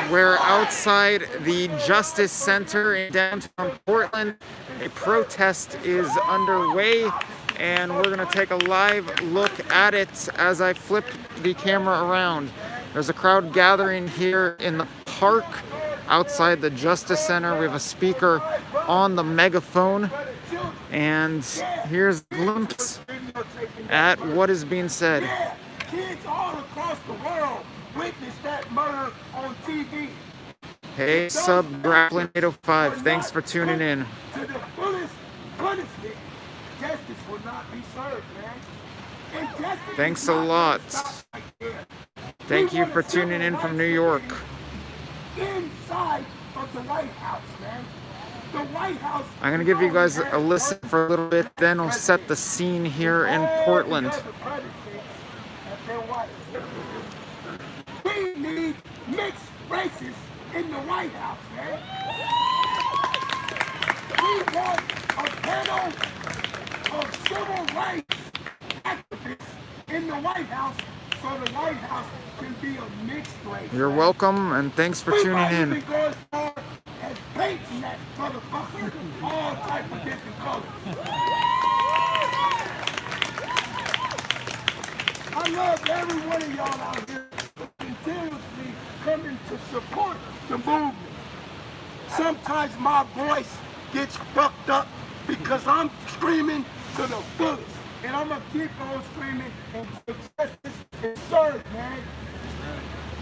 We're outside the Justice Center in downtown Portland. A protest is underway, and we're going to take a live look at it as I flip the camera around. There's a crowd gathering here in the park outside the Justice Center. We have a speaker on the megaphone, and here's a glimpse at what is being said. Kids all across the world witness that murder on TV. Hey, sub Grappling 805, thanks for tuning in. To the fullest punishment, justice will not be served, man. Thanks a lot. Thank you for tuning in from New York. Inside of the White House, man. The White House. I'm gonna give you guys a listen for a little bit, then we'll set the scene here in Portland. We need mixed races in the White House, man. We want a panel of civil rights activists in the White House so the White House can be a mixed race. You're welcome, and thanks for tuning in. As painting that motherfucker all type of different colors. I love every one of y'all out here continuously coming to support the movement. Sometimes my voice gets fucked up because I'm screaming to the fullest. And I'm gonna keep on screaming and justice is served, man.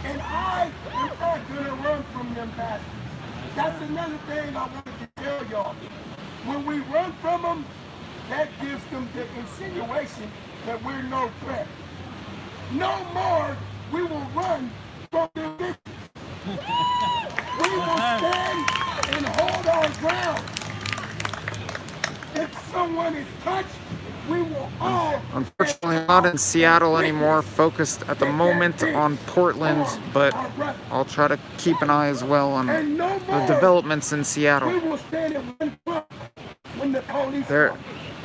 And I am not gonna run from them bastards. That's another thing I wanted to tell y'all. When we run from them, that gives them the insinuation that we're no threat. No more, we will run from their bitches. We will stand and hold our ground. If someone is touched, we will all... Unfortunately, I'm not in Seattle anymore, focused at the moment on Portland, but I'll try to keep an eye as well on the developments in Seattle. We will stand in one when the police come.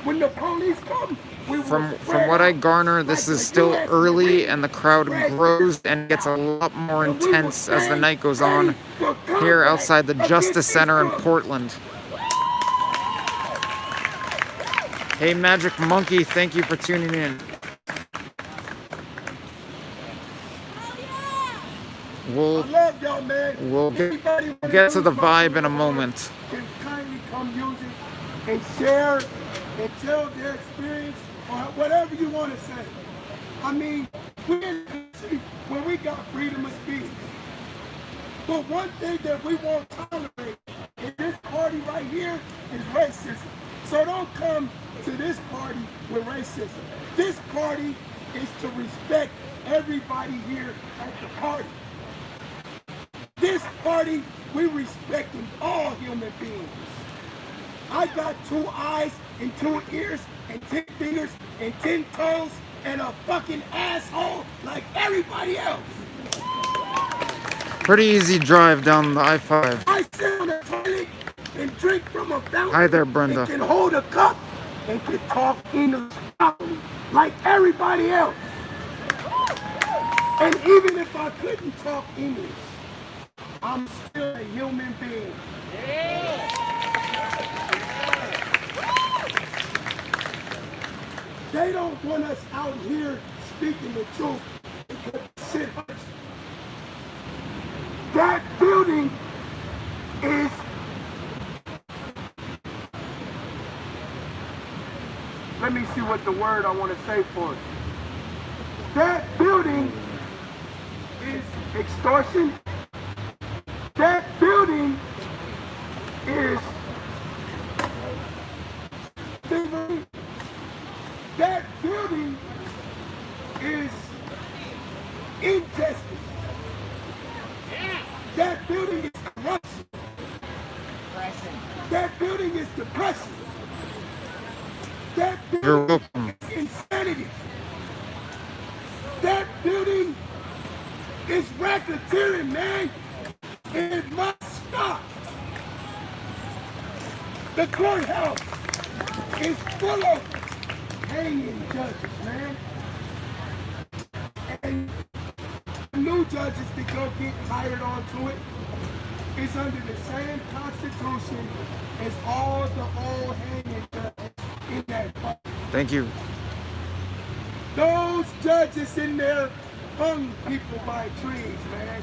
When the police come, we will From what I garner, this is still early, and the crowd grows and gets a lot more intense as the night goes on here outside the Justice Center in Portland. Hey, Magic Monkey, thank you for tuning in. We'll get to the vibe in a moment. Can kindly come use it and share and tell their experience or whatever you want to say. I mean, we're in a country where we got freedom of speech. But one thing that we won't tolerate in this party right here is racism. So don't come to this party with racism. This party is to respect everybody here at the party. This party, we respect all human beings. I got 2 eyes and 2 ears and 10 fingers and 10 toes and a fucking asshole like everybody else. Pretty easy drive down the I-5. I sit on the toilet and drink from a fountain. Hi there, Brenda. And can hold a cup and can talk English properly like everybody else. And even if I couldn't talk English, I'm still a human being. They don't want us out here speaking the truth because shit hurts. That building is let me see what the word I want to say for it. That building is extortion. That building is thievery. That building is injustice. That building is corruption. That building is depression. That building is insanity. That building is racketeering, man. It must stop. The courthouse is full of hanging judges, man. And new judges that go get hired onto it is under the same constitution as all the old hanging judges in that part. Thank you. Those judges in there hung people by trees, man.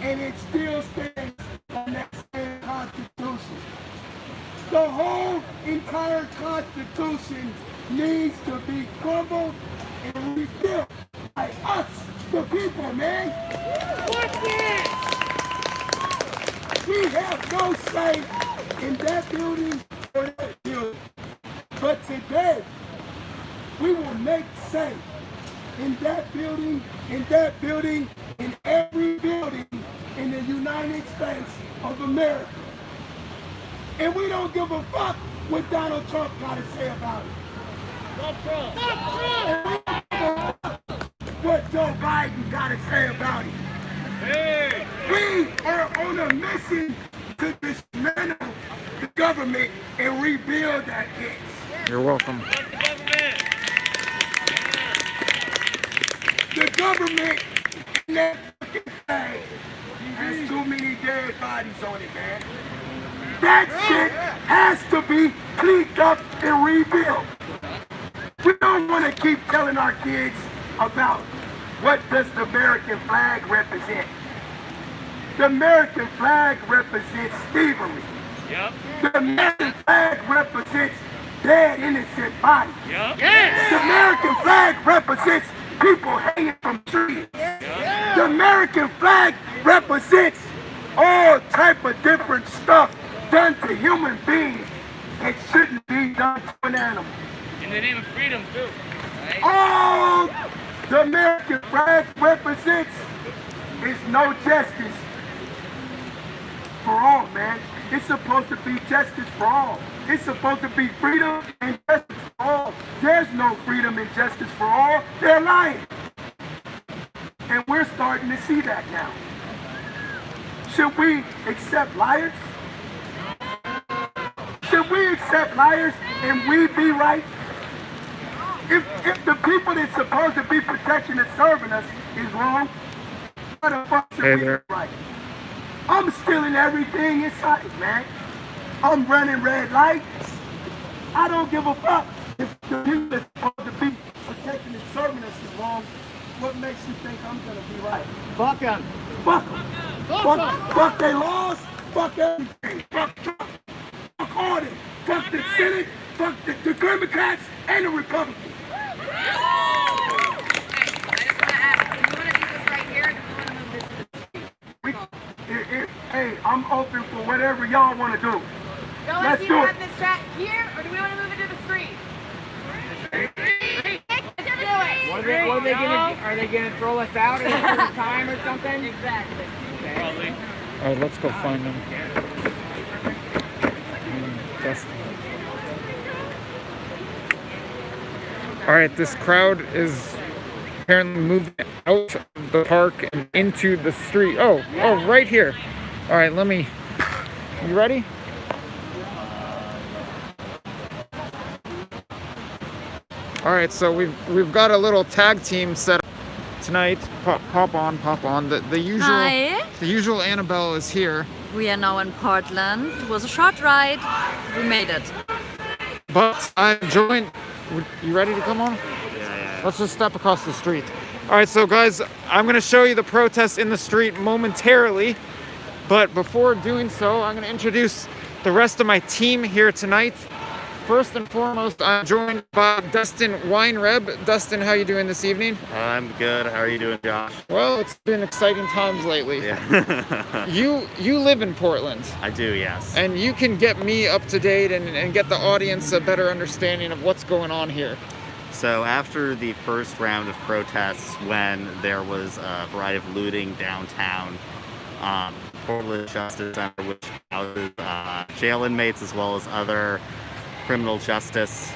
And it still stands on that same constitution. The whole entire constitution needs to be crumbled and rebuilt by us, the people, man. We have no say in that building or that building. But today, we will make say in that building, in every building in the United States of America. And we don't give a fuck what Donald Trump got to say about it. What Joe Biden got to say about it. Hey. We are on a mission to dismantle the government and rebuild that bitch. You're welcome. The government in that fucking thing has too many dead bodies on it, man. That shit has to be cleaned up and rebuilt. We don't want to keep telling our kids about what does the American flag represent. The American flag represents thievery. Yep. The American flag represents dead innocent bodies. Yep. The American flag represents people hanging from trees. The American flag represents all type of different stuff done to human beings that shouldn't be done to an animal. In the name of freedom, too. Right? All the American flag represents is no justice for all, man. It's supposed to be justice for all. It's supposed to be freedom and justice for all. There's no freedom and justice for all. They're lying. And we're starting to see that now. Should we accept liars? Should we accept liars and we be right? If the people that's supposed to be protecting and serving us is wrong, what the fuck should we be right? I'm stealing everything in sight, man. I'm running red lights. I don't give a fuck if the people that's supposed to be protecting and serving us is wrong. What makes you think I'm gonna be right? Fuck them. Fuck them. Fuck their laws. Fuck everything. Fuck Trump. Fuck all this. Fuck the Senate. Fuck the Democrats and the Republicans. Hey, I'm open for whatever y'all want to do. Let's do it. This track here, or do we want to move it to the street? What are they gonna do? Are they gonna throw us out at a certain time or something? Exactly. Okay. Probably. All right, let's go find them. Justin. All right, this crowd is apparently moving out of the park and into the street. Oh, right here. All right, you ready? All right, so we've got a little tag team set up tonight. Pop on. The usual Hi. The usual Annabelle is here, We are now in Portland. It was a short ride. We made it. but I joined. You ready to come on? Yeah. Let's just step across the street. All right, so guys, I'm gonna show you the protest in the street momentarily, but before doing so, I'm gonna introduce the rest of my team here tonight. First and foremost, I'm joined by Dustin Weinreb. Dustin, how you doing this evening? I'm good. How are you doing, Josh? Well, it's been exciting times lately. Yeah. You live in Portland, I do, yes. and you can get me up to date and get the audience a better understanding of what's going on here. So after the first round of protests, when there was a variety of looting downtown, Portland Justice Center, which houses jail inmates as well as other criminal justice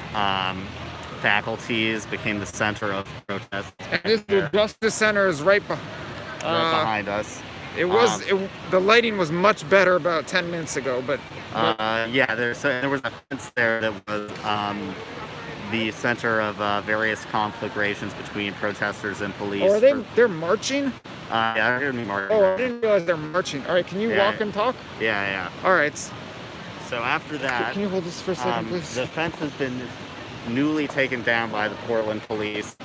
faculties, became the center of protests. And the Justice Center is right behind us. The lighting was much better about 10 minutes ago, but Yeah, there was a fence there that was the center of various conflagrations between protesters and police. Oh, they're marching? Yeah, they're gonna be marching. Oh, I didn't realize they're marching. All right, can you Yeah. walk and talk? Yeah. All right. So after that, Can you hold this for a second, please? the fence has been newly taken down by the Portland police,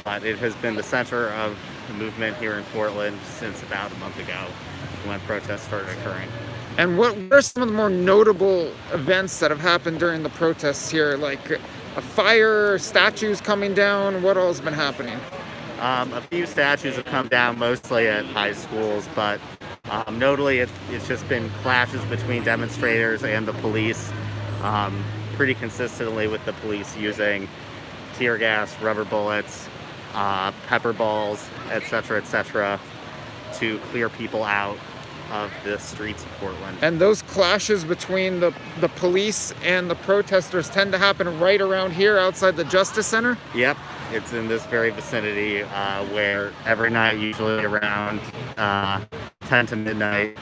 but it has been the center of the movement here in Portland since about a month ago when protests started occurring. And what are some of the more notable events that have happened during the protests here? Like a fire, statues coming down, what all has been happening? A few statues have come down, mostly at high schools, but notably it's just been clashes between demonstrators and the police, pretty consistently, with the police using tear gas, rubber bullets, pepper balls, etc., to clear people out of the streets of Portland. And those clashes between the police and the protesters tend to happen right around here outside the Justice Center? Yep, it's in this very vicinity where every night, usually around 10 to midnight,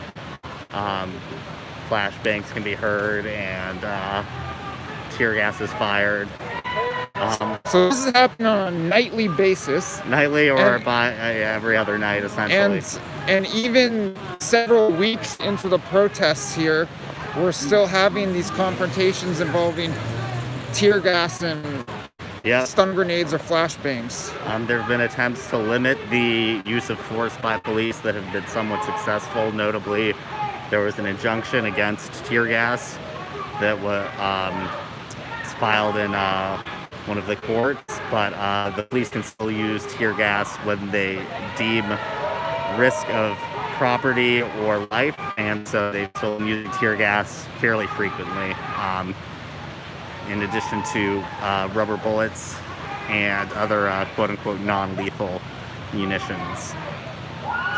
flashbangs can be heard and tear gas is fired. So this is happening on a nightly basis. Nightly or And- by every other night, essentially. And even several weeks into the protests here, we're still having these confrontations involving tear gas and Yep. stun grenades or flashbangs. There have been attempts to limit the use of force by police that have been somewhat successful. Notably, there was an injunction against tear gas that was filed in one of the courts, but the police can still use tear gas when they deem risk of property or life, and so they still use tear gas fairly frequently, in addition to rubber bullets and other quote-unquote non-lethal munitions.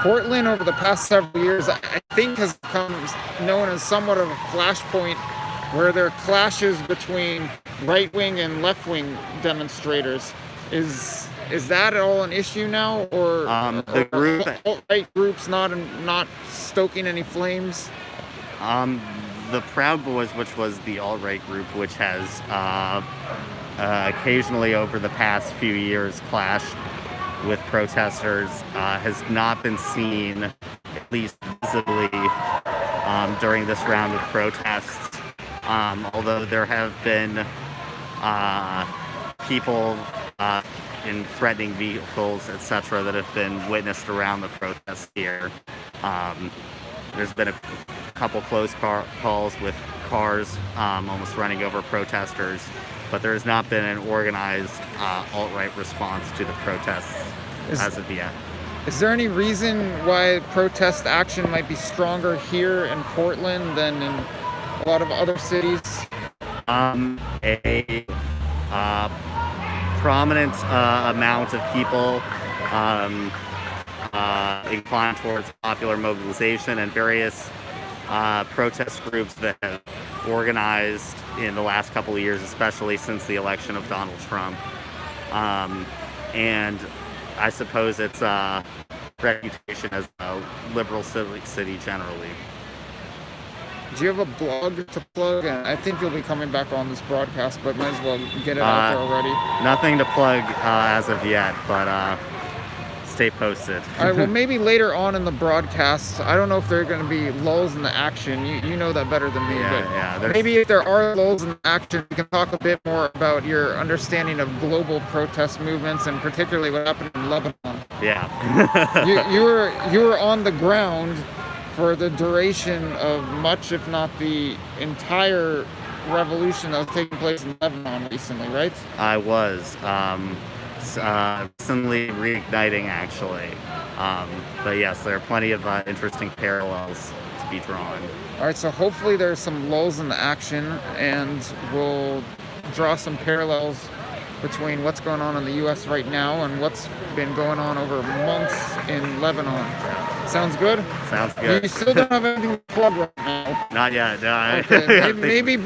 Portland, over the past several years, I think has become known as somewhat of a flashpoint where there are clashes between right-wing and left-wing demonstrators. Is that at all an issue now, or The group- alt-right groups not stoking any flames? The Proud Boys, which was the alt-right group, which has occasionally over the past few years clashed with protesters, has not been seen, at least visibly, during this round of protests. Although there have been people in threatening vehicles, etc., that have been witnessed around the protests here. There's been a couple close calls with cars almost running over protesters, but there has not been an organized alt-right response to the protests as of yet. Is there any reason why protest action might be stronger here in Portland than in a lot of other cities? A prominent amount of people inclined towards popular mobilization, and various protest groups that have organized in the last couple of years, especially since the election of Donald Trump. And I suppose its reputation as a liberal city generally. Do you have a blog to plug? And I think you'll be coming back on this broadcast, but might as well get it out there already. Nothing to plug as of yet, but stay posted. All right, well, maybe later on in the broadcast, I don't know if there are going to be lulls in the action. You know that better than me, Yeah, but maybe if there are lulls in the action, we can talk a bit more about your understanding of global protest movements, and particularly what happened in Lebanon. Yeah. you were on the ground for the duration of much, if not the entire revolution that was taking place in Lebanon recently, right? I was recently reigniting, actually. But yes, there are plenty of interesting parallels to be drawn. All right, so hopefully there's some lulls in the action, and we'll draw some parallels between what's going on in the U.S. right now and what's been going on over months in Lebanon. Sounds good? Sounds good. You still don't have anything to plug right now. Not yet. No, Okay, maybe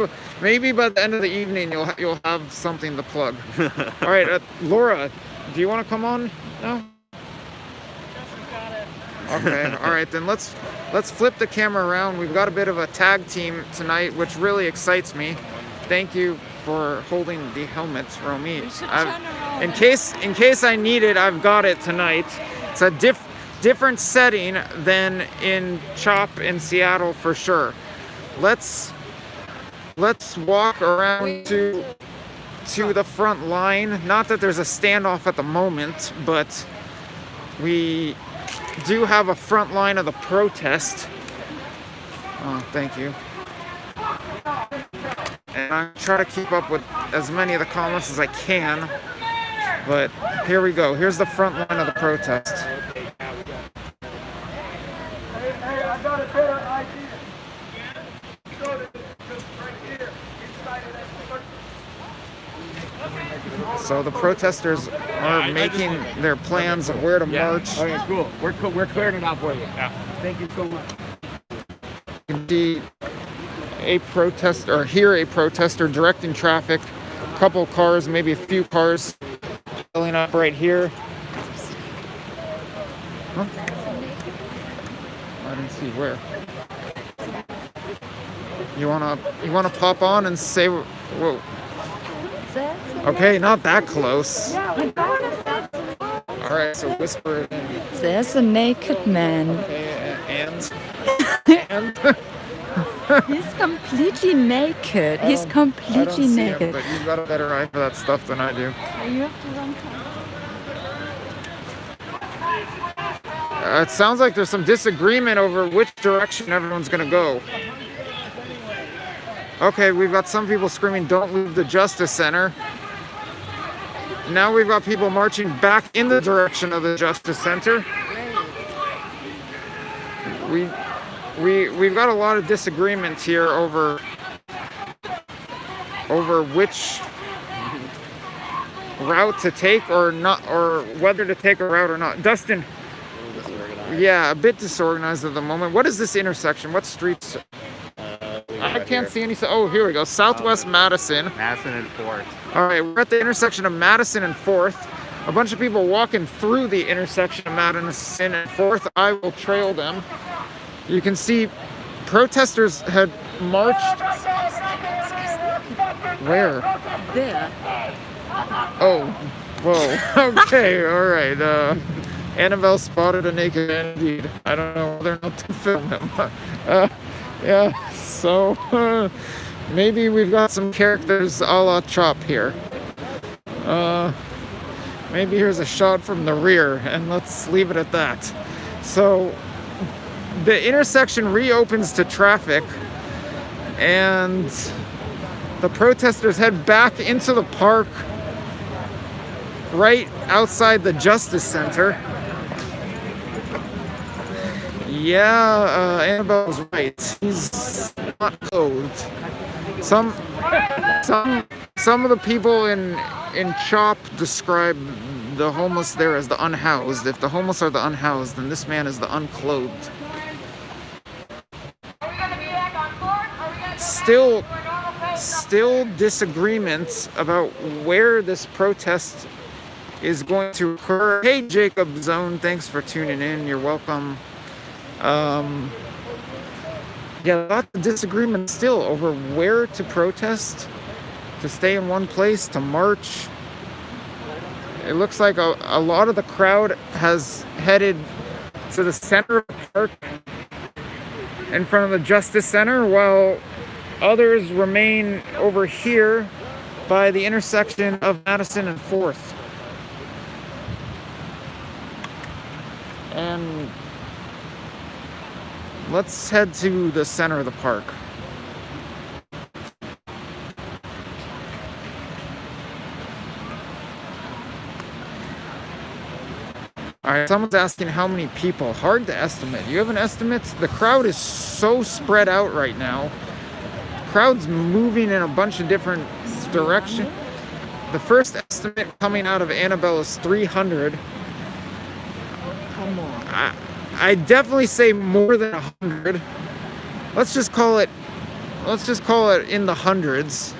by the end of the evening you'll have something to plug. All right, Laura, do you want to come on now? Okay, all right, then let's flip the camera around. We've got a bit of a tag team tonight, which really excites me. thank you for holding the helmets, Romy. We should I've- turn around. in case I need it, I've got it tonight. It's a different setting than in CHOP in Seattle for sure. Let's walk around to the front line. Not that there's a standoff at the moment, but we do have a front line of the protest. Oh, thank you. And I try to keep up with as many of the comments as I can. But here we go. Here's the front line of the protest. Hey, I got a better idea. So that just right here, inside of that circle. So the protesters are making their plans of where to march. Okay, cool. We're clearing it out for you. Yeah. Thank you so much. Indeed, a protester, hear a protester directing traffic. A couple cars, maybe a few cars, filling up right here. Huh? I didn't see where. You wanna pop on and say, whoa? Okay, not that close. All right, so whisper it in. There's a naked man. Okay, and He's completely naked. He's I don't completely see naked. him, but you've got a better eye for that stuff than I do. You have to run It sounds like there's some disagreement over which direction everyone's gonna go. Okay, we've got some people screaming, "Don't leave the Justice Center." Now we've got people marching back in the direction of the Justice Center. We've got a lot of disagreements here over which route to take or not, or whether to take a route or not. Dustin. Yeah, a bit disorganized at the moment. What is this intersection? What streets? I can't see any. Oh, here we go. Southwest Madison. Madison and 4th. All right, we're at the intersection of Madison and 4th. A bunch of people walking through the intersection of Madison and 4th. I will trail them. You can see protesters had marched. Where? there. Oh, whoa. Okay, all right. Annabelle spotted a naked man indeed. I don't know whether or not to film him. Yeah, so maybe we've got some characters a la CHOP here. Maybe here's a shot from the rear, and let's leave it at that. So the intersection reopens to traffic, and the protesters head back into the park right outside the Justice Center. Yeah, Annabelle was right. He's not clothed. Some of the people in CHOP describe the homeless there as the unhoused. If the homeless are the unhoused, then this man is the unclothed. Still disagreements about where this protest is going to occur. Hey, Jacob Zone, thanks for tuning in. You're welcome. Yeah, lots of disagreement still over where to protest, to stay in one place, to march. It looks like a lot of the crowd has headed to the center of the park in front of the Justice Center, while others remain over here by the intersection of Madison and 4th. And let's head to the center of the park. Alright, someone's asking how many people. Hard to estimate. You have an estimate? The crowd is so spread out right now. Crowd's moving in a bunch of different directions. The first estimate coming out of Annabelle is 300. Come on. I definitely say more than 100. Let's just call it in the hundreds.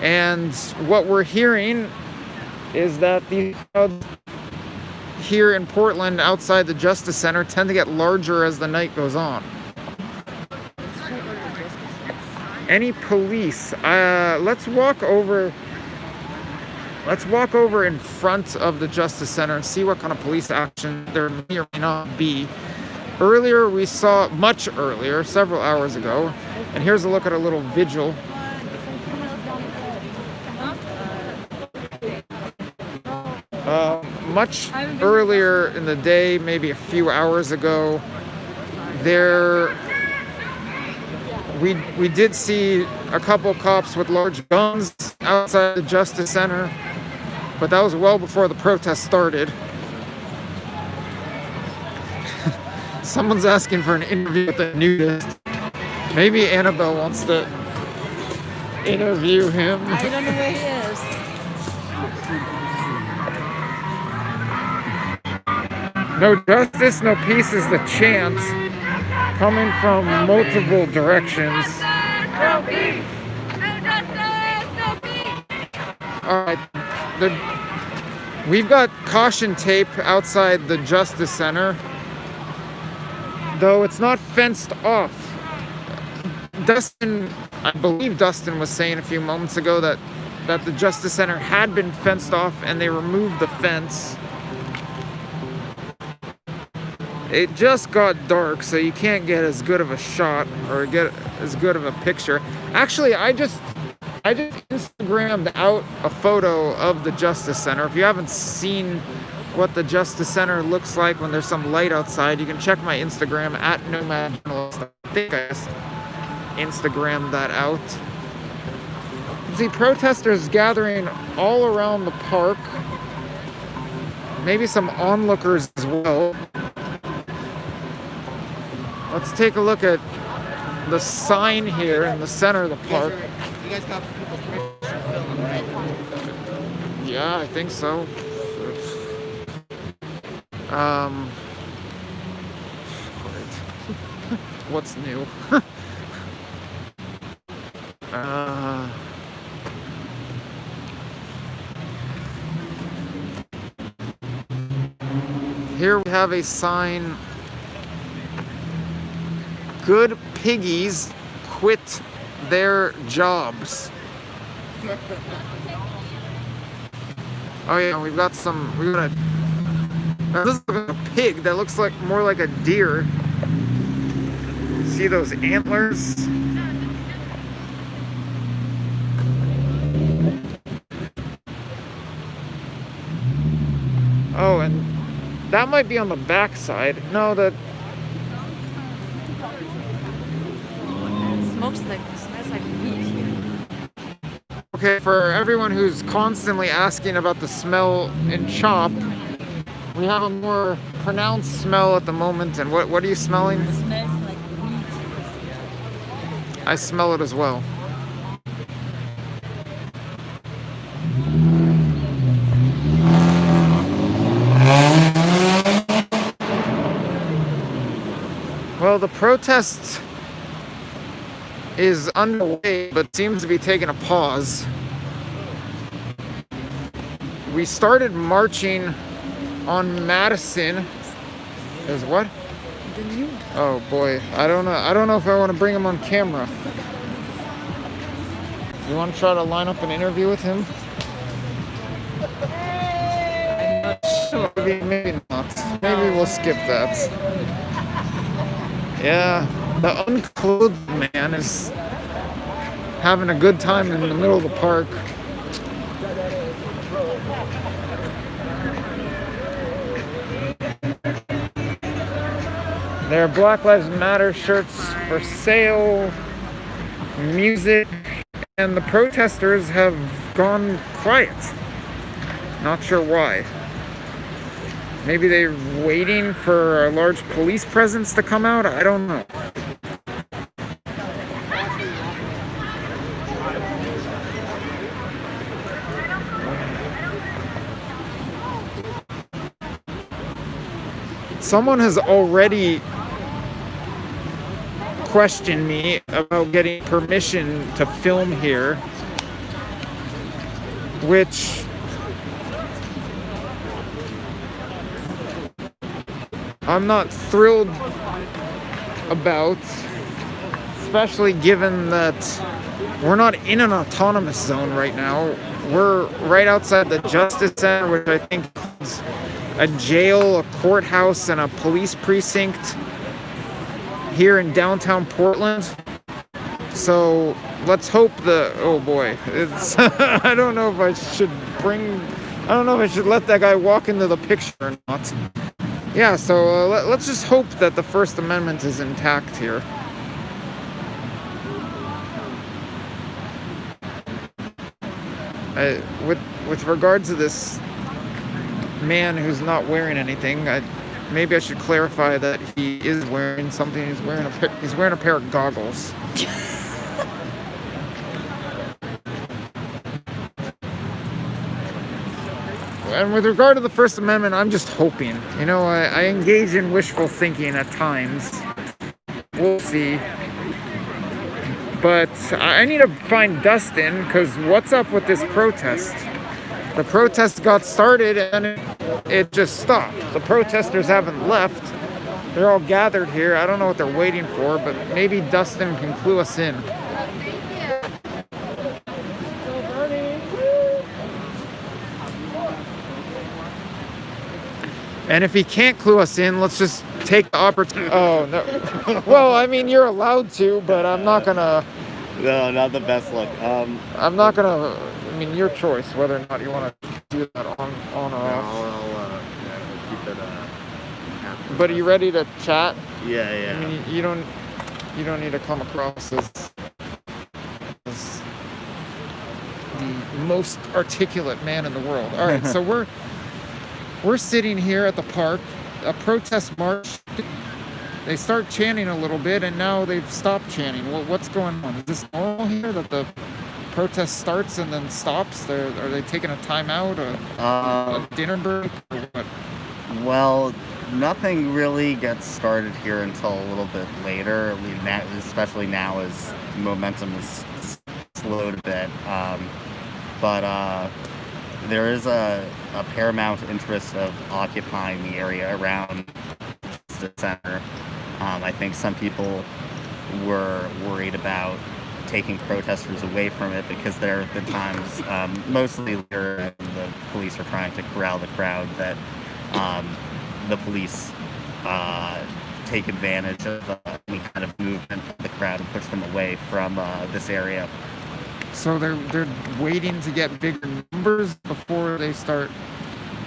And what we're hearing is that the crowds here in Portland outside the Justice Center tend to get larger as the night goes on. any police. Let's walk over in front of the Justice Center and see what kind of police action there may or may not be. Earlier we saw, much earlier, several hours ago, and here's a look at a little vigil. Much earlier in the day, maybe a few hours ago, we did see a couple cops with large guns outside the Justice Center, but that was well before the protest started. Someone's asking for an interview with the nudist. Maybe Annabelle wants to interview him. I don't know where he is. No justice, no peace is the chant coming from multiple directions. No peace! No justice! No peace! Alright, we've got caution tape outside the Justice Center, though it's not fenced off. I believe Dustin was saying a few moments ago that the Justice Center had been fenced off and they removed the fence. It just got dark, so you can't get as good of a shot or get as good of a picture. Actually, I just Instagrammed out a photo of the Justice Center. If you haven't seen what the Justice Center looks like when there's some light outside, you can check my Instagram at Nomad Journalist. I think I just Instagrammed that out. You see protesters gathering all around the park. Maybe some onlookers as well. Let's take a look at the sign here in the center of the park. You guys got people's permission to film, right? Yeah, I think so. What's new? Here we have a sign. Good piggies quit their jobs. Oh yeah, we've got now this is like a pig that looks like more like a deer. See those antlers? Oh, and that might be on the back side. No, that Smells like meat here. okay, for everyone who's constantly asking about the smell in CHOP, we have a more pronounced smell at the moment. And what are you smelling? It smells like meat. I smell it as well. Well, the protest is underway, but seems to be taking a pause. We started marching on Madison. Is what? Oh boy, I don't know if I want to bring him on camera. You want to try to line up an interview with him? Maybe not. Maybe we'll skip that. Yeah, the unclothed man is having a good time in the middle of the park. There are Black Lives Matter shirts for sale, music, and the protesters have gone quiet. Not sure why. Maybe they're waiting for a large police presence to come out? I don't know. Someone has already questioned me about getting permission to film here, which I'm not thrilled about, especially given that we're not in an autonomous zone right now. We're right outside the Justice Center, which I think is a jail, a courthouse, and a police precinct here in downtown Portland. So let's hope oh boy, it's I don't know if I should let that guy walk into the picture or not. Yeah, so let's just hope that the First Amendment is intact here. With regards to this man who's not wearing anything, maybe I should clarify that he is wearing something. He's wearing a pair of goggles. And with regard to the First Amendment, I'm just hoping. You know, I engage in wishful thinking at times. We'll see. But I need to find Dustin, because what's up with this protest? The protest got started and it just stopped. The protesters haven't left. They're all gathered here. I don't know what they're waiting for, but maybe Dustin can clue us in. And if he can't clue us in, let's just take the opportunity. Oh, no. Well, I mean, you're allowed to, but I'm not gonna. No, not the best look. I'm not gonna. I mean, your choice whether or not you want to do that on or off. I'll keep it. But are you ready to chat? Yeah. I mean, you don't need to come across as the most articulate man in the world. All right, so we're sitting here at the park. A protest march. They start chanting a little bit, and now they've stopped chanting. What's going on? Is this normal here that the protest starts and then stops? Are they taking a timeout, a dinner break, or what? Well, nothing really gets started here until a little bit later, especially now as momentum is slowed a bit. But there is a paramount interest of occupying the area around the center. I think some people were worried about taking protesters away from it because there have been times, mostly later, the police are trying to corral the crowd, that the police take advantage of any kind of movement of the crowd and push them away from this area. So they're waiting to get bigger numbers before they start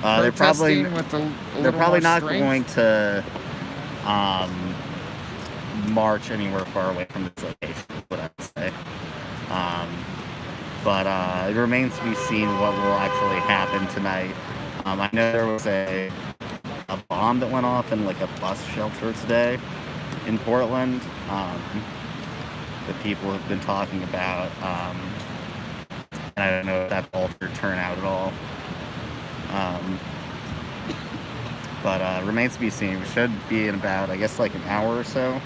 They're probably with a they're probably not strength? going to march anywhere far away from this location, is what I would say. But it remains to be seen what will actually happen tonight. I know there was a bomb that went off in like a bus shelter today in Portland that people have been talking about. And I don't know if that altered turnout at all. But remains to be seen. We should be in about, I guess, like an hour or so.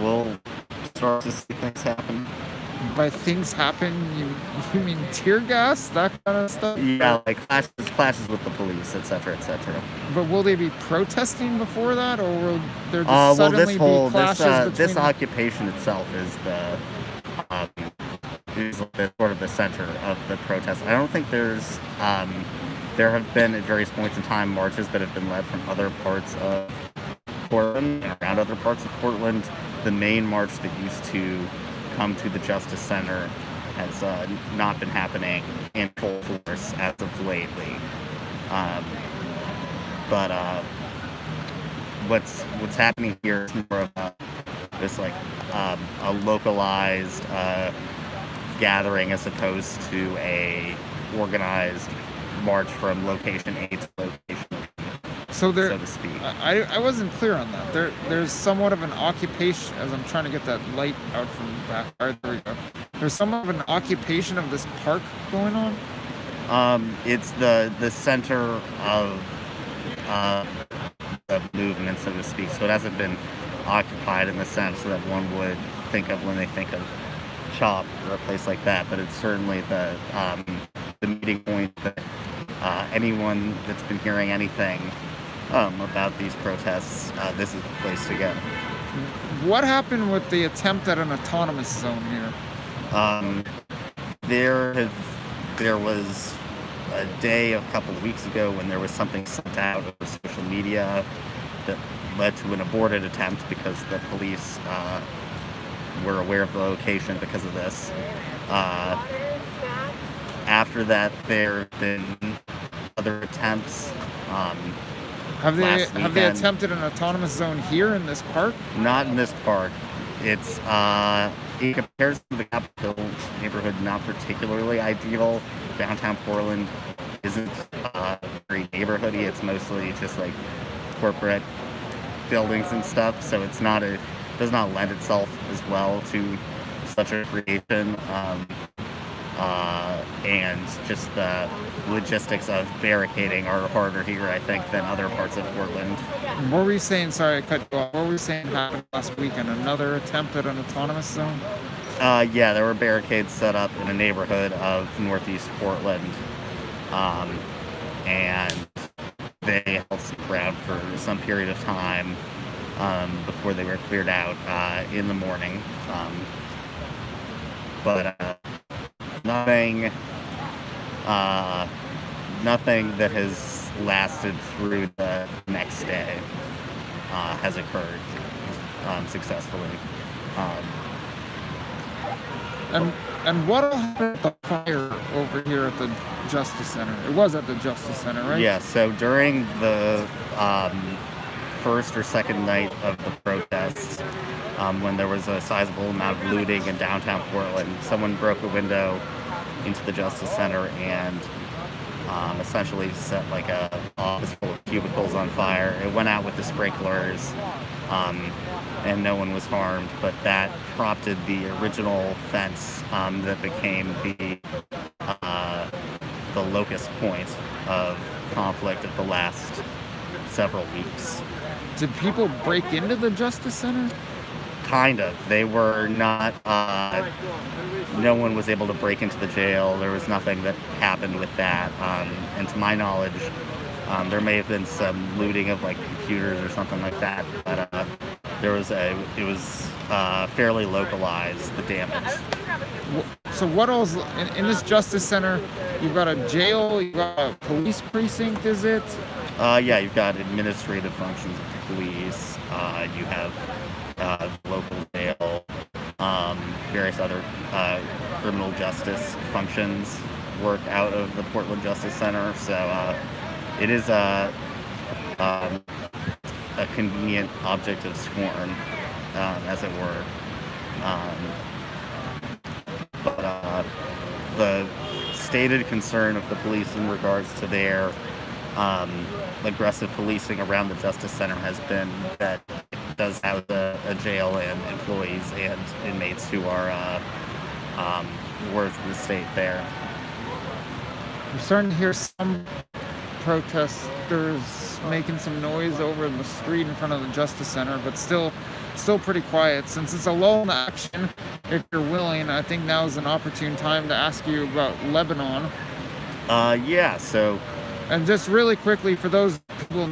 We'll start to see things happen. By things happen, you mean tear gas, that kind of stuff? Yeah, like clashes with the police, etc., etc. But will they be protesting before that, or will there just suddenly be clashes this between... occupation itself is sort of the center of the protest. I don't think there have been at various points in time marches that have been led from other parts of Portland and around other parts of Portland. The main march that used to come to the Justice Center has not been happening in full force as of lately. But what's happening here is more of a localized gathering as opposed to a organized march from location A to location B, so to speak. I wasn't clear on that. There's somewhat of an occupation, as I'm trying to get that light out from the back. All right, there we go. There's somewhat of an occupation of this park going on? It's the center of the movement, so to speak. So it hasn't been occupied in the sense that one would think of when they think of CHOP or a place like that, but it's certainly the meeting point that anyone that's been hearing anything about these protests, this is the place to go. What happened with the attempt at an autonomous zone here? There was a day a couple of weeks ago when there was something sent out over social media that led to an aborted attempt because the police were aware of the location because of this. After that, there have been other attempts. Have they weekend. attempted an autonomous zone here in this park? Not in this park. It's in comparison to the Capitol Hill neighborhood, not particularly ideal. Downtown Portland isn't very neighborhoody. It's mostly just like corporate buildings and stuff. So it's not does not lend itself as well to such a creation. And just the logistics of barricading are harder here, I think, than other parts of Portland. What were you saying? Sorry, I cut you off. What were you saying happened last weekend? Another attempt at an autonomous zone? Yeah, there were barricades set up in a neighborhood of northeast Portland, and they held some ground for some period of time before they were cleared out in the morning. But nothing that has lasted through the next day has occurred successfully. And what all happened at the fire over here at the Justice Center? It was at the Justice Center, right? Yeah, so during the first or second night of the protests, when there was a sizable amount of looting in downtown Portland, someone broke a window into the Justice Center and essentially set like a office full of cubicles on fire. It went out with the sprinklers, and no one was harmed, but that prompted the original fence that became the locus point of conflict of the last several weeks. Did people break into the Justice Center? Kind of. They were not, no one was able to break into the jail. There was nothing that happened with that. And to my knowledge, there may have been some looting of like computers or something like that. But it was fairly localized, the damage. So what else, in this Justice Center, you've got a jail, you've got a police precinct, is it? Yeah, you've got administrative functions of the police. You have local jail, various other criminal justice functions work out of the Portland Justice Center. So it is a convenient object of scorn, as it were. But the stated concern of the police in regards to their aggressive policing around the Justice Center has been that it does house a jail and employees and inmates who are worth the state there. I'm starting to hear some protesters making some noise over in the street in front of the Justice Center, but still pretty quiet. Since it's a lull in action, if you're willing, I think now is an opportune time to ask you about Lebanon. Yeah, so... And just really quickly, for those people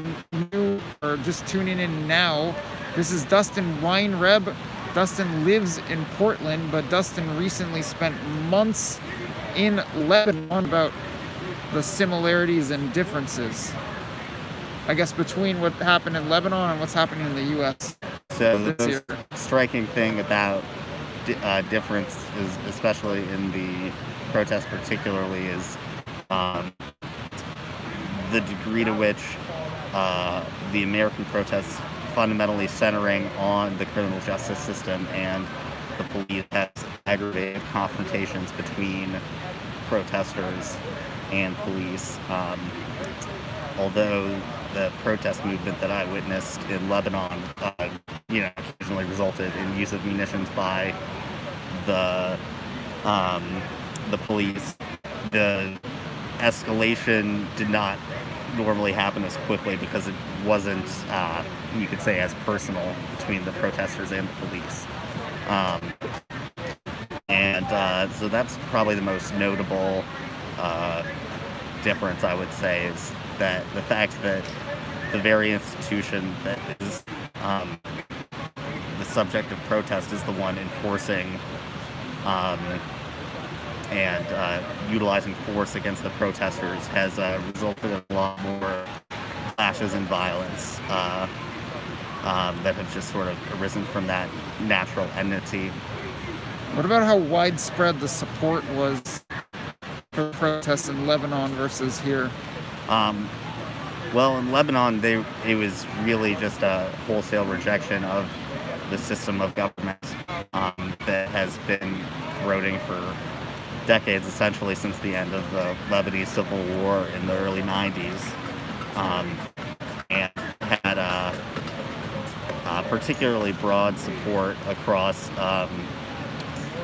new or just tuning in now, this is Dustin Weinreb. Dustin lives in Portland, but Dustin recently spent months in Lebanon about the similarities and differences, I guess, between what happened in Lebanon and what's happening in the U.S. So the striking thing about difference is, especially in the protests particularly, is the degree to which the American protests fundamentally centering on the criminal justice system and the police has aggravated confrontations between protesters and police. Although the protest movement that I witnessed in Lebanon, occasionally resulted in use of munitions by the police, the escalation did not normally happen as quickly because it wasn't, you could say, as personal between the protesters and the police. So that's probably the most notable difference, I would say, is that the fact that the very institution that is subject of protest is the one enforcing and utilizing force against the protesters has resulted in a lot more clashes and violence that have just sort of arisen from that natural enmity. What about how widespread the support was for protests in Lebanon versus here? Well, in Lebanon, it was really just a wholesale rejection of the system of government that has been corroding for decades, essentially since the end of the Lebanese Civil War in the early 90s, and had particularly broad support across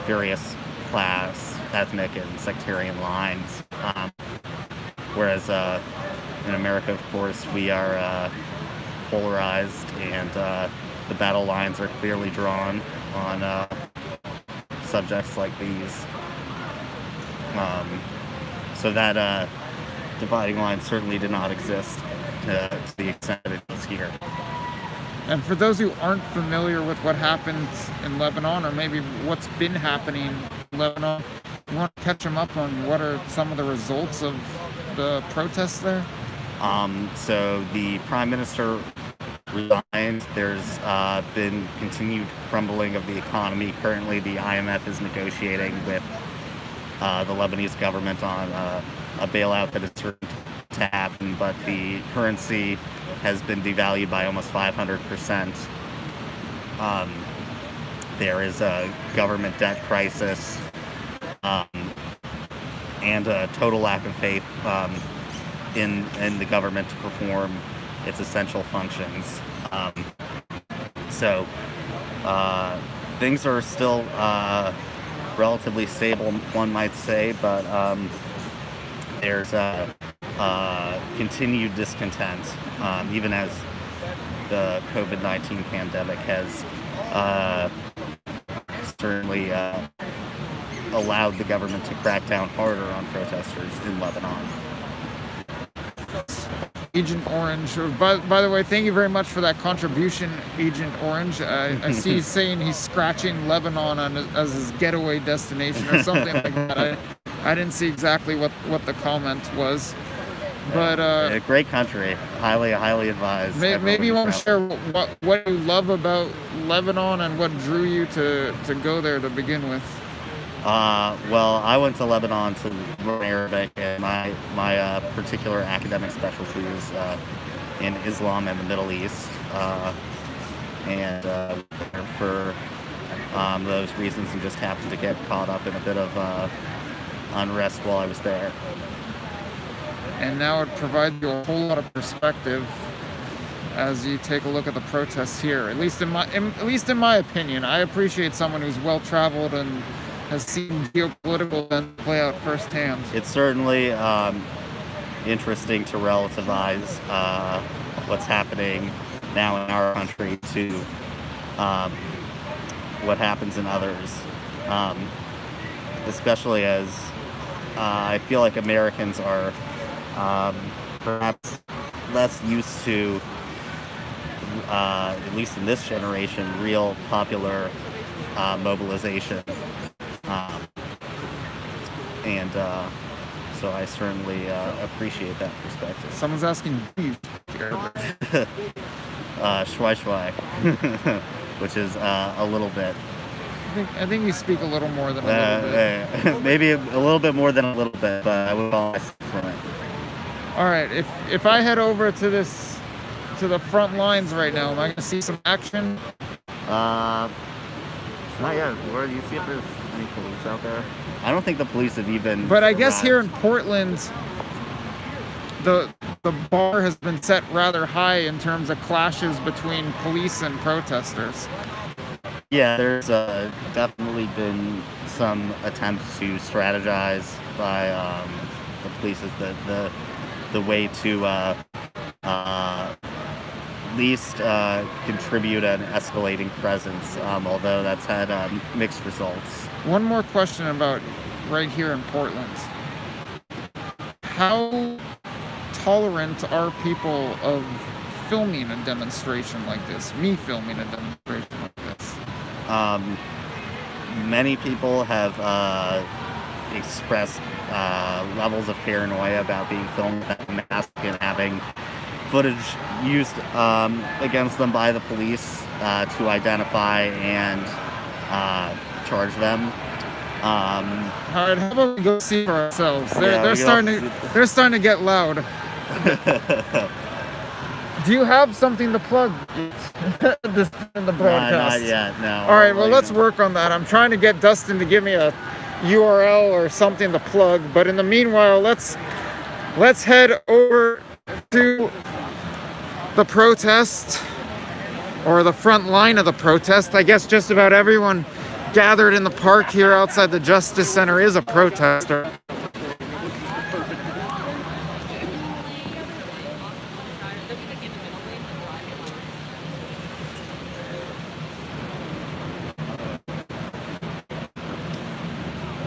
various class, ethnic, and sectarian lines. Whereas in America, of course, we are polarized, and the battle lines are clearly drawn on subjects like these. So that dividing line certainly did not exist to the extent that it does here. And for those who aren't familiar with what happened in Lebanon, or maybe what's been happening in Lebanon, you want to catch them up on what are some of the results of the protests there? So the prime minister resigned. There's been continued crumbling of the economy. Currently, the IMF is negotiating with the Lebanese government on a bailout that is certain to happen, but the currency has been devalued by almost 500%. There is a government debt crisis and a total lack of faith in the government to perform its essential functions. So things are still relatively stable, one might say, but there's continued discontent, even as the COVID-19 pandemic has certainly allowed the government to crack down harder on protesters in Lebanon. Agent Orange. By the way, thank you very much for that contribution, Agent Orange. I see he's saying he's scratching Lebanon as his getaway destination or something like that. I didn't see exactly what the comment was, but a great country, highly advised. Maybe you want to share what you love about Lebanon and what drew you to go there to begin with. Well, I went to Lebanon to learn Arabic, and my particular academic specialty is in Islam and the Middle East, and for those reasons, and just happened to get caught up in a bit of unrest while I was there. And now it provides you a whole lot of perspective as you take a look at the protests here. At least in my opinion, I appreciate someone who's well traveled and has seen geopolitical events play out firsthand. It's certainly interesting to relativize what's happening now in our country to what happens in others, especially as I feel like Americans are perhaps less used to, at least in this generation, real popular mobilization. And so I certainly appreciate that perspective. Someone's asking, do you Shwai shwai, which is a little bit. I think you speak a little more than a little bit. Maybe a little bit more than a little bit, but I would call myself fluent. All right, if I head over to the front lines right now, am I going to see some action? Not yet. Where do you see if there's any police out there? I don't think the police have even. But I guess arrived. here in Portland, the bar has been set rather high in terms of clashes between police and protesters. Yeah, there's definitely been some attempts to strategize by the police as the way to at least contribute an escalating presence, although that's had mixed results. One more question about right here in Portland. How tolerant are people of filming a demonstration like this? Me filming a demonstration like this? Many people have expressed levels of paranoia about being filmed without a mask and having footage used against them by the police to identify and charge them. All right, how about we go see for ourselves? Yeah, They're starting to get loud. Do you have something to plug this in the broadcast? Not yet, no. All right, well, let's work on that. I'm trying to get Dustin to give me a URL or something to plug, but in the meanwhile, let's head over to the protest, or the front line of the protest. I guess just about everyone gathered in the park here outside the Justice Center is a protester.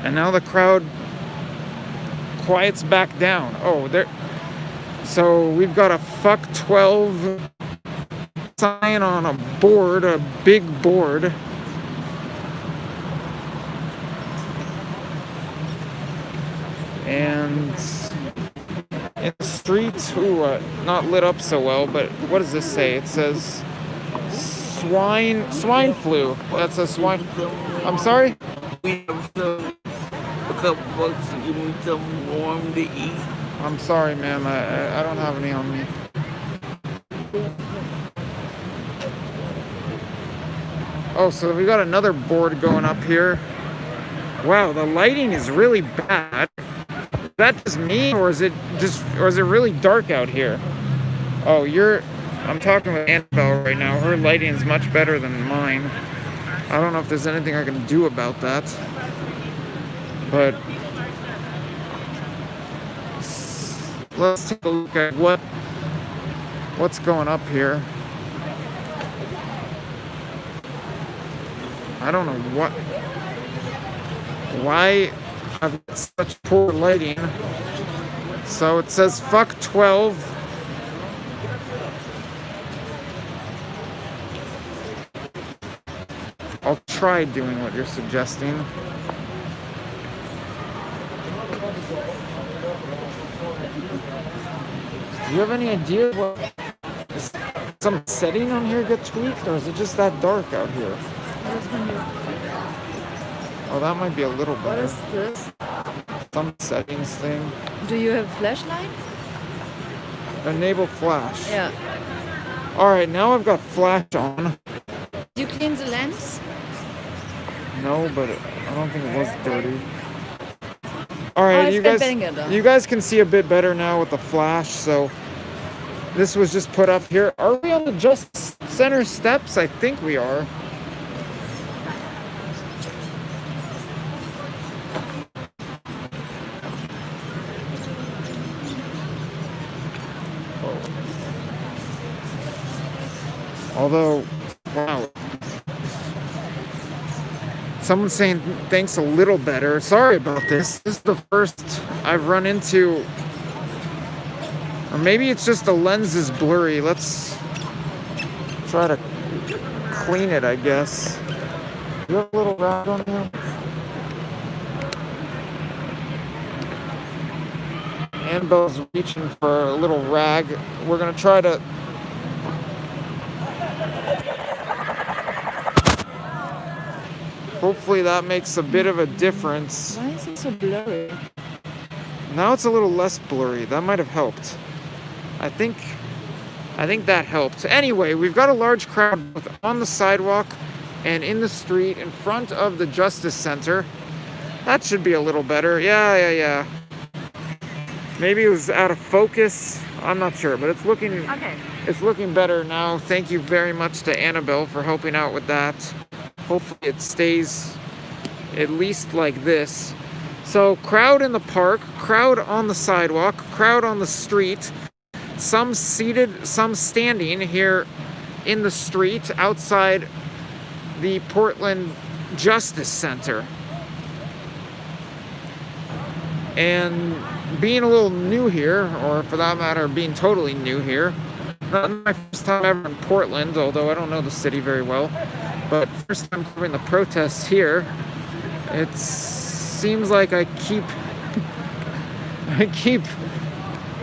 And now the crowd quiets back down. Oh, there. So we've got a fuck 12 sign on a board, a big board. And in the streets, not lit up so well, but what does this say? It says swine flu. That's a swine. I'm sorry? We have a couple bucks to give me something warm to eat. I'm sorry, ma'am. I don't have any on me. Oh, so we got another board going up here. Wow, the lighting is really bad. Is that just me, or is it really dark out here? Oh, I'm talking with Annabelle right now. Her lighting is much better than mine. I don't know if there's anything I can do about that. But let's take a look at what's going up here. I don't know why I've got such poor lighting. So it says fuck 12. I'll try doing what you're suggesting. Do you have any idea what is some setting on here get tweaked, or is it just that dark out here? Oh, that might be a little better. What is this? Some settings thing. Do you have flashlight? Enable flash. Yeah. Alright, now I've got flash on. You clean the lens? No, but I don't think it was dirty. Alright, you guys can see a bit better now with the flash, so this was just put up here. Are we on the Justice Center steps? I think we are. Although, wow. Someone's saying thanks a little better. Sorry about this. This is the first I've run into. Or maybe it's just the lens is blurry. Let's try to clean it, I guess. You have a little rag on here? Annabelle's reaching for a little rag. We're gonna try to. Hopefully that makes a bit of a difference. Why is it so blurry? Now it's a little less blurry. That might have helped. I think that helped. Anyway, we've got a large crowd both on the sidewalk and in the street in front of the Justice Center. That should be a little better. Yeah. Maybe it was out of focus. I'm not sure, but it's looking better now. Thank you very much to Annabelle for helping out with that. Hopefully it stays at least like this. So crowd in the park, crowd on the sidewalk, crowd on the street. Some seated, some standing here in the street outside the Portland Justice Center. And being a little new here, or for that matter, being totally new here, not my first time ever in Portland, although I don't know the city very well. but first time covering the protests here. It seems like I keep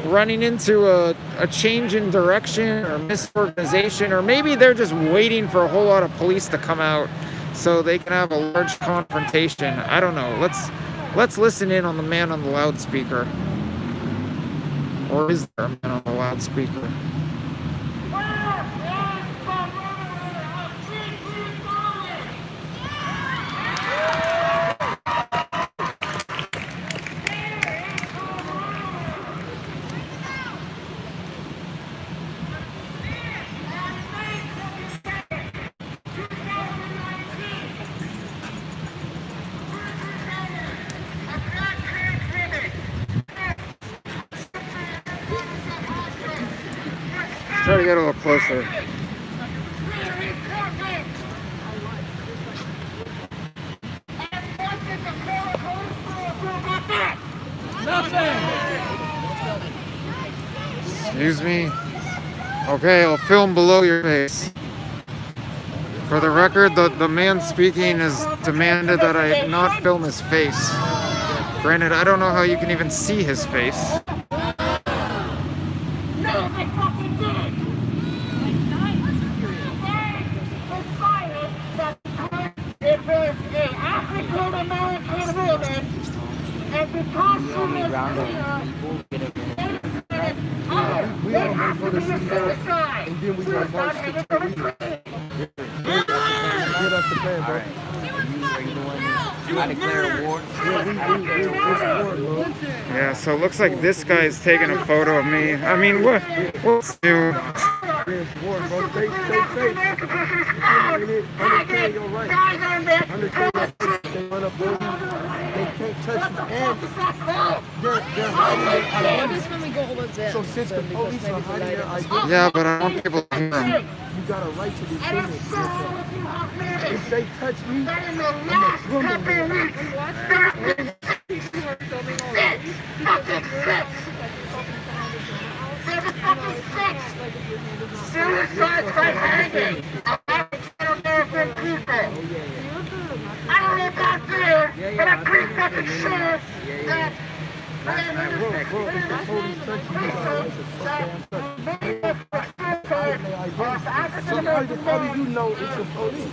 running into a change in direction or misorganization, or maybe they're just waiting for a whole lot of police to come out so they can have a large confrontation. I don't know. Let's listen in on the man on the loudspeaker. Or is there a man on the loudspeaker? Try to get a little closer. Excuse me. Okay, I'll film below your face. For the record, the man speaking has demanded that I not film his face. Granted, I don't know how you can even see his face. Yeah, so it looks like this guy's taking a photo of me. I mean, what's new? Yeah, but I want people to hear them. You got a right to defend yourself. If they touch me, I'm gonna crumble them. Suicides by hanging. American people. I don't live out there, but I'm pretty fucking sure that how do you know it's the police?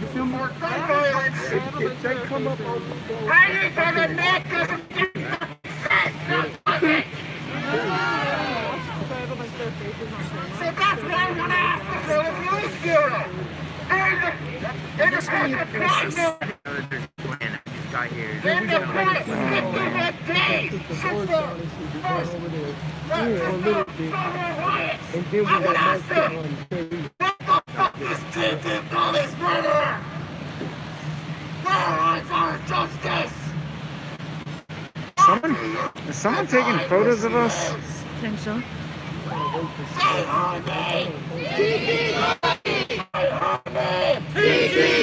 You feel me? If they come up on the phone, how do you know the neck doesn't get so that's what I want to ask the police bureau. They're just going to practice. They're the point 51 days since the first riots. I would ask them, what the fuck is taking all this murder? Where is our justice? Is someone taking photos of us? I think so. Say Harvey! TT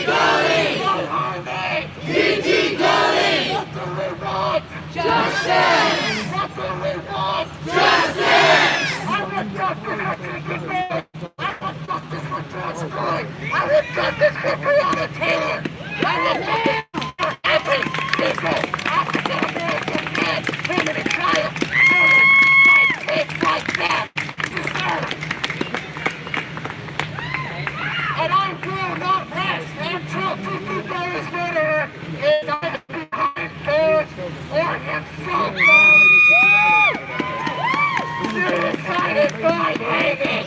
calling! TT calling! What do we want? Justice! What do we want? Justice! I want justice for Deacon Bell! I want justice for George Floyd! I want justice for Breonna Taylor! I want justice for every single African-American man, woman, and child murdered by pigs like that! And I will not rest until Deacon Bell is murderer is either behind bars or himself suicided by hanging!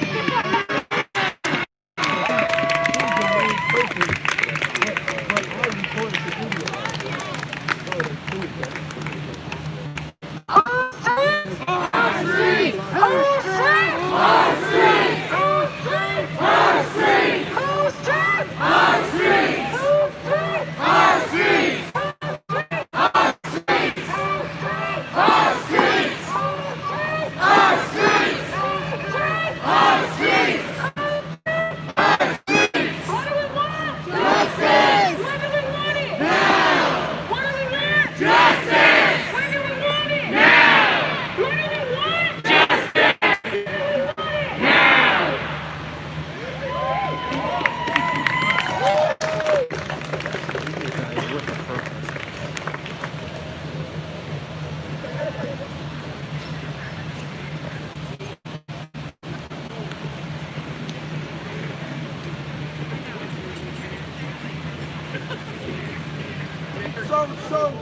So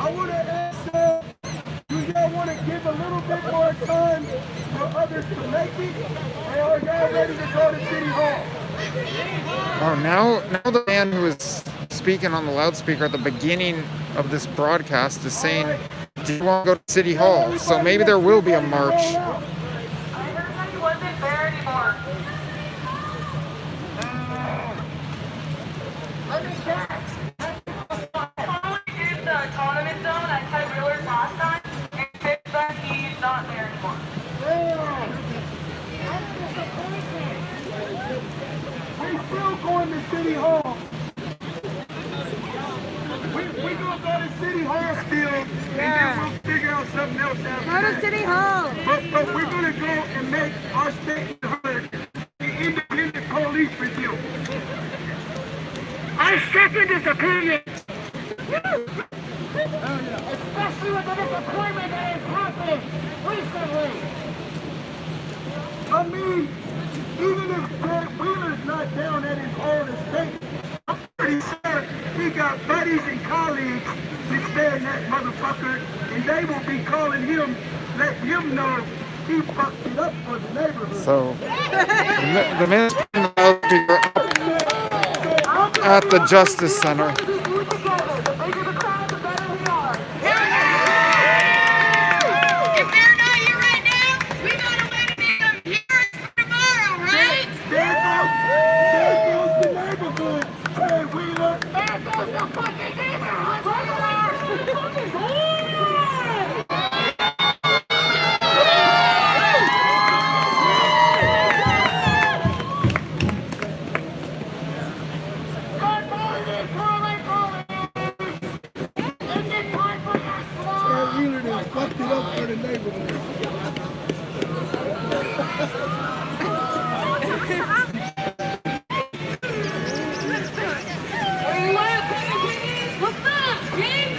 I want to ask do y'all want to give a little bit more time for others to make it? Or are y'all ready to go to City Hall? Oh, now the man who was speaking on the loudspeaker at the beginning of this broadcast is saying, do you want to go to City Hall? So maybe there will be a march. I heard he wasn't there anymore. Let me check. In the autonomous zone at Ty Wheeler's last time, and said that he's not there anymore. We still going to City Hall. We gonna go to City Hall still, and then we'll figure out something else after Go to that. City Hall. But we're gonna go and make our state heard the independent police review. I second this opinion. Especially with the disappointment that has happened recently. I mean, even if Ted Wheeler's not down at his old estate, I'm pretty sure he got buddies and colleagues that stay in that motherfucker, and they will be calling him, let him know he fucked it up for the neighborhood. So the man speaking on the loudspeaker at the Justice Center. If they're not here right now, we gotta let them here for tomorrow, right? There goes the neighborhood, Ted Wheeler. There goes the fucking neighborhood. Ted Wheeler done fucked it up for the neighborhood. What's up, Jake?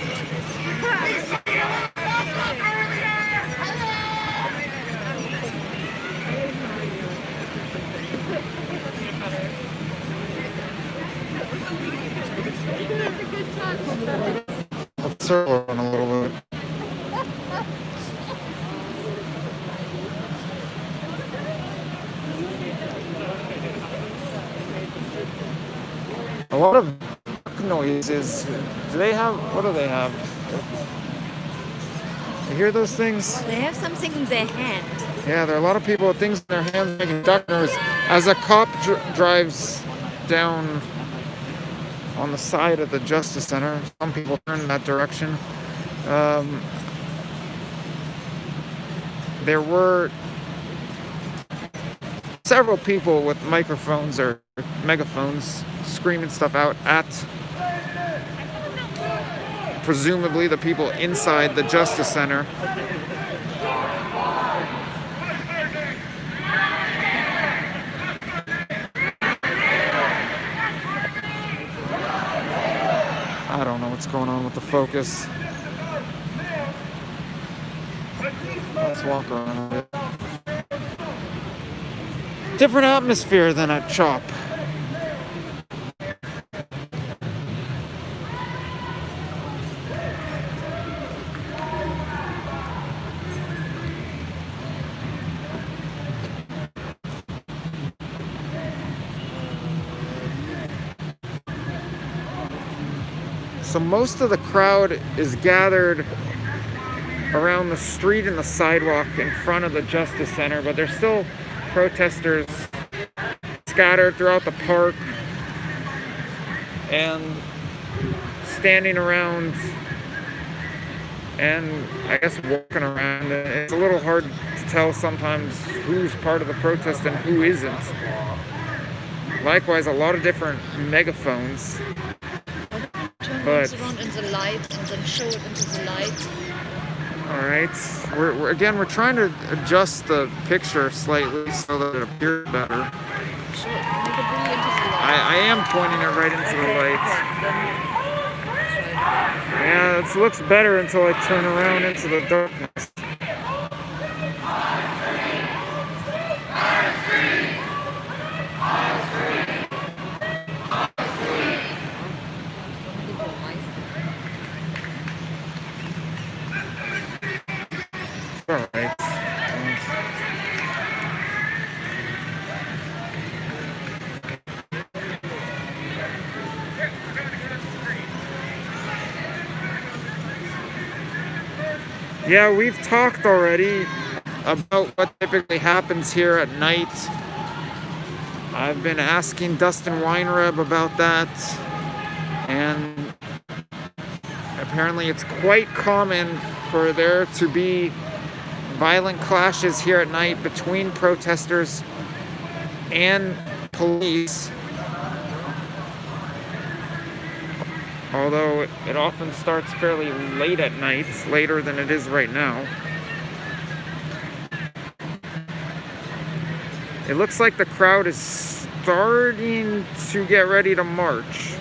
Let's circle on a little bit. A lot of noises. Do they have? What do they have? You hear those things? They have something in their hand. Yeah, there are a lot of people with things in their hands making duck noise. As a cop drives down on the side of the Justice Center, some people turn in that direction. There were several people with microphones or megaphones screaming stuff out at presumably the people inside the Justice Center. I don't know what's going on with the focus. Let's walk around a bit. Different atmosphere than at CHOP. So most of the crowd is gathered around the street and the sidewalk in front of the Justice Center, but there's still protesters scattered throughout the park and standing around and I guess walking around. It's a little hard to tell sometimes who's part of the protest and who isn't. Likewise, a lot of different megaphones. But Around in the light and then show it into the light. all right, we're trying to adjust the picture slightly so that it appears better. Show it, make it really into the light. I am pointing it right into the light. Yeah, it looks better until I turn around into the darkness. Yeah, we've talked already about what typically happens here at night. I've been asking Dustin Weinreb about that, and apparently it's quite common for there to be violent clashes here at night between protesters and police. Although it often starts fairly late at night, later than it is right now. It looks like the crowd is starting to get ready to march.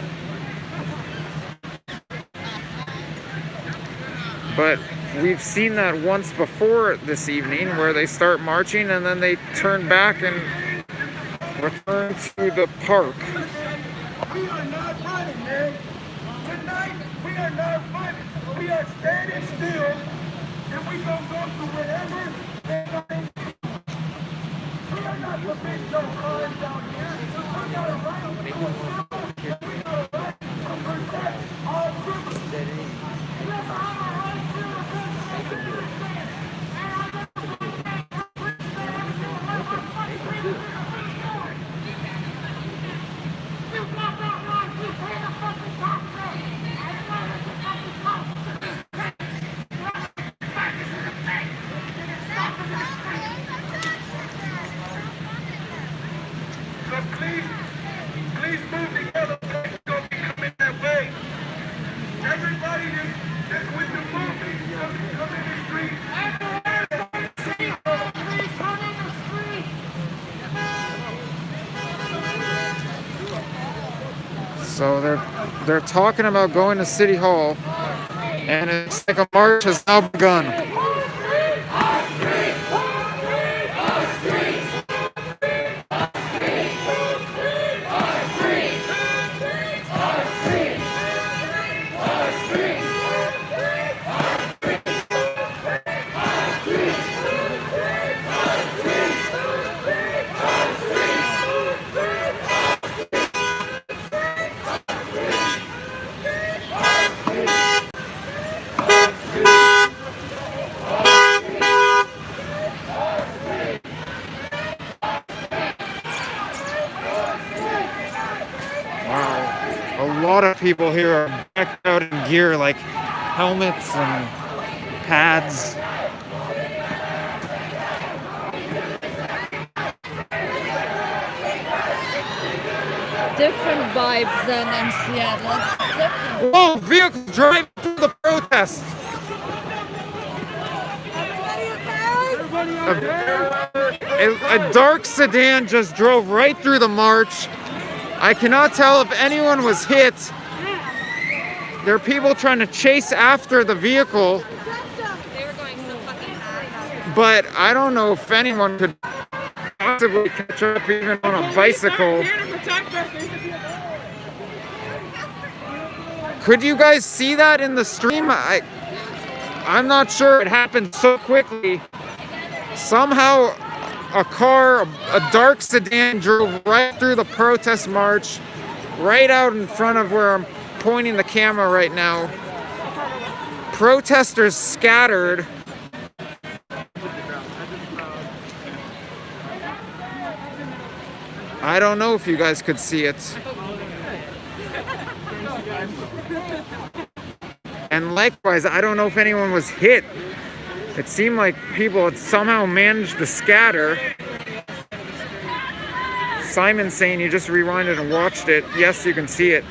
But we've seen that once before this evening, where they start marching and then they turn back and return to the park. We are not running, man. Tonight, we are not running. We are standing still, and we gonna go through whatever. We are not the big dope cars down here. We gotta run. We gotta run to protect all criminals. So please move together. It's gonna be coming that way. Everybody that's with the movement, come in the street. Please come in the street. So they're talking about going to City Hall, and it's like a march has now begun. Wow, a lot of people here are decked out in gear like helmets and pads. Different vibes than in Seattle. It's different. Whoa, vehicles driving through the protest. A dark sedan just drove right through the march. I cannot tell if anyone was hit. There are people trying to chase after the vehicle. But I don't know if anyone could possibly catch up even on a bicycle. Could you guys see that in the stream? I'm not sure it happened so quickly. Somehow a car, a dark sedan, drove right through the protest march, right out in front of where I'm pointing the camera right now. Protesters scattered. I don't know if you guys could see it. And likewise, I don't know if anyone was hit. It seemed like people had somehow managed to scatter. Simon's saying you just rewinded and watched it. Yes, you can see it.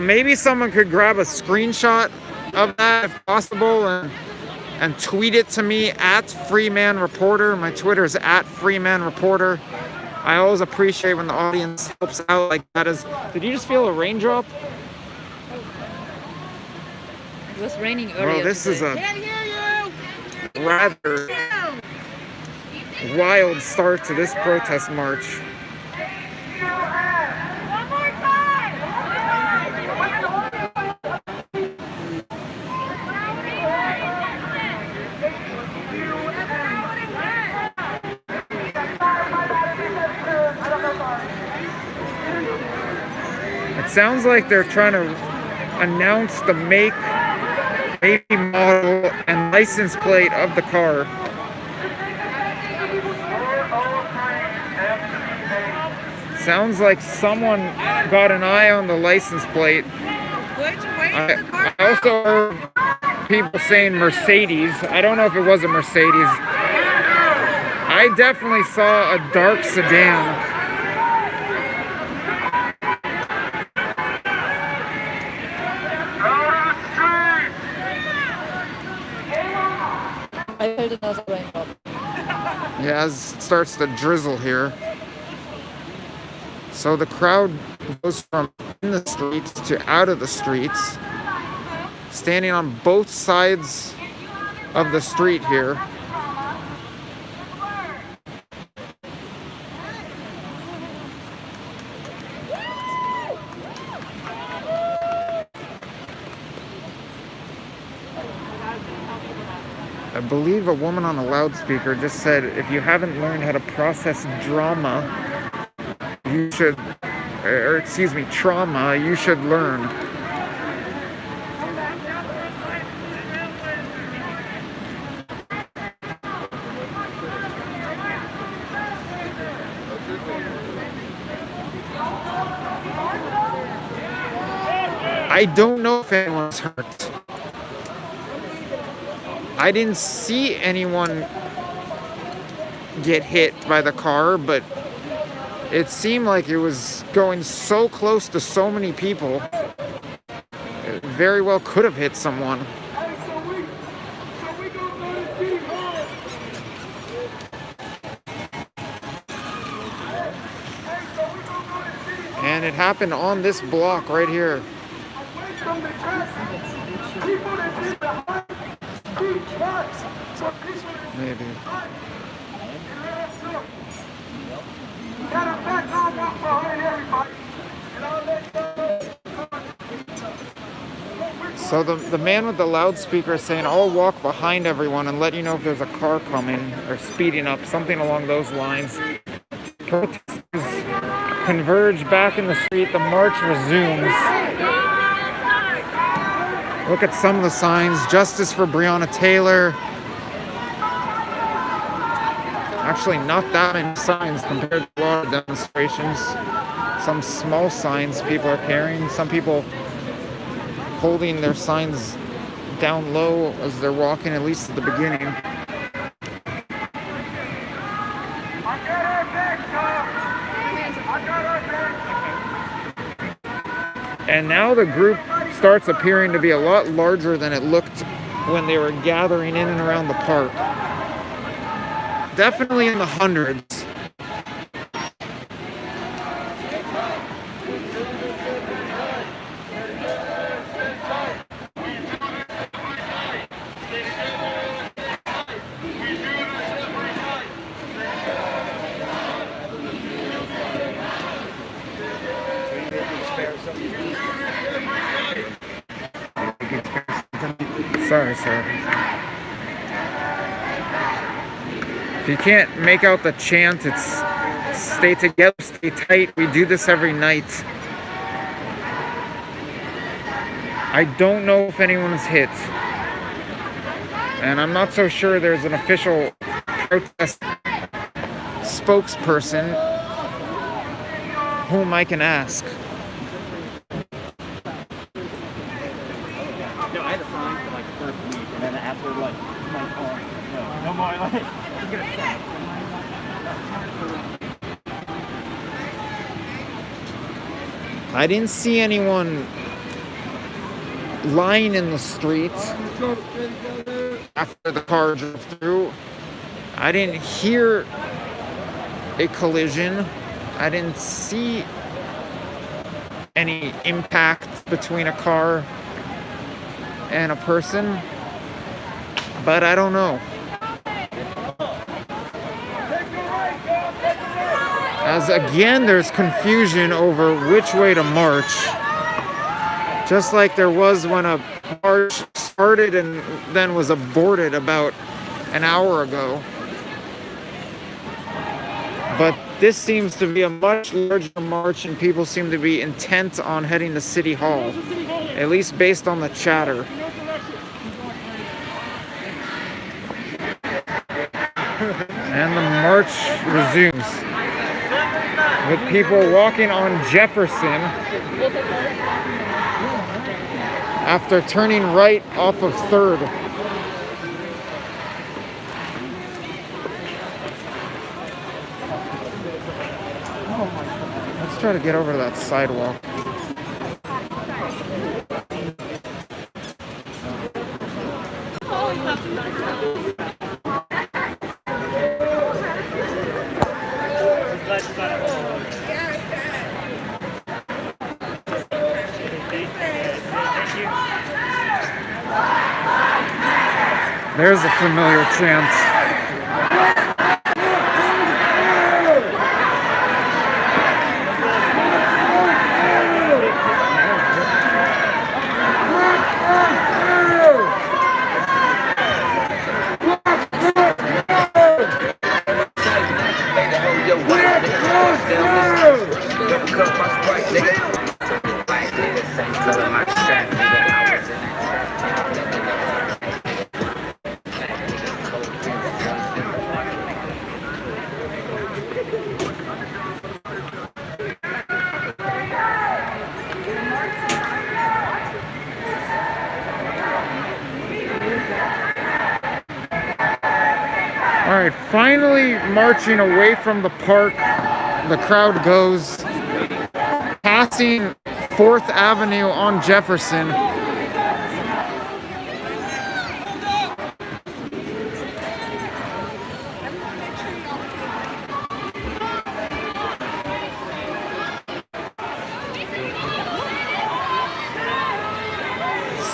Maybe someone could grab a screenshot of that if possible and tweet it to me at Freeman Reporter. My Twitter is at Freeman Reporter. I always appreciate when the audience helps out like that. Did you just feel a raindrop? It was raining earlier. Well, this is today. a rather wild start to this protest march. One more time! It sounds like they're trying to announce the make, maybe model, and license plate of the car. Sounds like someone got an eye on the license plate. I also heard people saying Mercedes. I don't know if it was a Mercedes. I definitely saw a dark sedan. Yeah, as it starts to drizzle here. So the crowd goes from in the streets to out of the streets, standing on both sides of the street here. I believe a woman on a loudspeaker just said, if you haven't learned how to process drama, you should, or excuse me, trauma, you should learn. I don't know if anyone's hurt. I didn't see anyone get hit by the car, but it seemed like it was going so close to so many people. It very well could have hit someone. And it happened on this block right here. Maybe. So the man with the loudspeaker is saying, I'll walk behind everyone and let you know if there's a car coming or speeding up, something along those lines. Protesters converge back in the street, the march resumes. Look at some of the signs. Justice for Breonna Taylor. Actually, not that many signs compared to a lot of demonstrations. Some small signs people are carrying. Some people holding their signs down low as they're walking, at least at the beginning. And now the group starts appearing to be a lot larger than it looked when they were gathering in and around the park. Definitely in the hundreds. Sorry, sir. If you can't make out the chant, it's stay together, stay tight. We do this every night. I don't know if anyone's hit. And I'm not so sure there's an official protest spokesperson whom I can ask. No, I had a sign for like the first week, and then after like no more, like I'm gonna stop. I didn't see anyone lying in the street after the car drove through. I didn't hear a collision. I didn't see any impact between a car and a person, but I don't know. As again, there's confusion over which way to march, just like there was when a march started and then was aborted about an hour ago. But this seems to be a much larger march, and people seem to be intent on heading to City Hall, at least based on the chatter. march resumes with people walking on Jefferson after turning right off of 3rd. Let's try to get over to that sidewalk. There's a familiar chant. All right, finally marching away from the park, the crowd goes, passing 4th Avenue on Jefferson.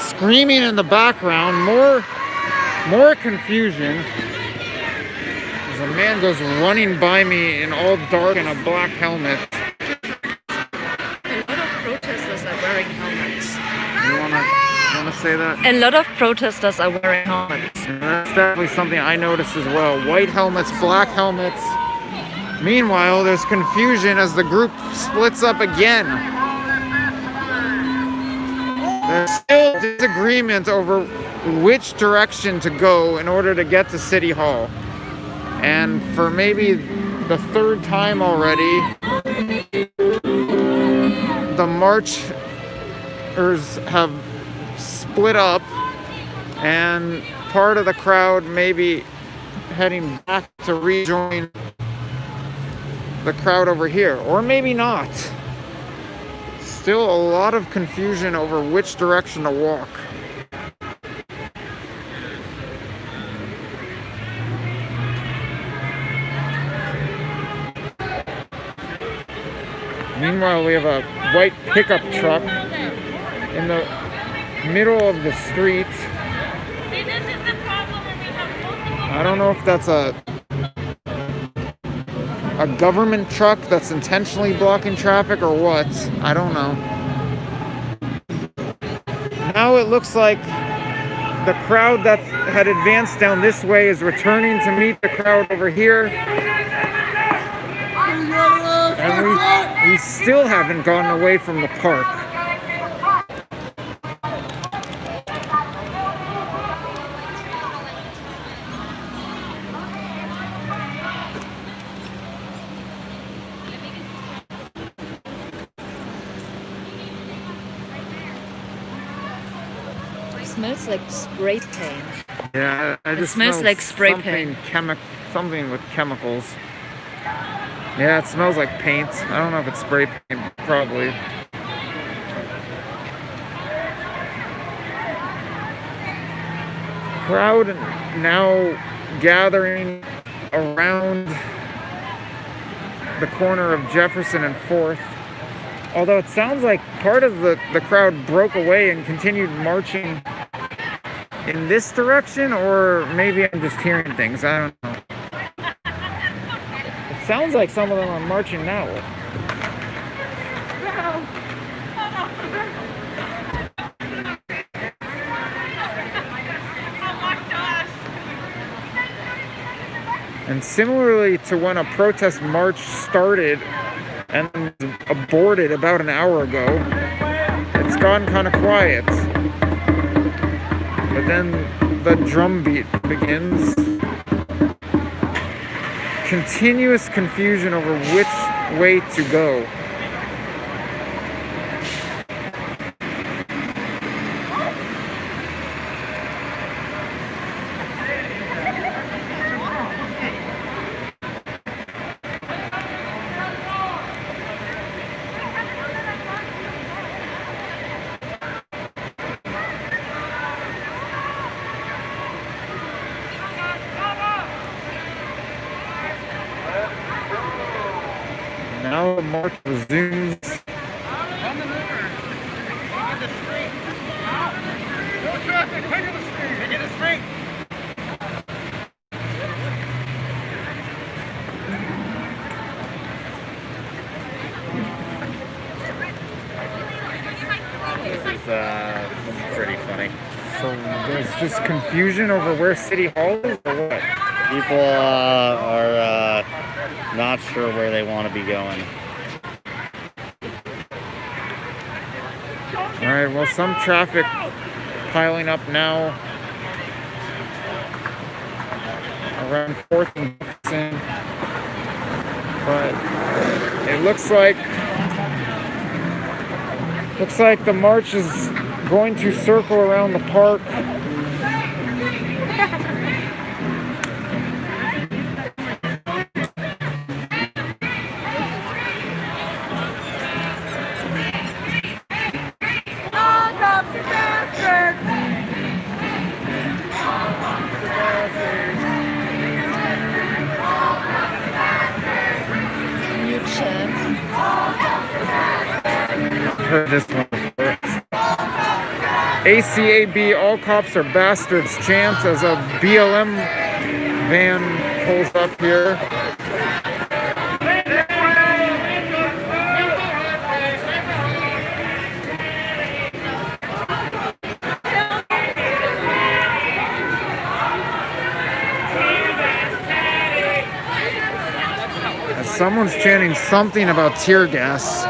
Screaming in the background, more confusion. A man goes running by me in all dark and a black helmet. A lot of protesters are wearing helmets. You wanna say that? A lot of protesters are wearing helmets. And that's definitely something I noticed as well. White helmets, black helmets. Meanwhile, there's confusion as the group splits up again. There's still disagreement over which direction to go in order to get to City Hall. And for maybe the 3rd time already, the marchers have split up, and part of the crowd may be heading back to rejoin the crowd over here, or maybe not. Still a lot of confusion over which direction to walk. Meanwhile, we have a white pickup truck in the middle of the street. I don't know if that's a government truck that's intentionally blocking traffic or what. I don't know. Now it looks like the crowd that had advanced down this way is returning to meet the crowd over here. And we still haven't gotten away from the park. It smells like spray paint. Yeah, I just smells smell like spray something something with chemicals. Yeah, it smells like paint. I don't know if it's spray paint, probably. Crowd now gathering around the corner of Jefferson and 4th. Although it sounds like part of the crowd broke away and continued marching in this direction, or maybe I'm just hearing things. I don't know. It sounds like some of them are marching now. And similarly to when a protest march started and aborted about an hour ago, it's gone kind of quiet. But then the drum beat begins. continuous confusion over which way to go. Now the march resumes. This is pretty funny. So there's just confusion over where City Hall is, or what? People are not sure where they want to be going. All right, well, some traffic piling up now around 4th and Jefferson, but it looks like the march is going to circle around the park. Heard this one before. ACAB, all cops are bastards chant as a BLM van pulls up here. As someone's chanting something about tear gas.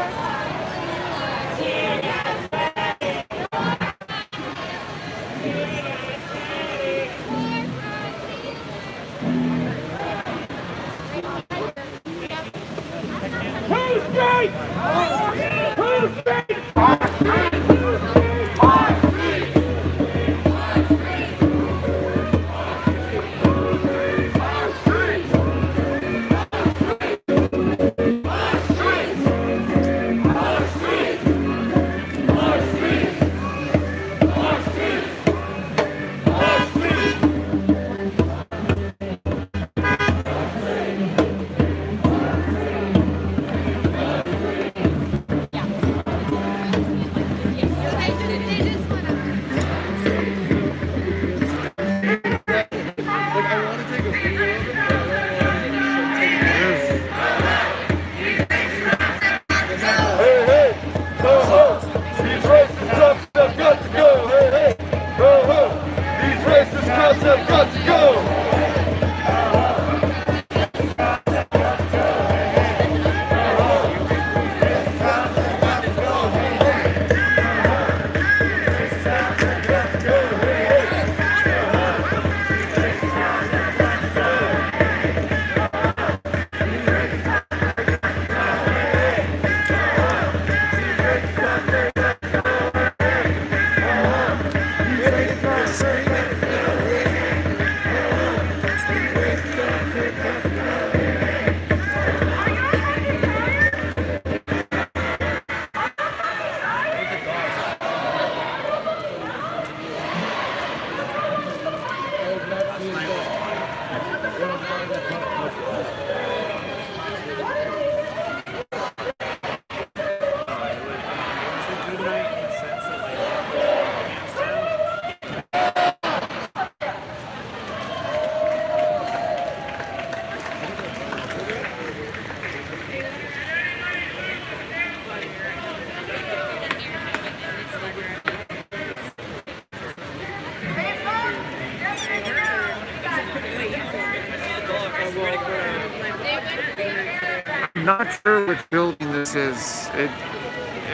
I'm not sure which building this is. It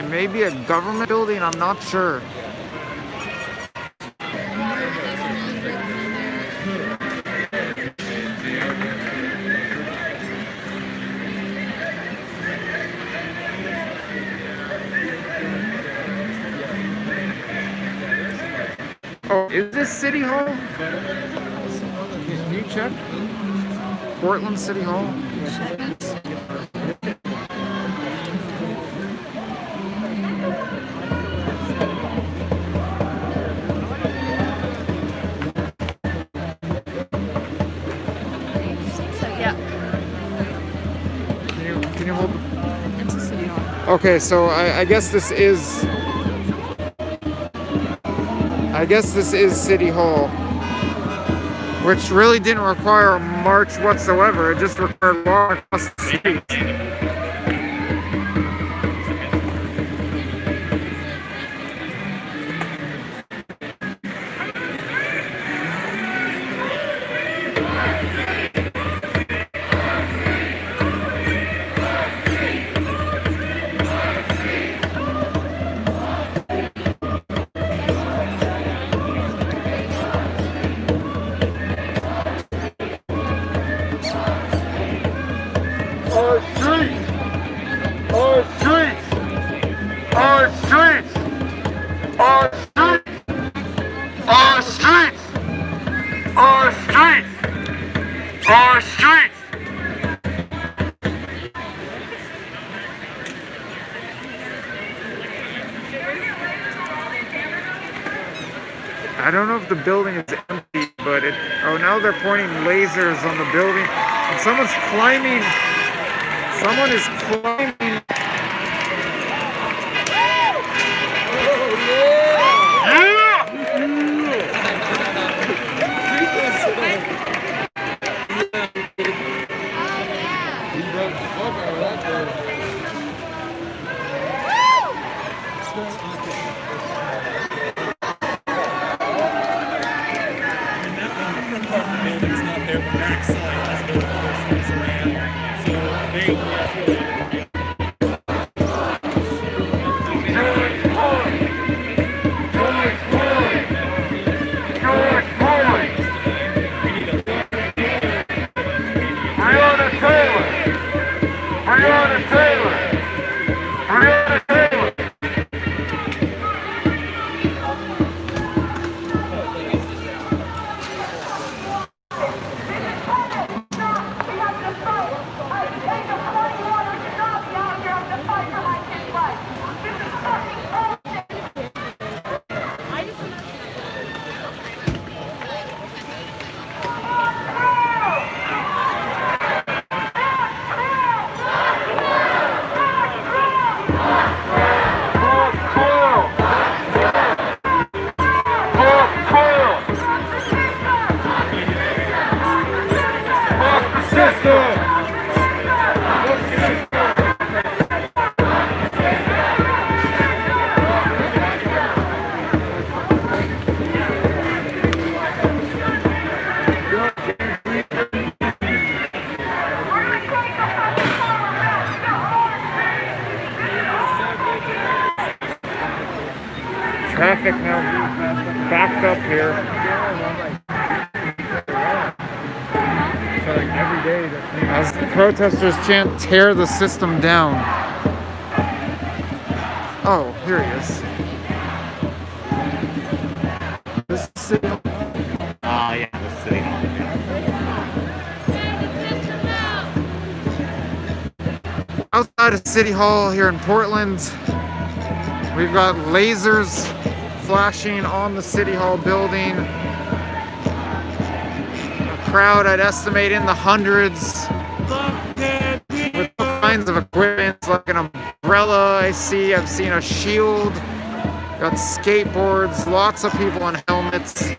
may be a government building, I'm not sure. Oh, is this City Hall? Can you check? Portland City Hall? So, yeah, Can you hold the... it's a city hall. Okay, so I guess this is... I guess this is City Hall, which really didn't require a march whatsoever. It just required walking across the street. Our streets! Our streets! Our streets! Our streets! Our streets! Our streets! Our streets! I don't know if the building is empty, but it... Oh, now they're pointing lasers on the building. And someone's climbing... Someone is climbing. Traffic now backed up here. As the protesters chant, "Tear the system down." Oh, here he is. This is City Hall. Yeah, this is City Hall. Outside of City Hall here in Portland, we've got lasers flashing on the City Hall building. A crowd, I'd estimate, in the hundreds, with all kinds of equipment, like an umbrella I've seen a shield, got skateboards, lots of people on helmets.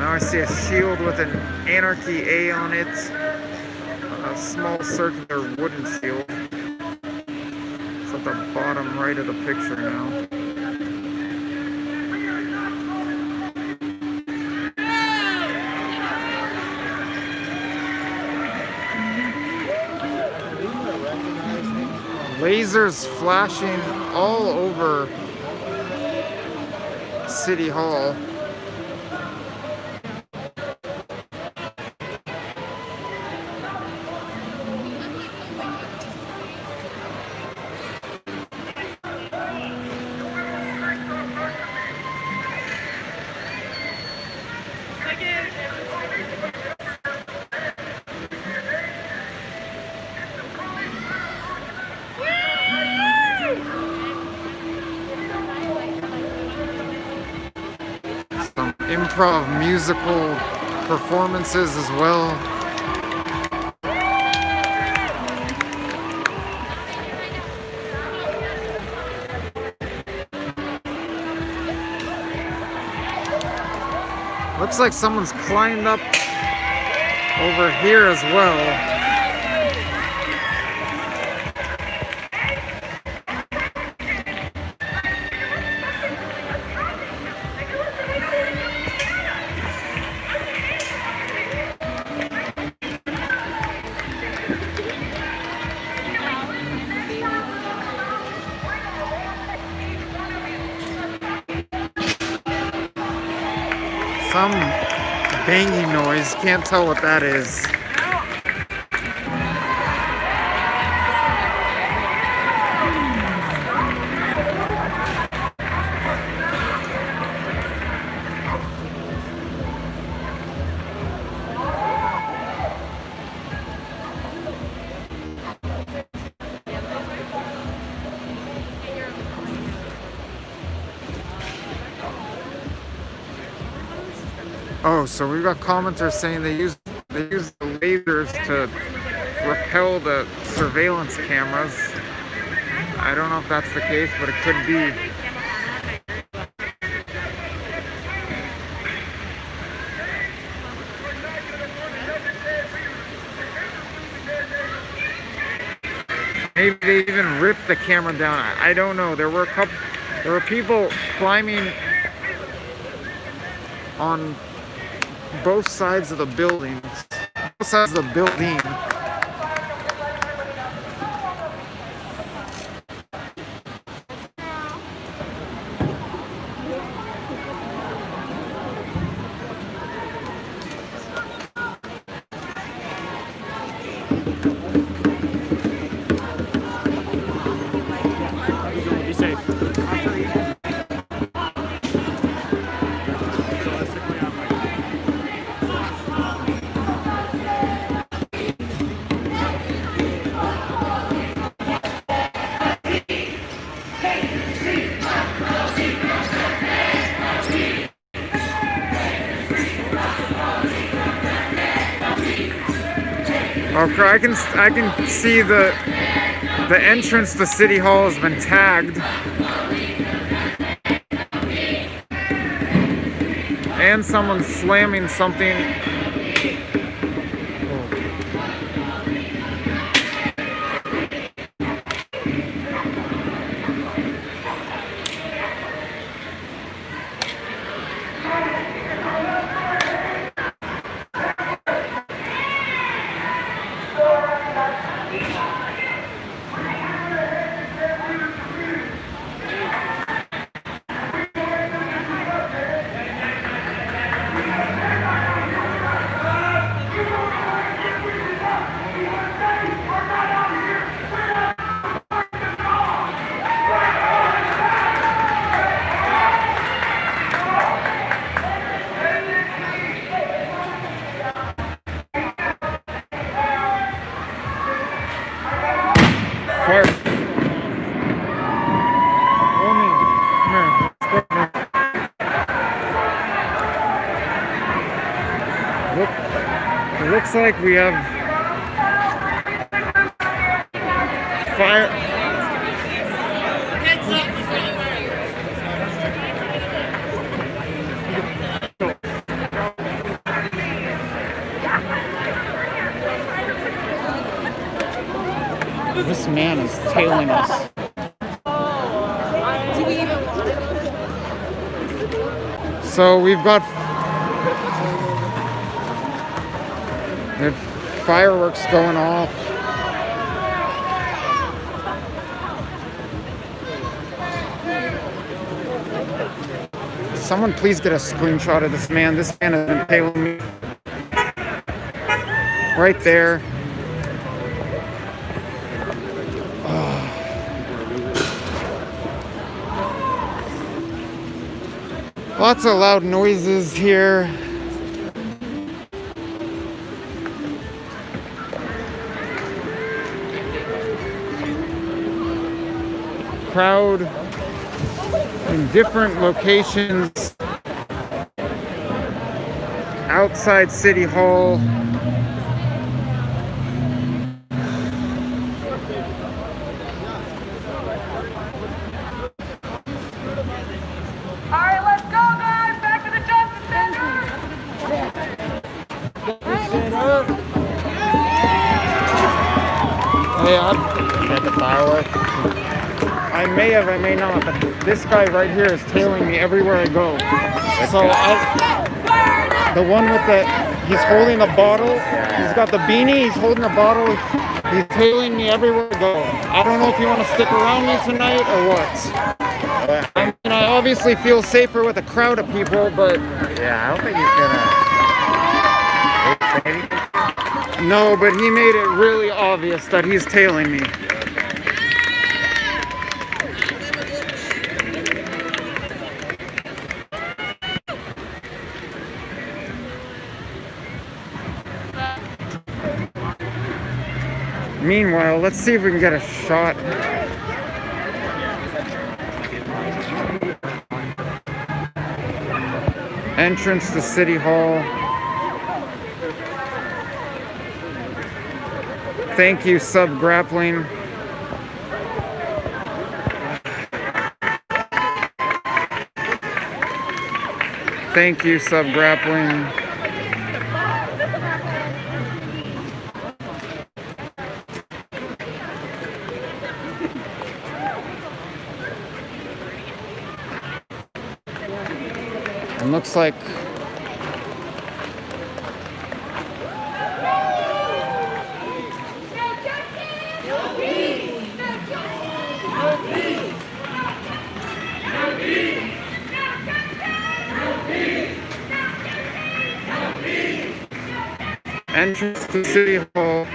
I see a shield with an Anarchy A on it, a small circular wooden shield. It's at the bottom right of the picture now. Lasers flashing all over City Hall. improv musical performances as well. Looks like someone's climbed up over here as well. Some banging noise, can't tell what that is. Oh, so we've got commenters saying they use the lasers to repel the surveillance cameras. I don't know if that's the case, but it could be. Maybe they even ripped the camera down. I don't know. There were people climbing on both sides of the buildings. Both sides of the building. Be safe. Okay, I can see the entrance to City Hall has been tagged. And someone's slamming something. Fire. It looks like we have fire. This man is tailing us. So we've got fireworks going off. Someone please get a screenshot of this man. This man has been tailing me. Right there. Lots of loud noises here. Crowd in different locations outside City Hall. All right, let's go, guys. Back to the Justice Center. Hey, At the fireworks. I may have, I may not, but this guy right here is tailing me everywhere I go. So the one with he's holding the bottle. He's got the beanie. He's holding the bottle. He's tailing me everywhere I go. I don't know if you want to stick around me tonight or what. I mean, I obviously feel safer with a crowd of people, but Yeah, I don't think he's gonna. no, but he made it really obvious that he's tailing me. Meanwhile, let's see if we can get a shot. Entrance to City Hall. Thank you, Sub Grappling. Thank you, Sub Grappling. It looks like entrance to City Hall.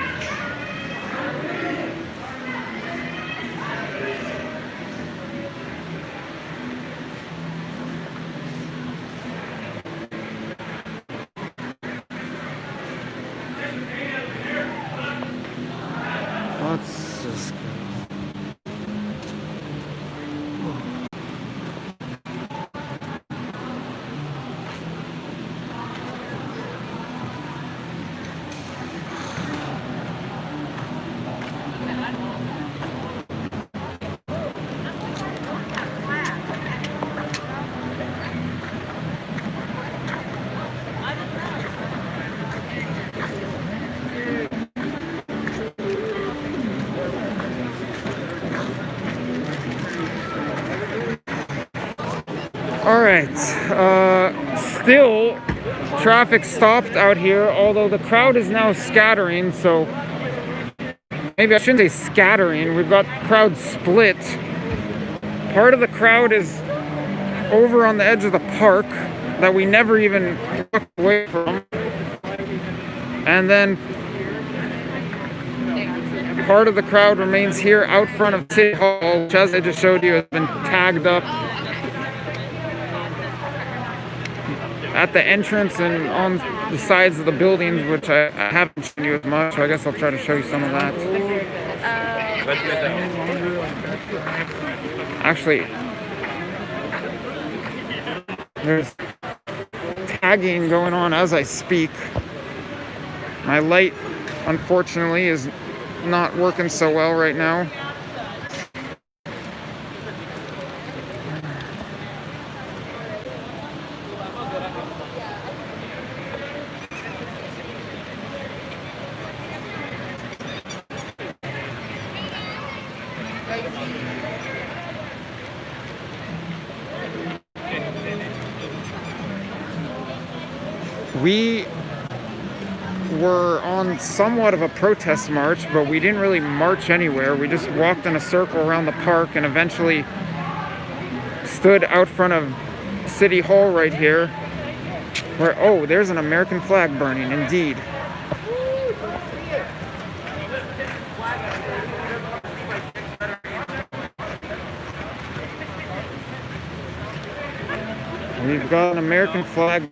Let's just go. All right, still traffic stopped out here, although the crowd is now scattering, so maybe I shouldn't say scattering, we've got crowd split. Part of the crowd is over on the edge of the park that we never even looked away from, and then part of the crowd remains here out front of City Hall, which, as I just showed you, has been tagged up at the entrance and on the sides of the buildings, which I haven't shown you as much, so I guess I'll try to show you some of that. Actually, there's tagging going on as I speak. My light, unfortunately, is not working so well right now. We were on somewhat of a protest march, but we didn't really march anywhere. We just walked in a circle around the park and eventually stood out front of City Hall right here, where, oh, there's an American flag burning, indeed. We've got an American flag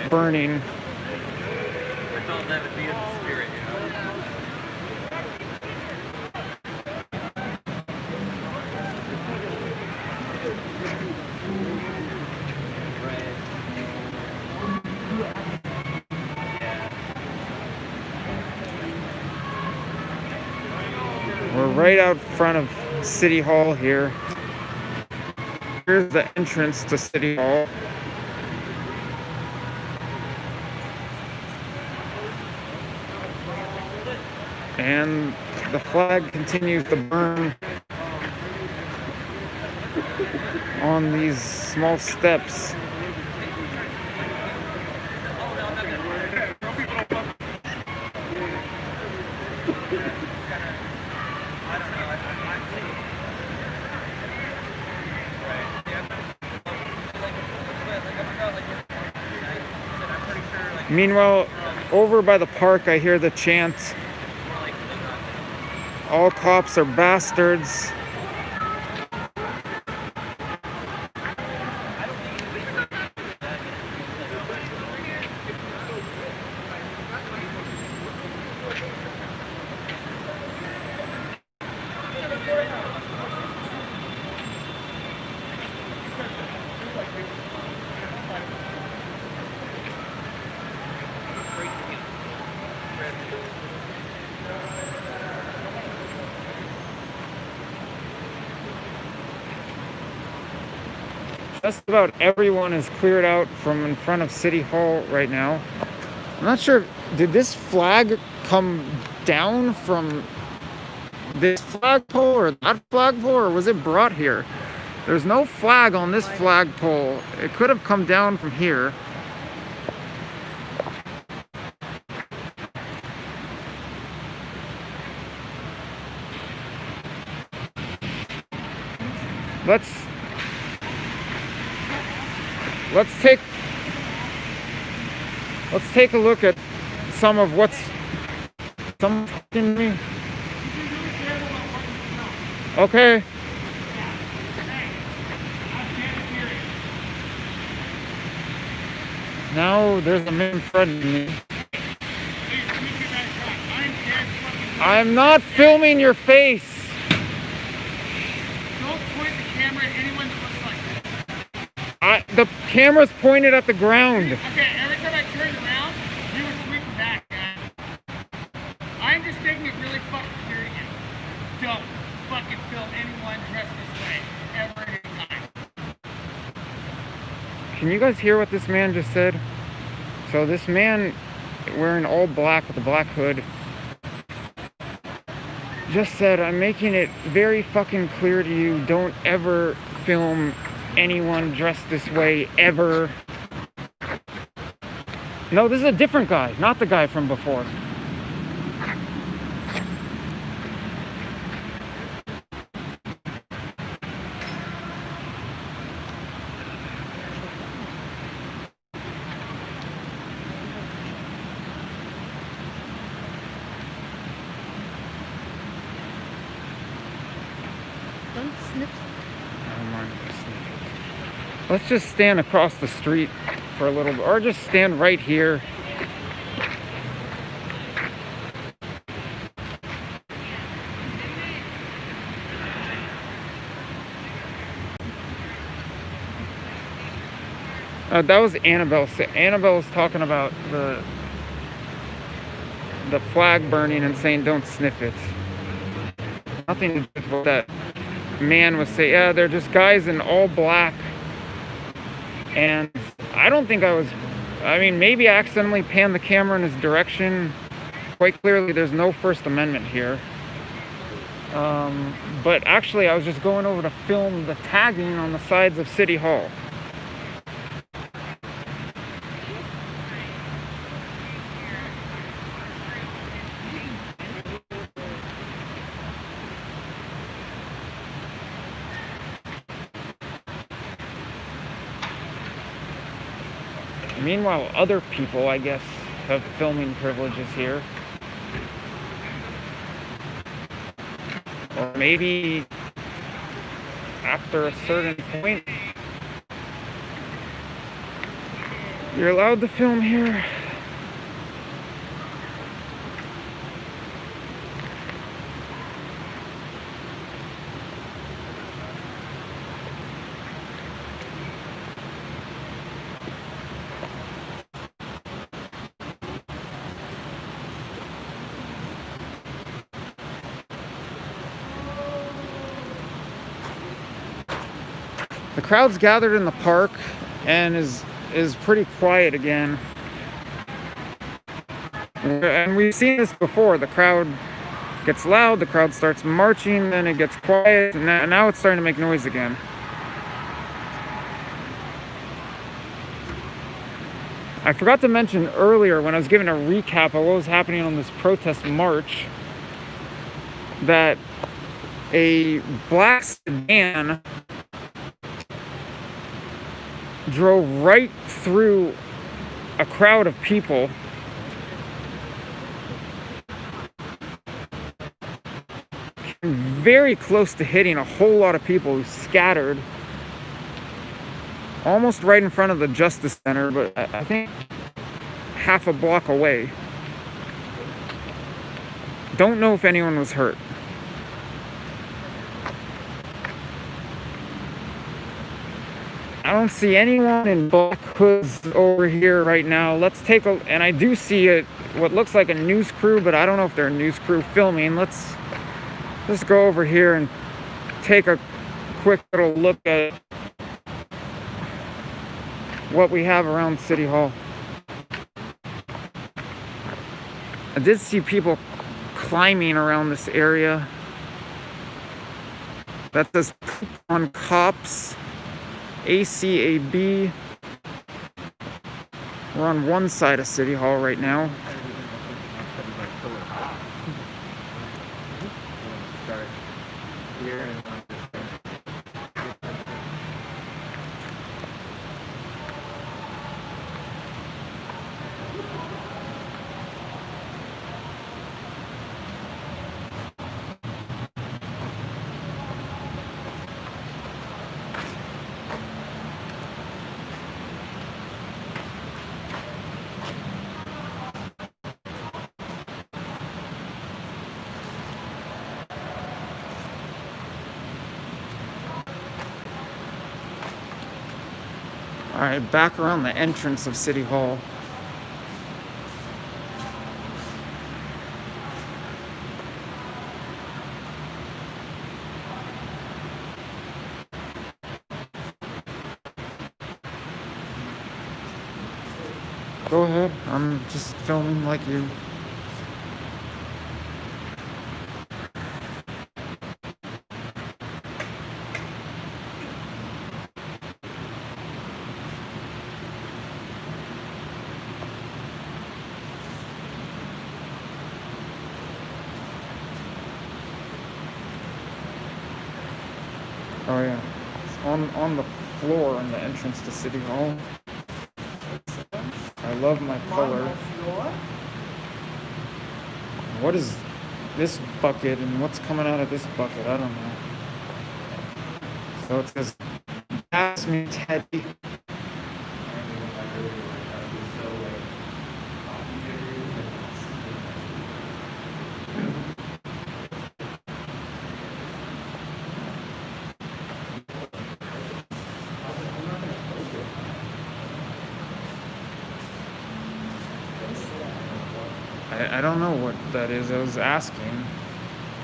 burning. right out front of City Hall here. Here's the entrance to City Hall. And the flag continues to burn on these small steps. Meanwhile, over by the park, I hear the chant, "All cops are bastards." Just about everyone is cleared out from in front of City Hall right now. I'm not sure, did this flag come down from this flagpole or that flagpole, or was it brought here? There's no flag on this flagpole. It could have come down from here. Let's take a look at some of what's in me. Okay. Now there's a man threatening me. I'm not filming your face. Don't point the camera at anyone that looks like that. The camera's pointed at the ground. Okay, every time I turned around, you were sweeping back, man. I'm just making it really fucking clear to you. Don't fucking film anyone dressed this way, ever at any time. Can you guys hear what this man just said? So this man wearing all black with a black hood just said, "I'm making it very fucking clear to you, don't ever film anyone dressed this way, ever." No, this is a different guy, not the guy from before. Don't sniff. I don't mind if I sneak it. Let's just stand across the street for a little bit, or just stand right here. That was Annabelle. Annabelle was talking about the flag burning and saying don't sniff it. Nothing to do with what that man was saying. Yeah, they're just guys in all black. And I don't think I mean, maybe I accidentally panned the camera in his direction. Quite clearly, there's no First Amendment here. But actually, I was just going over to film the tagging on the sides of City Hall. Meanwhile, other people, I guess, have filming privileges here. Or maybe after a certain point, you're allowed to film here. The crowd's gathered in the park and is pretty quiet again. And we've seen this before. The crowd gets loud, the crowd starts marching, then it gets quiet, and now it's starting to make noise again. I forgot to mention earlier when I was giving a recap of what was happening on this protest march that a black sedan drove right through a crowd of people. Very close to hitting a whole lot of people who scattered almost right in front of the Justice Center, but I think half a block away. Don't know if anyone was hurt. I don't see anyone in black hoods over here right now. Let's take a, and I do see what looks like a news crew, but I don't know if they're a news crew filming. Let's go over here and take a quick little look at what we have around City Hall. I did see people climbing around this area. That says Poop on Cops, ACAB. We're on one side of City Hall right now. Alright, back around the entrance of City Hall. Go ahead, I'm just filming like you. Oh yeah, it's on the floor in the entrance to City Hall. I love my color. What is this bucket and what's coming out of this bucket? I don't know. So it says, "Pass me Teddy." I don't know what that is. I was asking.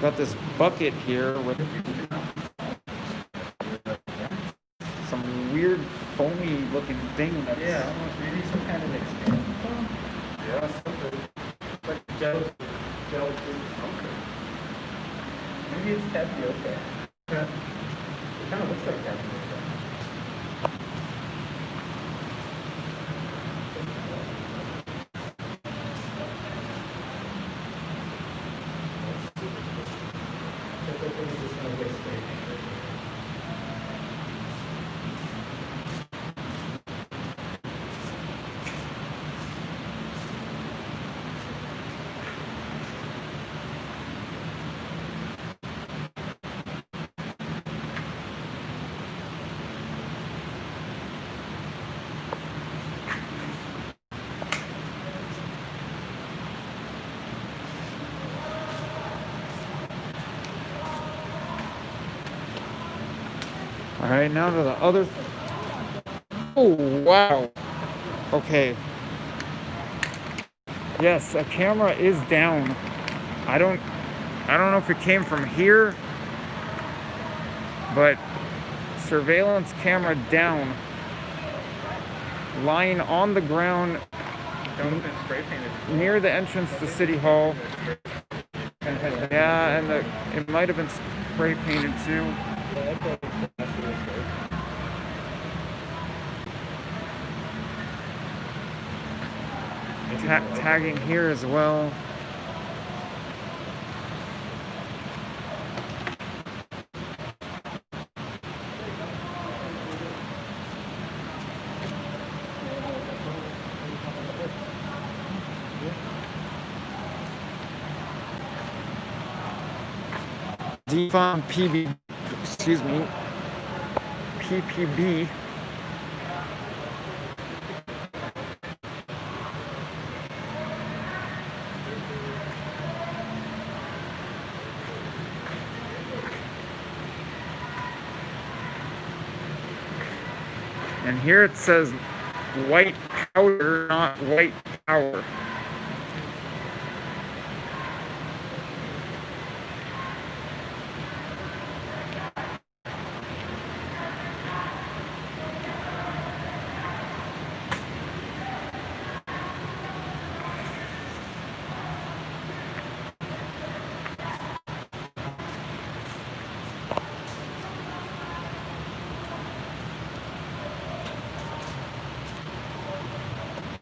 Got this bucket here with some weird foamy looking thing. Yeah, almost maybe some kind of expansion foam. Yeah, something. Like gel something. Maybe it's tapioca. Yeah. It kind of looks like tapioca. All right, now to the other. Oh, wow. Okay. Yes, a camera is down. I don't know if it came from here, but surveillance camera down, lying on the ground Don't have been spray painted. near the entrance to City Hall. Yeah, and it might have been spray painted too. Tagging here as well. Defund PB, excuse me, PPB. And here it says white powder, not white power.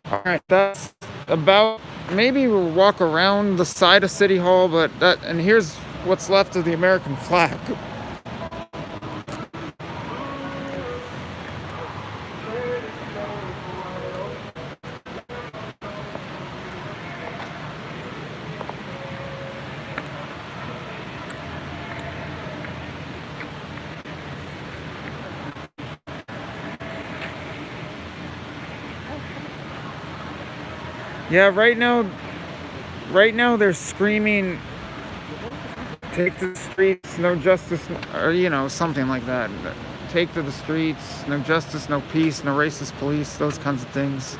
Alright, that's about, maybe we'll walk around the side of City Hall, but and here's what's left of the American flag. Yeah, right now they're screaming, take to the streets, no justice, or something like that. Take to the streets, no justice, no peace, no racist police, those kinds of things.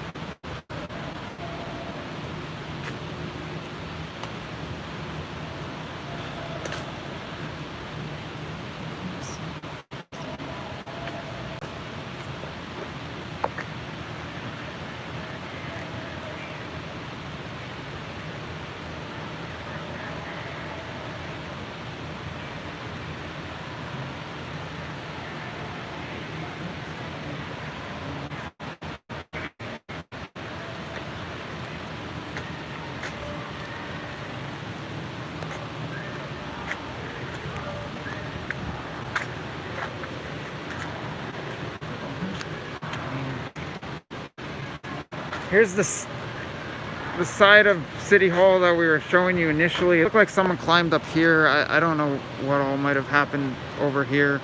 Here's the side of City Hall that we were showing you initially. It looked like someone climbed up here. I don't know what all might have happened over here.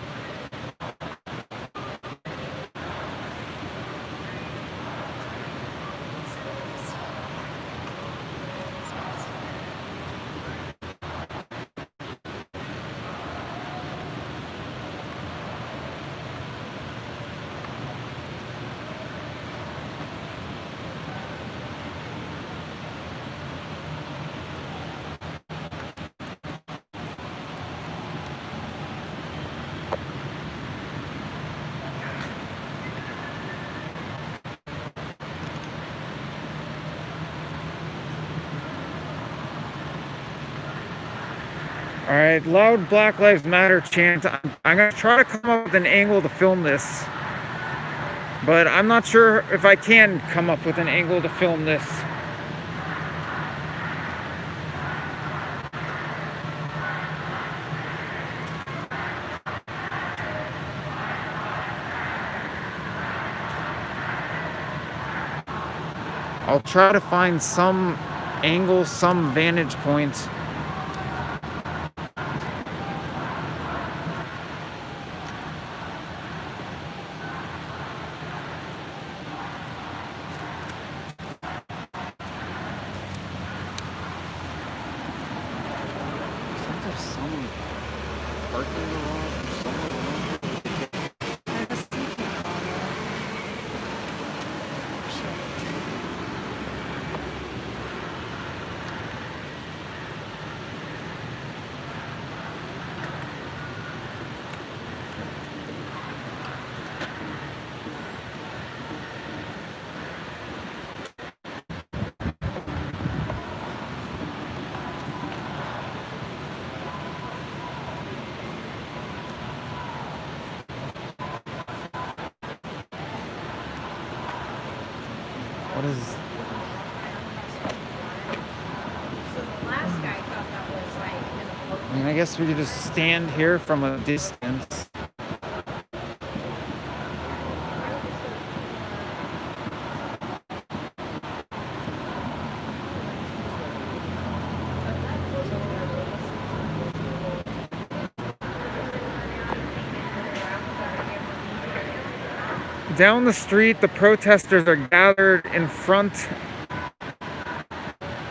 Alright, loud Black Lives Matter chant. I'm going to try to come up with an angle to film this. But I'm not sure if I can come up with an angle to film this. I'll try to find some angle, some vantage point. What is? Last guy thought that was like I mean, I guess we could just stand here from a distance. Down the street, the protesters are gathered in front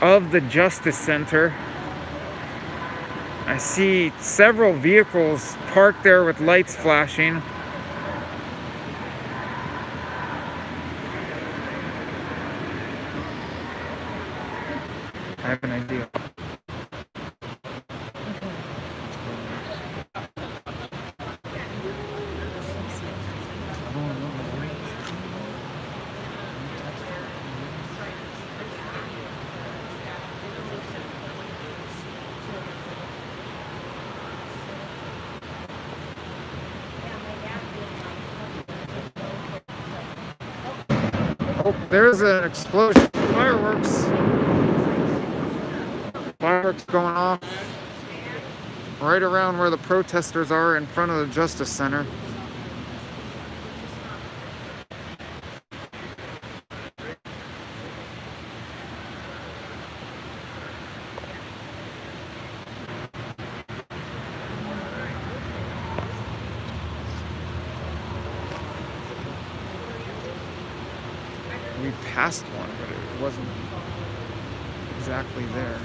of the Justice Center. I see several vehicles parked there with lights flashing. I have an idea. Oh, there's an explosion. Fireworks. Fireworks going off right around where the protesters are in front of the Justice Center. We passed one, but it wasn't exactly there.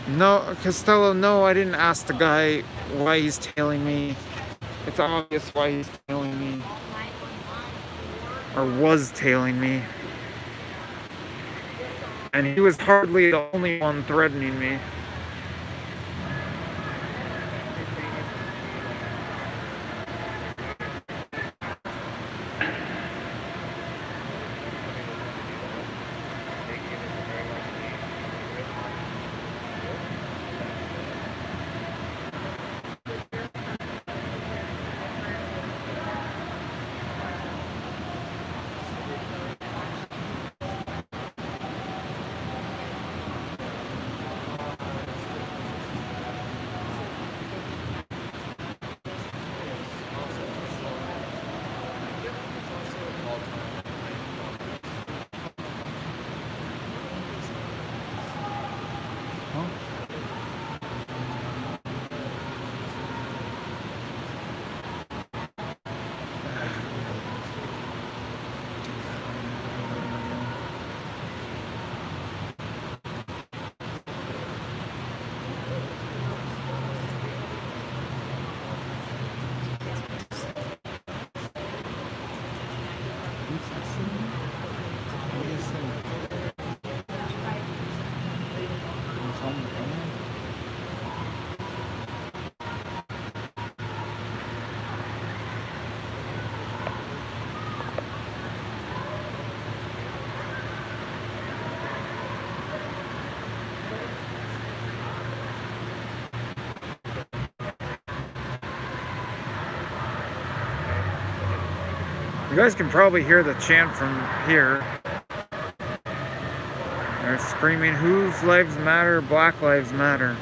No, Costello, no, I didn't ask the guy why he's tailing me. It's obvious why he's tailing me. Or was tailing me. And he was hardly the only one threatening me. You guys can probably hear the chant from here. They're screaming, "Whose lives matter? Black lives matter."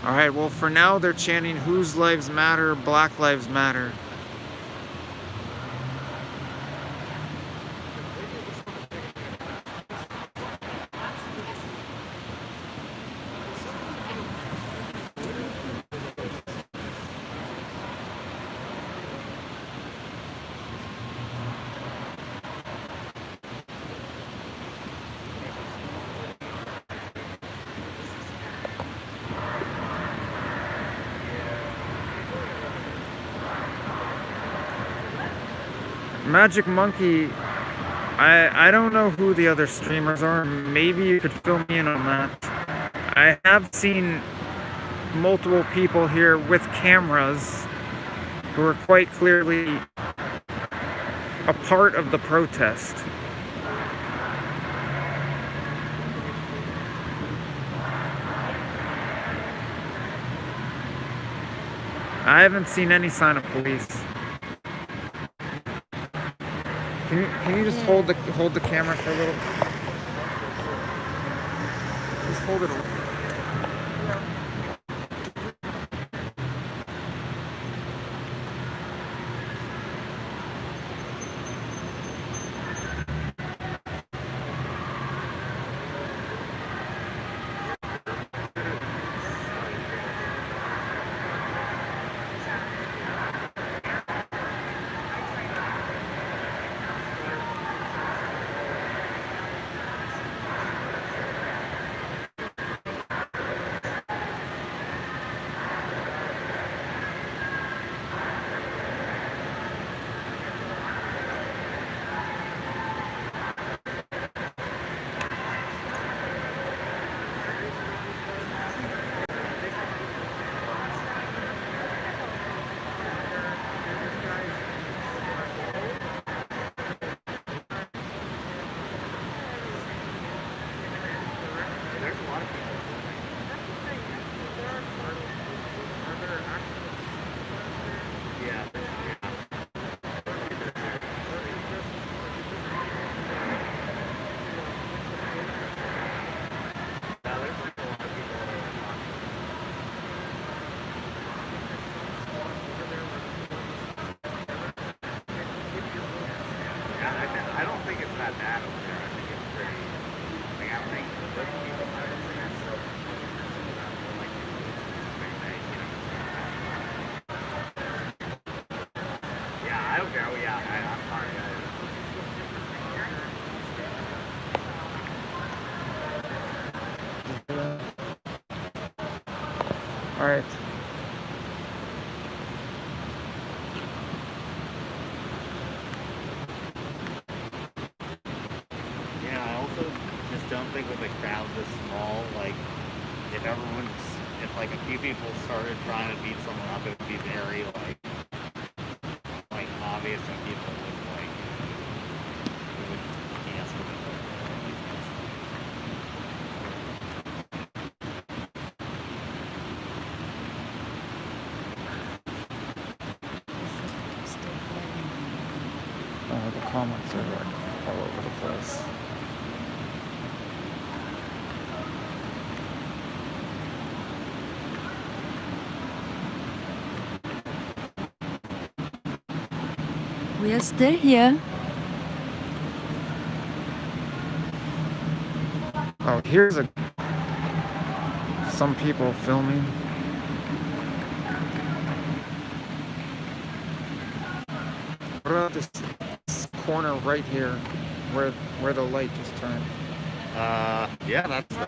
All right, well, for now, they're chanting, "Whose lives matter? Black lives matter." Magic Monkey, I don't know who the other streamers are. Maybe you could fill me in on that. I have seen multiple people here with cameras who are quite clearly a part of the protest. I haven't seen any sign of police. Can you just hold the camera for a little? Just hold it. I don't think it's that bad over there. I think it's pretty. Like, I don't think most people are yeah, I don't care. Yeah, I'm sorry, guys. All right. Yeah, I also just don't think with a crowd this small, like, if like a few people started trying to beat someone up, it would be very, like obvious and people would, like, cancel it. The comments are like all over the place. We are still here. Oh, here's some people filming. What about this corner right here where the light just turned? Yeah, that's. All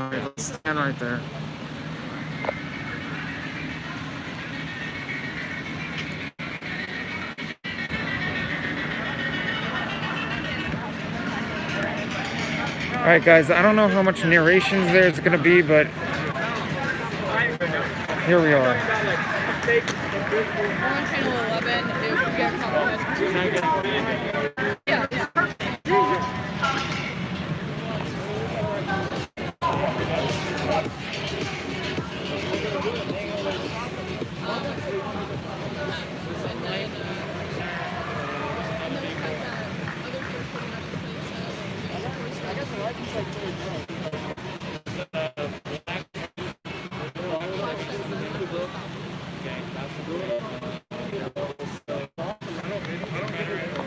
right, let's stand right there. All right, guys, I don't know how much narrations there's going to be, but here we are. On channel 11, if you get compromised. Yeah.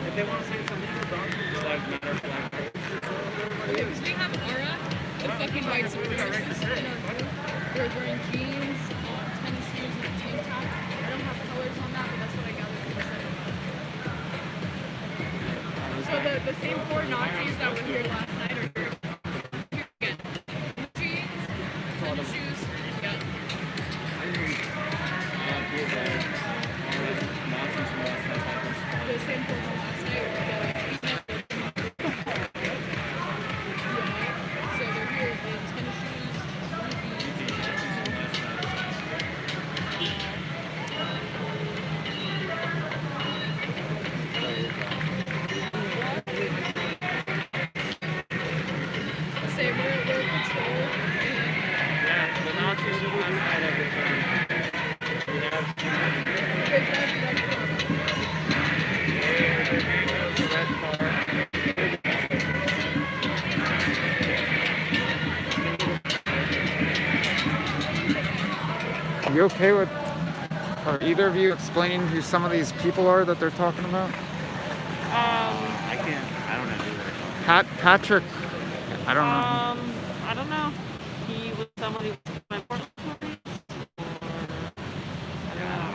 If they want to say something okay with, are either of you explaining who some of these people are that they're talking about? I can't. I don't know who they're talking Patrick, I don't know. I don't know. He was somebody with my portal stories. I don't know.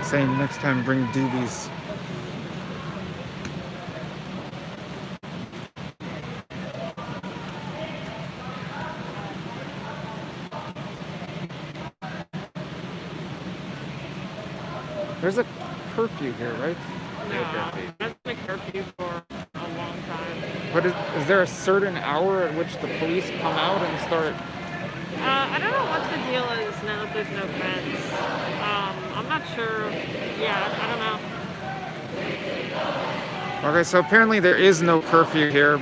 Saying next time bring doobies. There's a curfew here, right? No, that's been curfew for a long time. But is there a certain hour at which the police come out and start? I don't know what the deal is now that there's no fence. I'm not sure. Yeah, I don't know. Okay, so apparently there is no curfew here.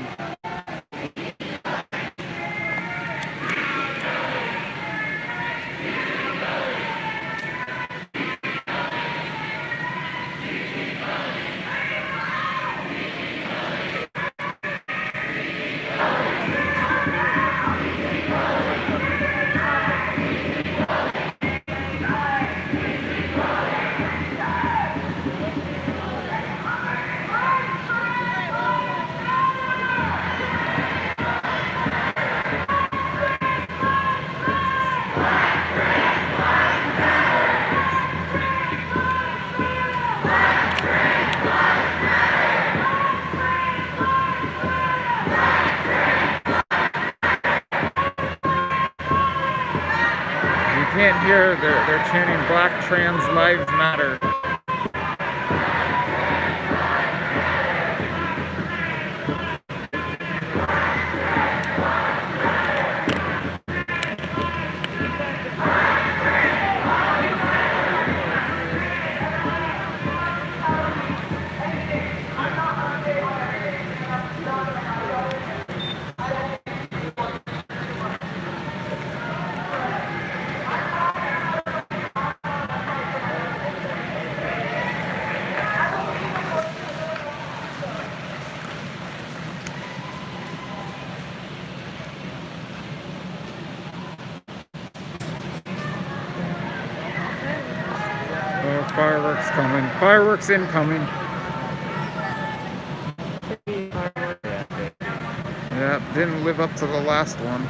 Can't hear, they're chanting Black Trans Lives Matter. Fireworks coming. Fireworks incoming. Yeah, didn't live up to the last one.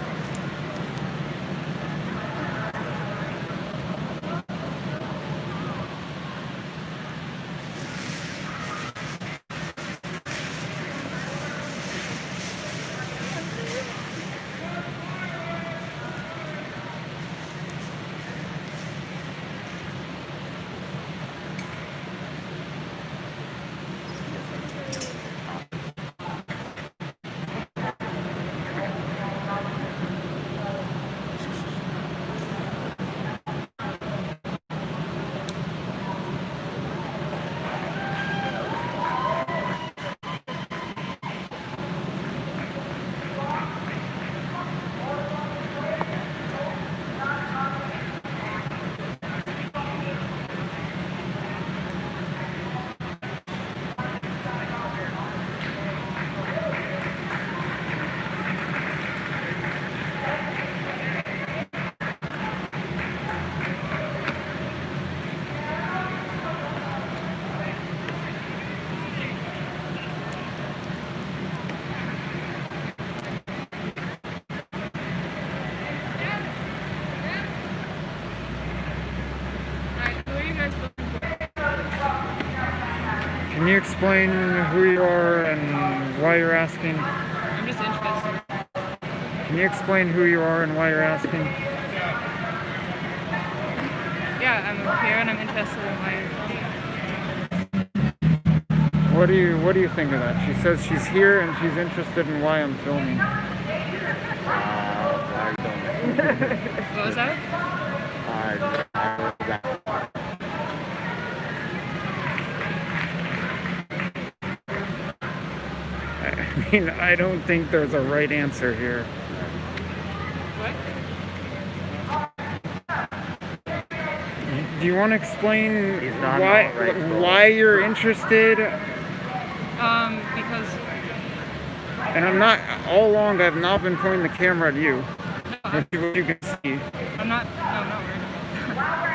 Can you explain who you are and why you're asking? I'm just interested. Can you explain who you are and why you're asking? Yeah, I'm here and I'm interested in why you're What do you think of that? She says she's here and she's interested in why I'm filming. Why are you filming? What was that? I mean, I don't think there's a right answer here. What? Do you want to explain He's not an alt-right troll. why you're interested? Because And I'm not, all along I've not been pointing the camera at you. What you can see. I'm not worried about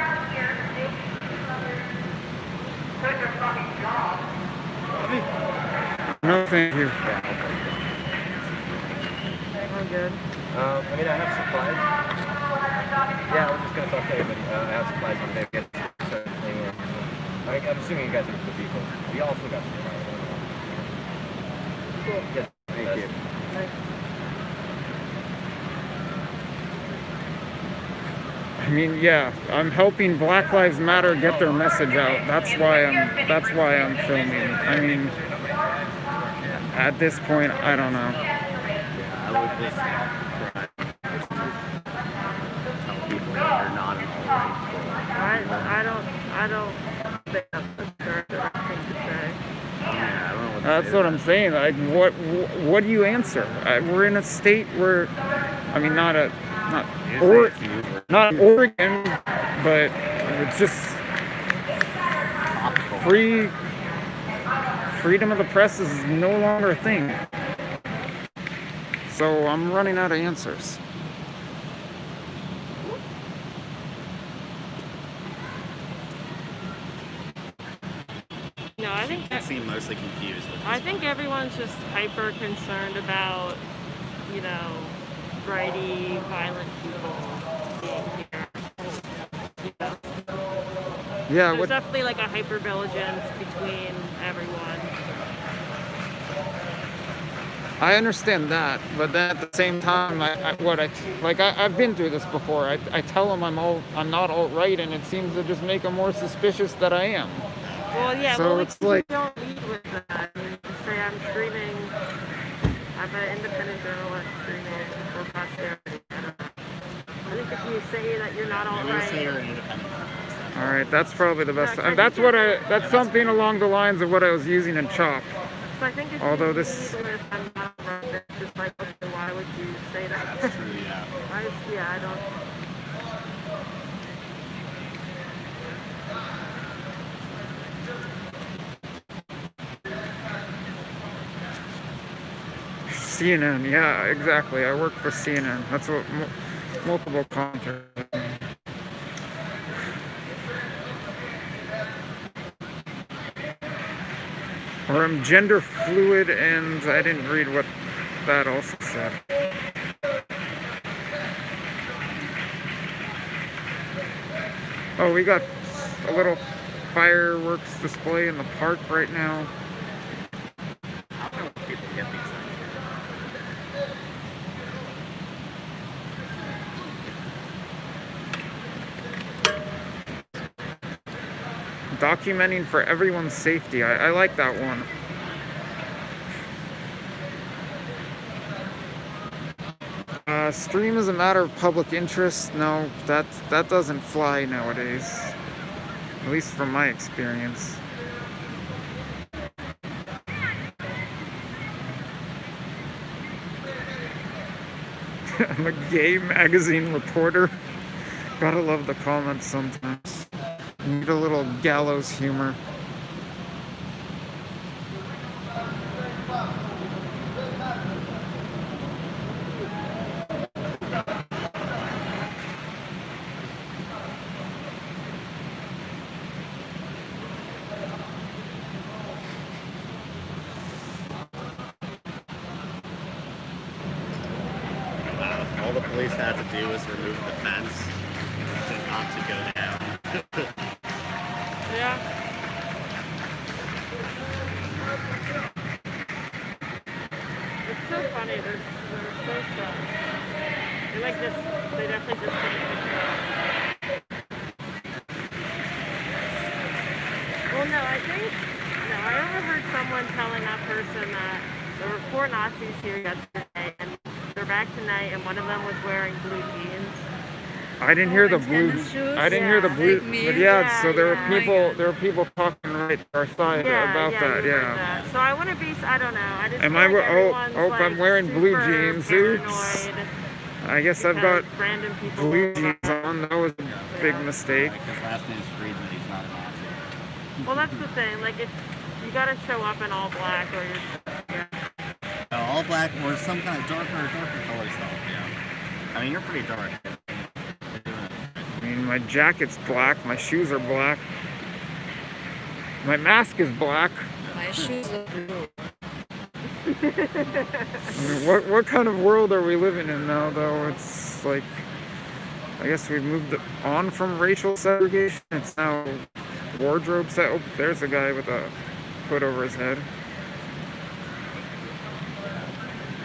No, thank you. that. I'm good. I mean, I have supplies. Yeah, I was just gonna talk to everybody. I have supplies. I'm gonna get certain thing. I'm assuming you guys are the people. We also got supplies. Cool. Yes. Thank you. I mean, yeah, I'm helping Black Lives Matter get their message out. That's why I'm filming. I mean, at this point, I don't know. I would just tell people that they're not an alt-right troll. I don't think that's the correct thing to say. Yeah, I don't know what to That's say. what I'm saying. Like, what do you answer? We're in a state where, I mean, not Oregon, but it's just freedom of the press is no longer a thing. So I'm running out of answers. No, I think You seem mostly confused with I this. think everyone's just hyper concerned about, you know, righty, violent people being here. You know? Yeah, There's what definitely like a hypervigilance between everyone. I understand that, but then at the same time, I've been through this before. I tell them I'm not alt-right, and it seems to just make them more suspicious that I am. Well, yeah, So well, it's you like- don't lead with that. You say I'm streaming. I'm an independent journalist streaming for posterity. I don't know. I think if you say that you're not all I'm gonna say you're right, an independent journalist. All right, that's probably the best. Yeah, 'cause I That's think that's something along the lines of what I was using in Chop. so I think if Although you this- lead with I'm not right, it's just like, okay, why would you say that? That's true, yeah. I don't. CNN, yeah, exactly. I work for CNN. That's what multiple content. Or I'm gender fluid, and I didn't read what that also said. Oh, we got a little fireworks display in the park right now. I don't know if people get these things. Documenting for everyone's safety. I like that one. Stream is a matter of public interest. No, that doesn't fly nowadays. At least from my experience. I'm a gay magazine reporter. Gotta love the comments sometimes. Need a little gallows humor. All the police had to do was remove the fence to not to go down. Yeah. funny. They're so stuck. They like just, they definitely just take a picture. Well, no, I overheard someone telling that person that there were 4 Nazis here yesterday, and they're back tonight, and one of them was wearing blue jeans. I didn't hear the blue. I didn't hear the blue. Like me. But yeah, so there were Yeah. people. There were people talking right to our side about that. you heard Yeah. that. So I wouldn't be, I don't know. I just Am feel I? like everyone's, Oh, like, I'm wearing blue super jeans. Oops. paranoid I guess I've got because random people blue will- jeans on. That was a big mistake. Like his last name's Friedman, he's not a Nazi. Well, that's the thing. Like, if you gotta show up in all black, or you're. Yeah. No, all black or some kind of darker color stuff, yeah. I mean, you're pretty dark. I mean, my jacket's black. My shoes are black. My mask is black. My shoes are blue. I mean, what kind of world are we living in now, though? It's like, I guess we've moved on from racial segregation. It's now wardrobe set. Oh, there's a guy with a hood over his head.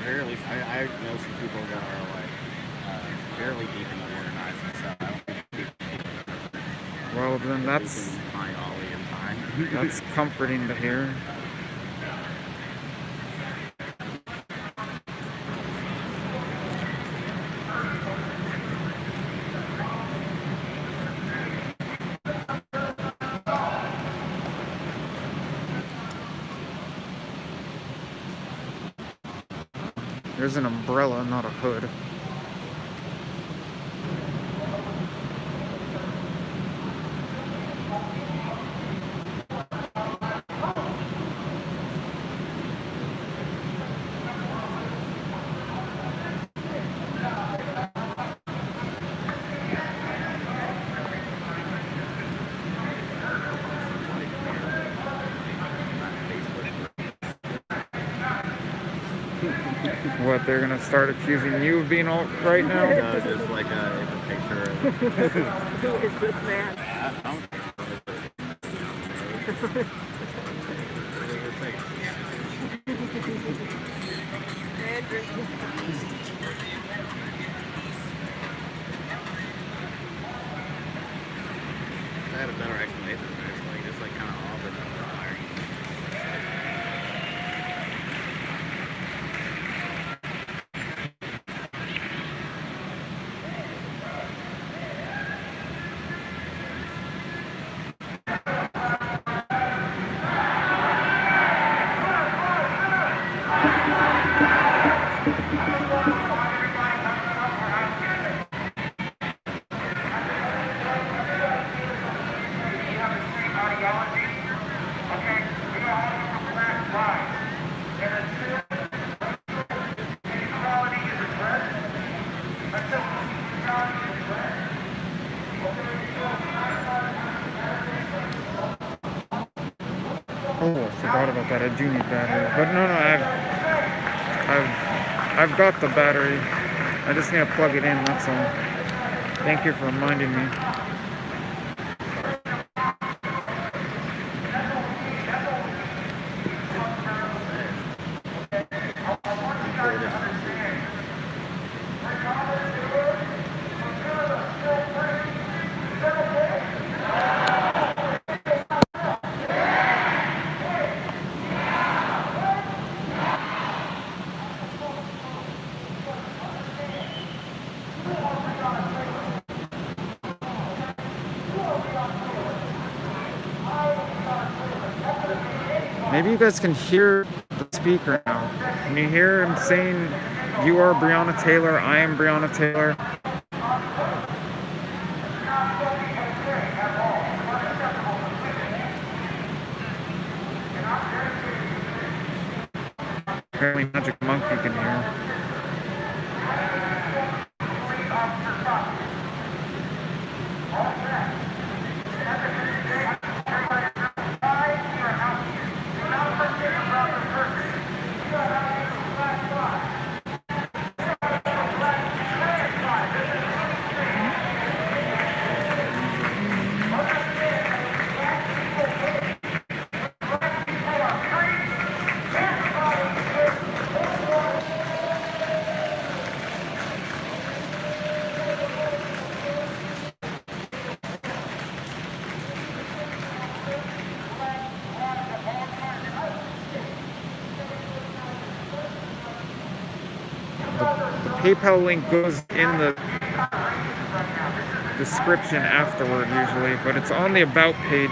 Barely, I know some people that are like barely deep in the organizing, so I don't think Well, then we that's can find Ollie in time. that's comforting to hear. There's an umbrella, not a hood. What, they're gonna start accusing you of being alt right now? No, just like a picture of Who is this man? I had a better explanation for this, like it's like kind of off and Oh, I forgot about that. I do need battery. But no, I've got the battery. I just need to plug it in, that's all. Thank you for reminding me. Maybe you guys can hear the speaker now. Can you hear him saying, "You are Breonna Taylor, I am Breonna Taylor"? Apparently Magic Monkey can hear. PayPal link goes in the description afterward usually, but it's on the About page.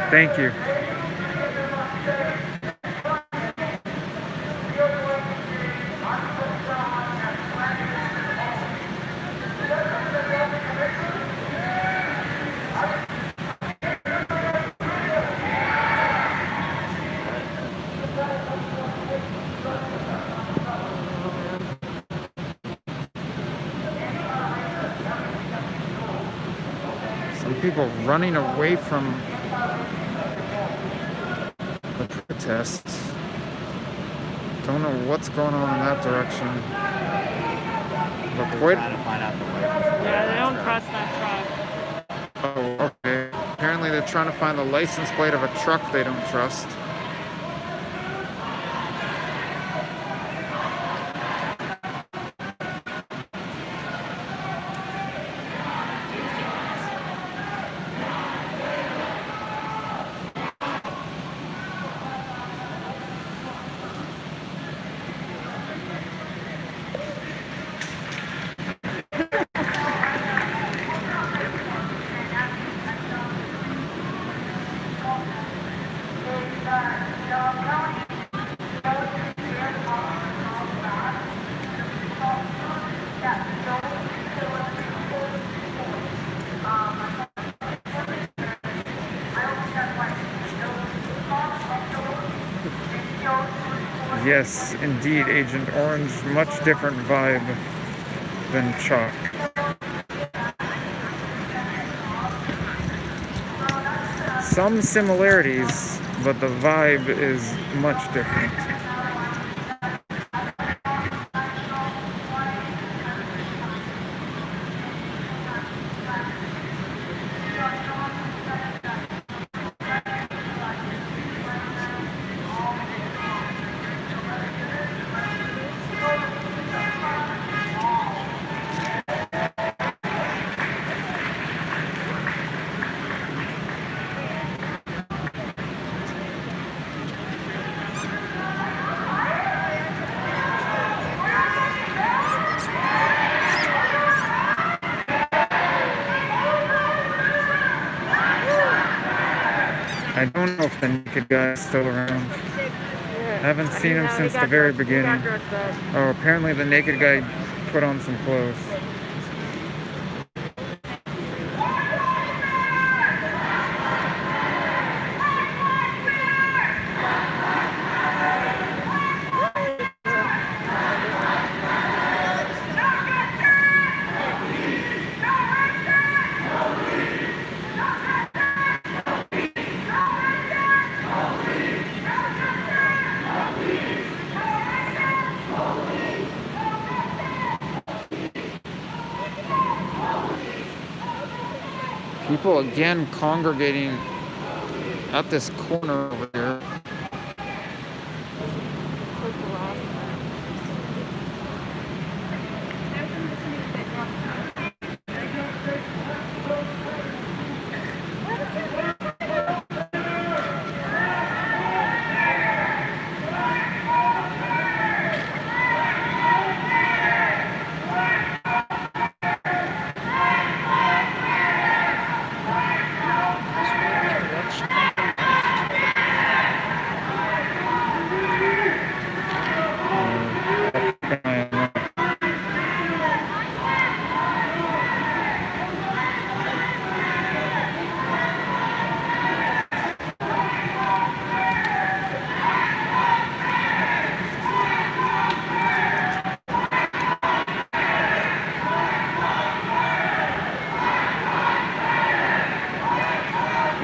Thank you. Some people running away from the protests. Don't know what's going on in that direction. But quite. Trying to find out the license. Yeah, they don't trust that truck. Oh, okay. Apparently they're trying to find the license plate of a truck they don't trust. Yes, indeed, Agent Orange. Much different vibe than Chalk. Some similarities, but the vibe is much different. I don't know if the naked guy is still around. I haven't seen him since the very beginning. Oh, apparently the naked guy put on some clothes. People again congregating at this corner over here.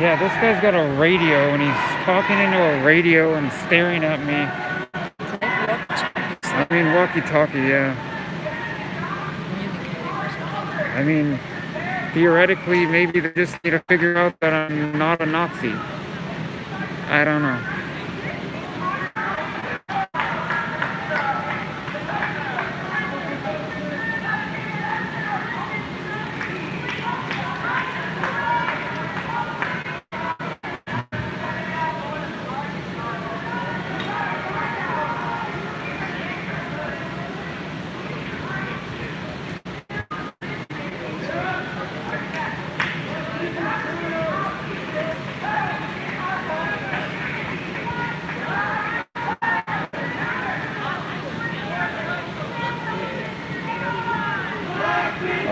Yeah, this guy's got a radio and he's talking into a radio and staring at me. I mean, walkie-talkie, yeah. I mean, theoretically, maybe they just need to figure out that I'm not a Nazi. I don't know.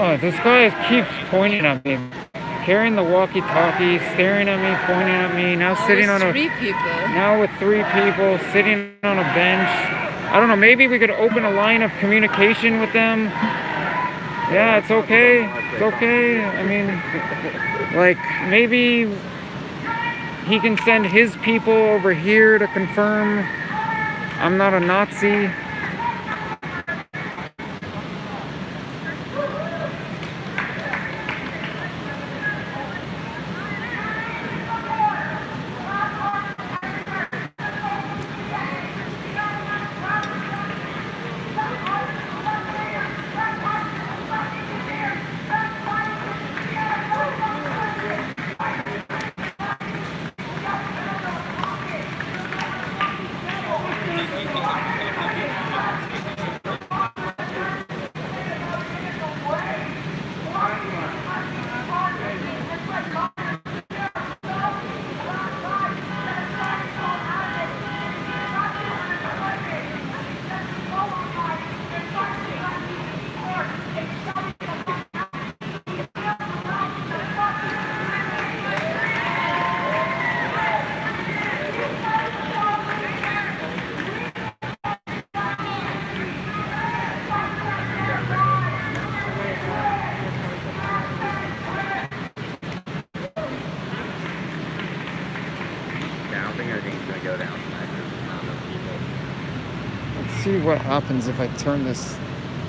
Oh, this guy keeps pointing at me, carrying the walkie-talkie, staring at me, pointing at me. Now sitting on a now with 3 people sitting on a bench. I don't know. Maybe we could open a line of communication with them. Yeah, it's okay. It's okay. I mean, like maybe he can send his people over here to confirm I'm not a Nazi. See what happens if I turn this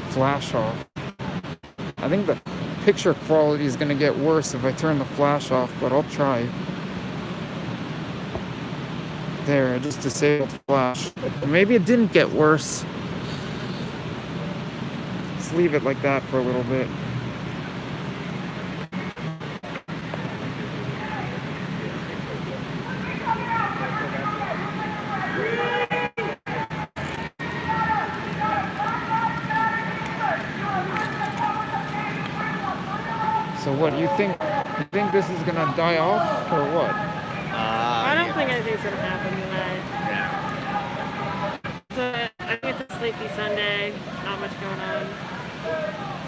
flash off. I think the picture quality is going to get worse if I turn the flash off, but I'll try. There, I just disabled the flash. Maybe it didn't get worse. Let's leave it like that for a little bit. So what, you think this is gonna die off or what? I don't think anything's gonna happen tonight. Yeah. So, I think it's a sleepy Sunday. Not much going on.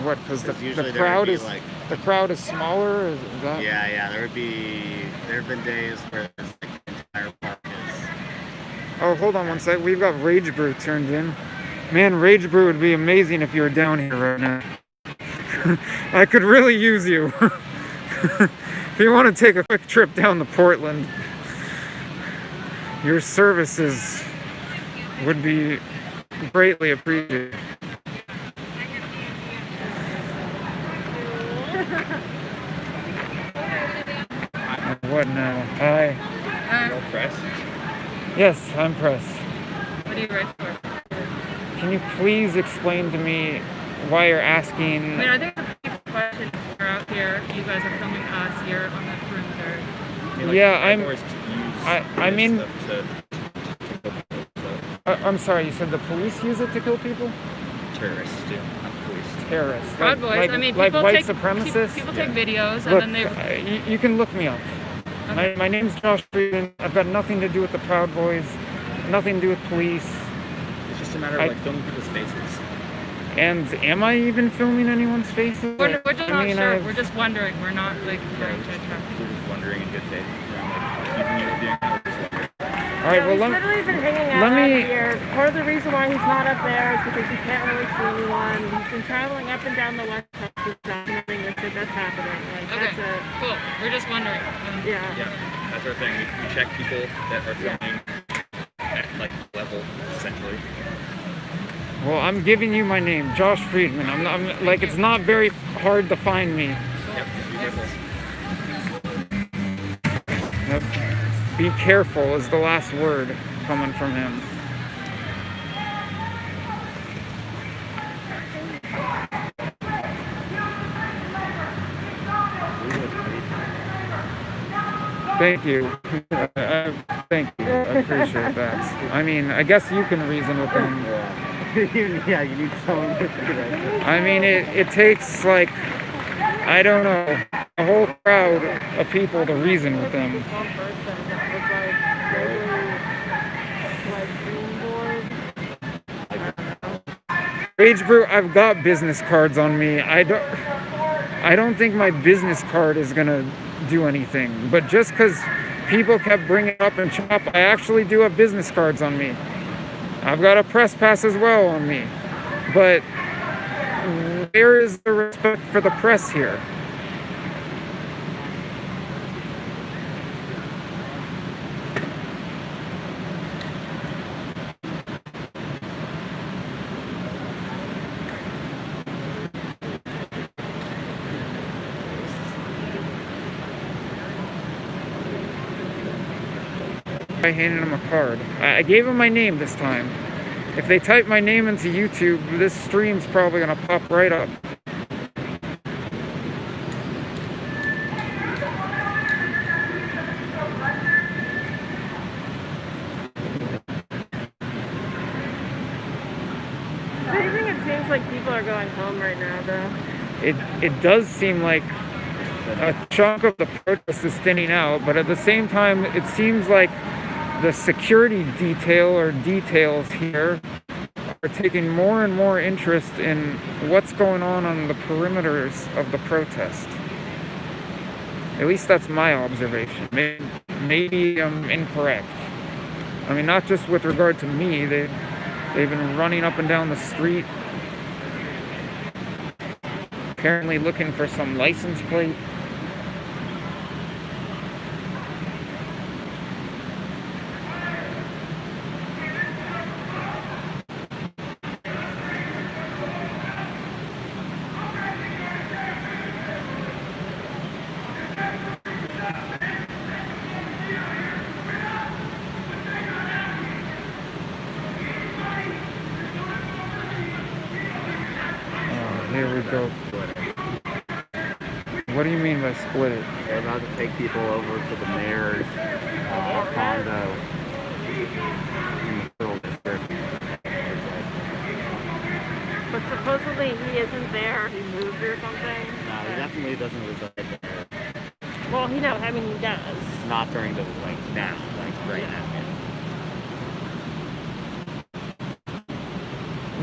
What? Because the usually there crowd would be, is like- the crowd is smaller. Is that? Yeah. There have been days where there's, like, the entire park is. Oh, hold on one sec. We've got Rage Brew turned in. Man, Rage Brew would be amazing if you were down here right now. I could really use you. If you want to take a quick trip down to Portland, your services would be greatly appreciated. What now? Hi. No press. Yes, I'm pressed. What do you write for? Can you please explain to me why you're asking? I mean, I think the big question is we're out here. You guys are filming us here on the perimeter. Yeah, I'm sorry, you said the police use it to kill people? Terrorists do, not police. Terrorists. Proud Boys. I mean, like people white take supremacists? People take videos Look, and then they. you can look me up. Okay. My name's Josh Friedman. I've got nothing to do with the Proud Boys, nothing to do with police. It's just a matter of like filming people's faces. And am I even filming anyone's faces? We're just I mean, not sure. I've- We're just wondering. We're not like trying to attract. We're just wondering in good faith. Keeping you being All right, well, He's literally been hanging out let me- out here. Part of the reason why he's not up there is because he can't really see anyone. He's been traveling up and down the West Coast, just documenting the shit that's happening. Like, that's it. Cool. We're just wondering. Yeah. Yeah, that's our thing. We check people that are filming at like level, essentially. Well, I'm giving you my name, Josh Friedman. I'm like, it's not very hard to find me. Yep. Be careful is the last word coming from him. Thank you. Thank you. I appreciate that. I mean, I guess you can reason with them. Yeah, you need someone to do that. I mean, it takes, like, I don't know, a whole crowd of people to reason with them. One person that was like really Rage Brew, I've got business cards on me. I don't think my business card is gonna do anything. But just because people kept bringing it up and chop, I actually do have business cards on me. I've got a press pass as well on me. But where is the respect for the press here? I handed him a card. I gave him my name this time. If they type my name into YouTube, this stream's probably gonna pop right up. I think it seems like people are going home right now, though. It does seem like a chunk of the protest is thinning out, but at the same time, it seems like the security detail or details here are taking more and more interest in what's going on the perimeters of the protest. At least that's my observation. Maybe I'm incorrect. I mean, not just with regard to me. They've been running up and down the street, apparently looking for some license plate. Here we go. What do you mean by split it? They're about to take people over to the mayor's condo in the Pearl District. But supposedly he isn't there. He moved or something. No, he definitely doesn't reside there. Well, he knows. I mean, he does. Not during the, like, now, like, right now.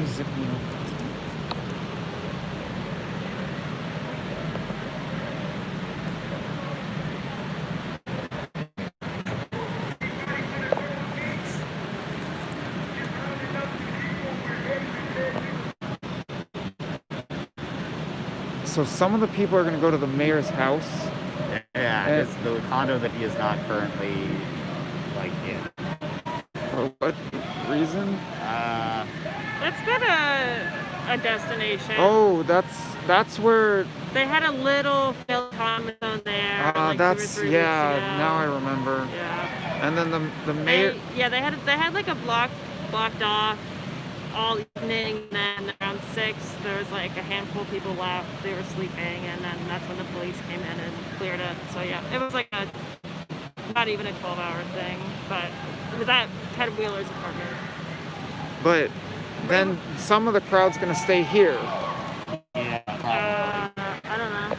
Zip me up. So some of the people are going to go to the mayor's house. Yeah, it's the condo that he is not currently, like, in. For what reason? That's been a destination. Oh, that's where. They had a little failed common zone there. Like 2 or 3 weeks ago. Now I remember. Yeah. And then the mayor. They had like a blocked off all evening, and then around 6 there was like a handful of people left. They were sleeping, and then that's when the police came in and cleared it. So yeah, it was like not even a 12-hour thing, but it was at Ted Wheeler's apartment. But then some of the crowd's gonna stay here. Yeah, I don't know.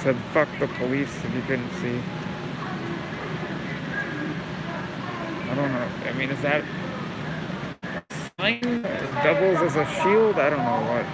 Said fuck the police if you couldn't see. I don't know. I mean, is that sign doubles as a shield? I don't know what.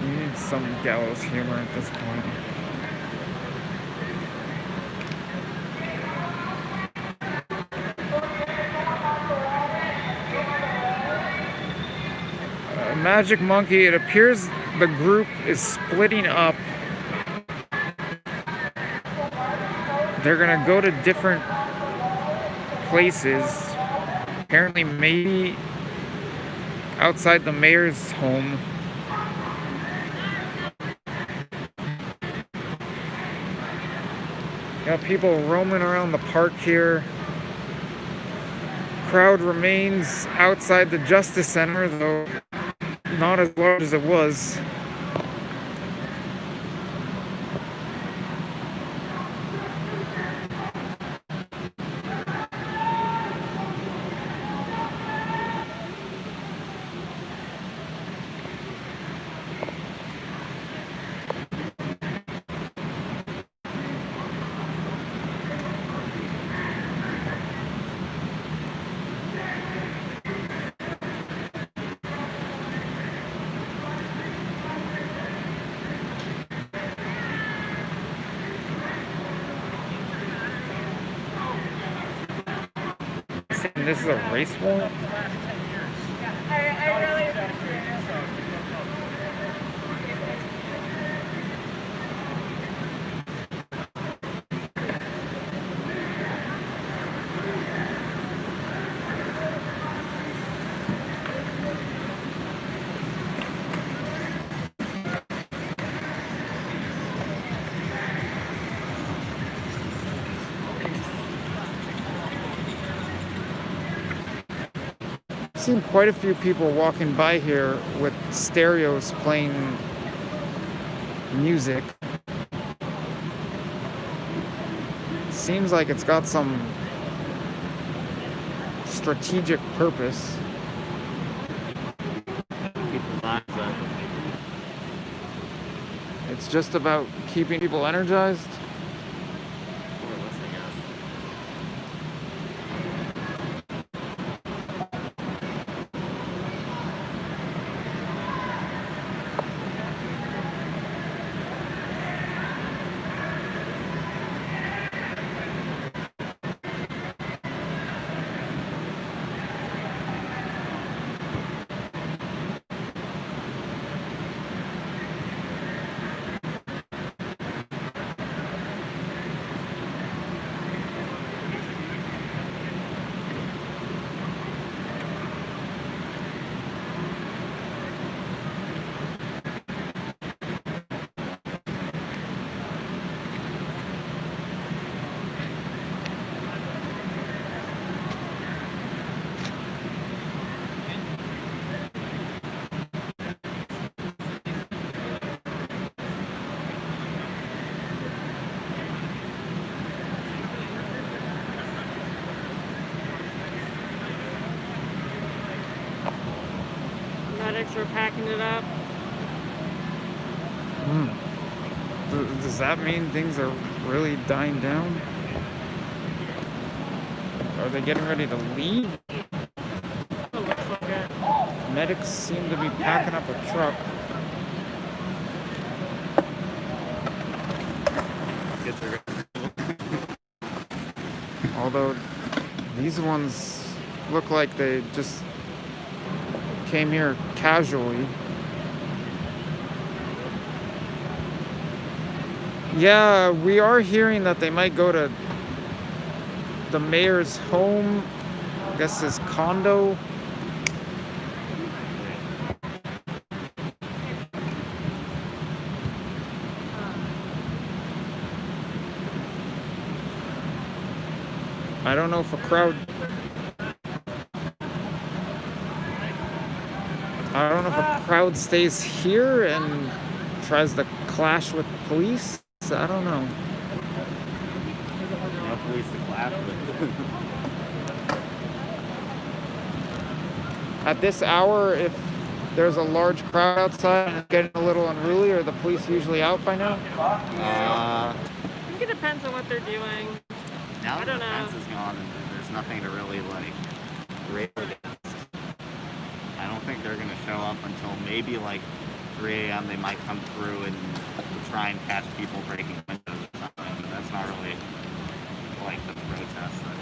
You need some gallows humor at this point. Magic Monkey, it appears the group is splitting up. They're gonna go to different places. Apparently, maybe outside the mayor's home. Got people roaming around the park here. Crowd remains outside the Justice Center, though not as large as it was. This is a race war? I've seen quite a few people walking by here with stereos playing music. Seems like it's got some strategic purpose. It's just about keeping people energized. Medics are packing it up. Does that mean things are really dying down? Are they getting ready to leave? It looks like it. Medics seem to be packing up a truck. Although these ones look like they just came here casually. Yeah, we are hearing that they might go to the mayor's home, I guess his condo. I don't know if a crowd stays here and tries to clash with police. I don't know. No police to clash with. At this hour, if there's a large crowd outside and it's getting a little unruly, are the police usually out by now? I think it depends on what they're doing. Now I that don't the know. fence is gone and there's nothing to really like rail against. I don't think they're gonna show up until maybe like 3 a.m. They might come through and try and catch people breaking windows or something. But that's not really like the protest. That's like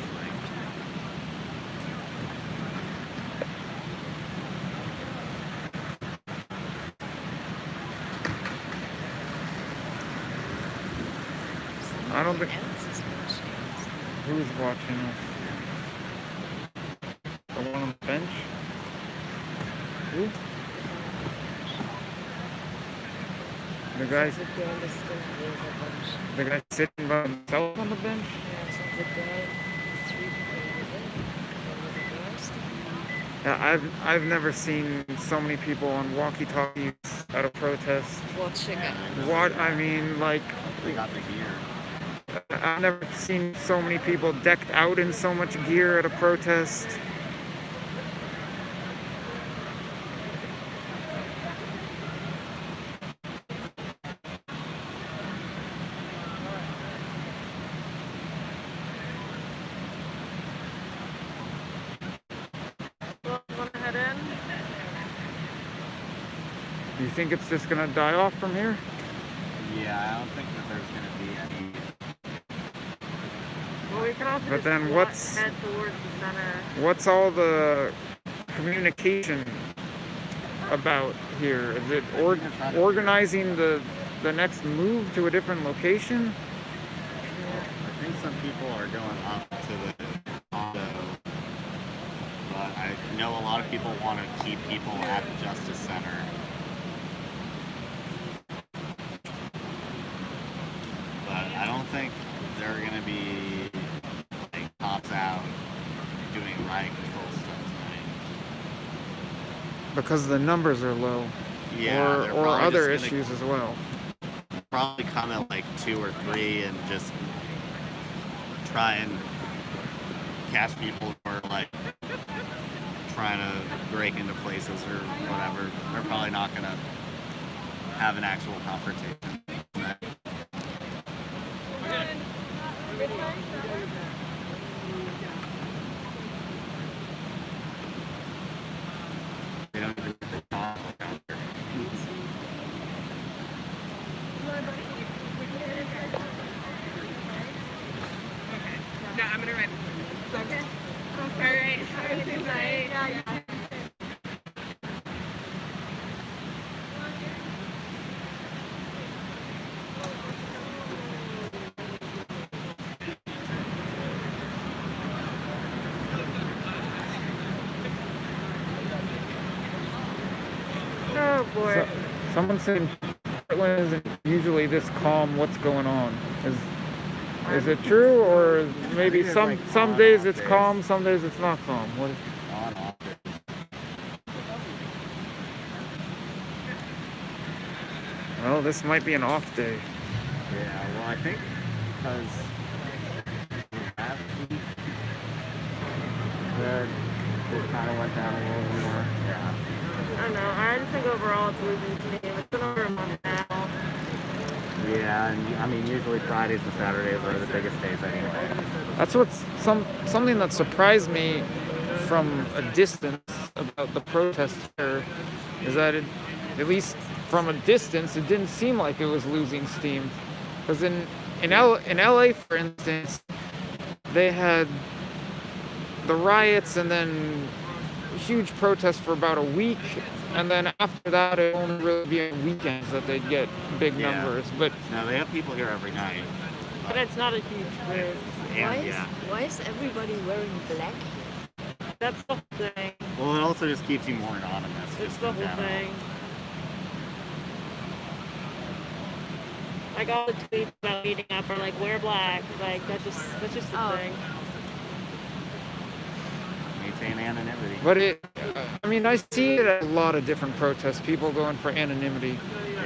I don't think. Who's watching us? The one on the bench? Who? The guy sitting by himself on the bench? Yeah, I've never seen so many people on walkie-talkies at a protest. What I mean, like, they got the gear. I've never seen so many people decked out in so much gear at a protest. Want to head in? Do you think it's just gonna die off from here? Yeah, I don't think that there's gonna be any. Well, we can also But just then head towards the center. what's all the communication about here? Is it organizing the next move to a different location? I think some people are going up to the condo, but I know a lot of people want to keep people at the Justice Center. But I don't think they're going to be like cops out doing riot control stuff tonight. Because the numbers are low. Yeah, they're or probably other just gonna issues as well. probably come at like 2 or 3 and just try and catch people who are like trying to break into places or whatever. They're probably not gonna have an actual confrontation. They don't even talk out there. No, I'm gonna write. Okay. All right. Have a good night. Oh boy. So, someone said Portland isn't usually this calm. What's going on? Is it true, or maybe it's some like some on days off it's days. calm, some days it's not calm? What? On off. Well, this might be an off day. Yeah, well, I think because last week it kind of went down a little more. Yeah. I don't know. I just think overall it's losing steam. It's been over a month now. Yeah, and I mean, usually Fridays and Saturdays are the biggest days anyway. That's what's something that surprised me from a distance about the protest here, is that at least from a distance, it didn't seem like it was losing steam. Because in LA, for instance, they had the riots and then huge protests for about a week, and then after that it only really be on weekends that they'd get big Yeah. numbers. But No, they have people here every night. But it's not a huge group. And, Why is everybody wearing black? That's the whole thing. Well, it also just keeps you more anonymous. It's just the in whole general. thing. Like all the tweets about meeting up are like wear black. Like that's just the Oh. thing. Maintain anonymity. But I mean, I see it at a lot of different protests, people going for anonymity.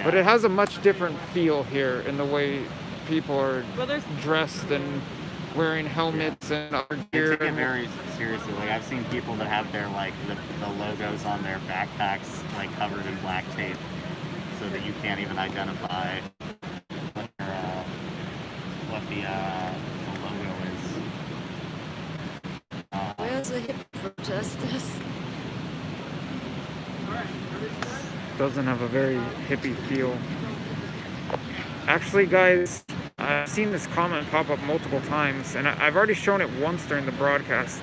But it has a much different feel here in the way people are Well, there's dressed and wearing helmets and other They gear. take it very seriously. Like I've seen people that have their like the logos on their backpacks like covered in black tape, so that you can't even identify what the logo is. Where's the hip protesters? Doesn't have a very hippie feel. Actually, guys, I've seen this comment pop up multiple times, and I've already shown it once during the broadcast.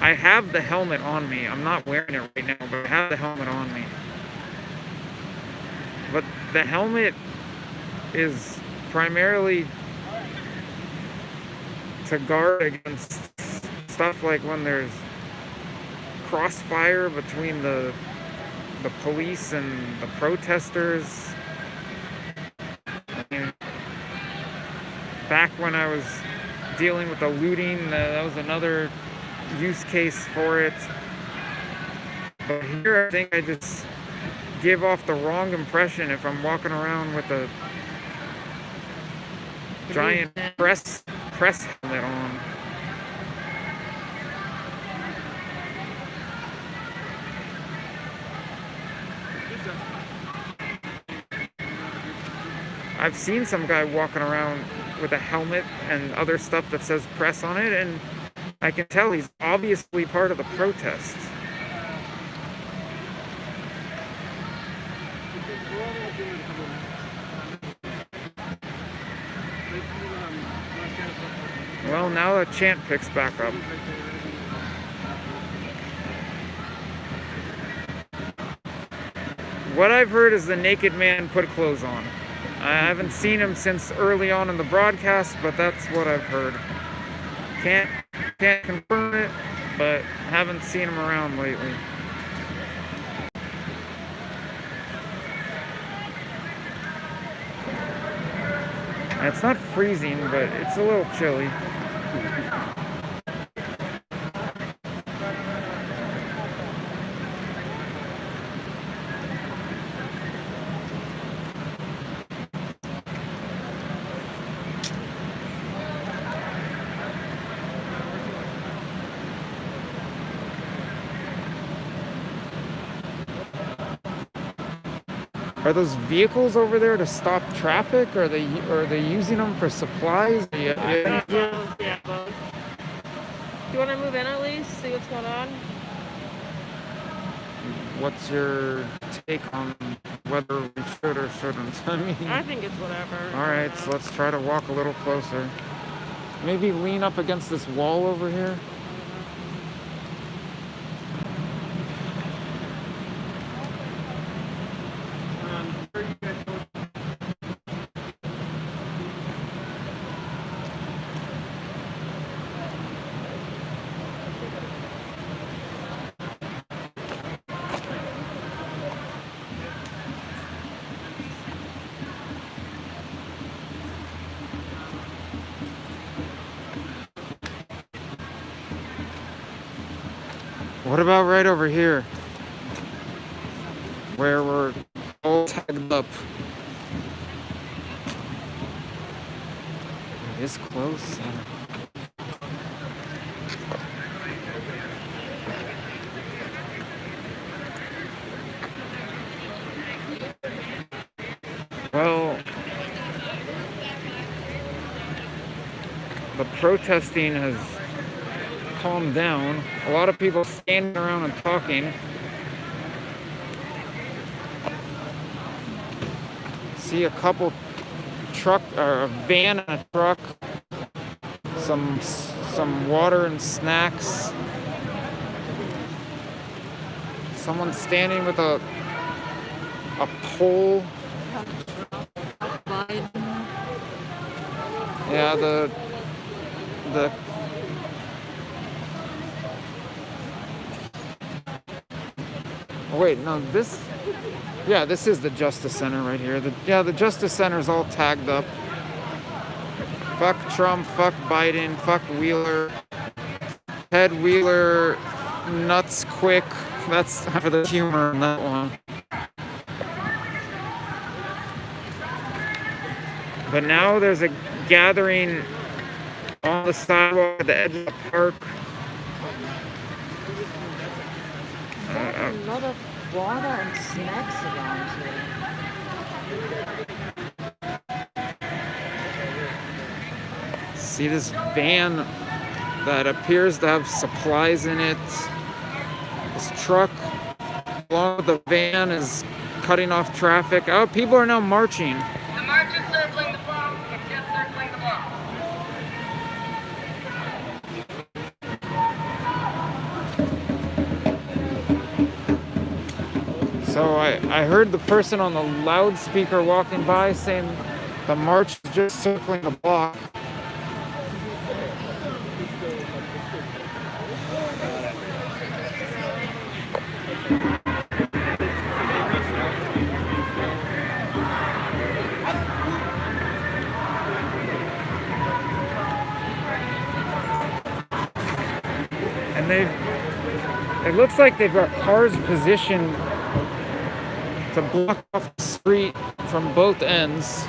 I have the helmet on me. I'm not wearing it right now, but I have the helmet on me. But the helmet is primarily to guard against stuff like when there's crossfire between the police and the protesters. I mean, back when I was dealing with the looting, that was another use case for it. But here I think I just give off the wrong impression if I'm walking around with a giant press helmet on. I've seen some guy walking around with a helmet and other stuff that says press on it, and I can tell he's obviously part of the protest. Well, now the chant picks back up. What I've heard is the naked man put clothes on. I haven't seen him since early on in the broadcast, but that's what I've heard. Can't confirm it, but haven't seen him around lately. It's not freezing, but it's a little chilly. Are those vehicles over there to stop traffic? Are they using them for supplies? Yeah, both. Do you want to move in at least? See what's going on? What's your take on whether we should or shouldn't? I mean, I think it's whatever. all right, so let's try to walk a little closer. Maybe lean up against this wall over here. What about right over here? Where we're all tagged up. This close. Well, the protesting has calmed down. A lot of people standing around and talking. See a couple truck or a van and a truck. Some water and snacks. Someone standing with a pole. Yeah, the oh, wait, no, this, yeah, this is the Justice Center right here. The Justice Center is all tagged up. Fuck Trump, fuck Biden, fuck Wheeler. Ted Wheeler, nuts quick. That's for the humor in that one. But now there's a gathering on the sidewalk at the edge of the park. A lot of water and snacks around here. See this van that appears to have supplies in it. This truck along with the van is cutting off traffic. Oh, people are now marching. The march is circling the block. It's just circling the block. So I heard the person on the loudspeaker walking by saying the march is just circling the block. And it looks like they've got cars positioned to block off the street from both ends.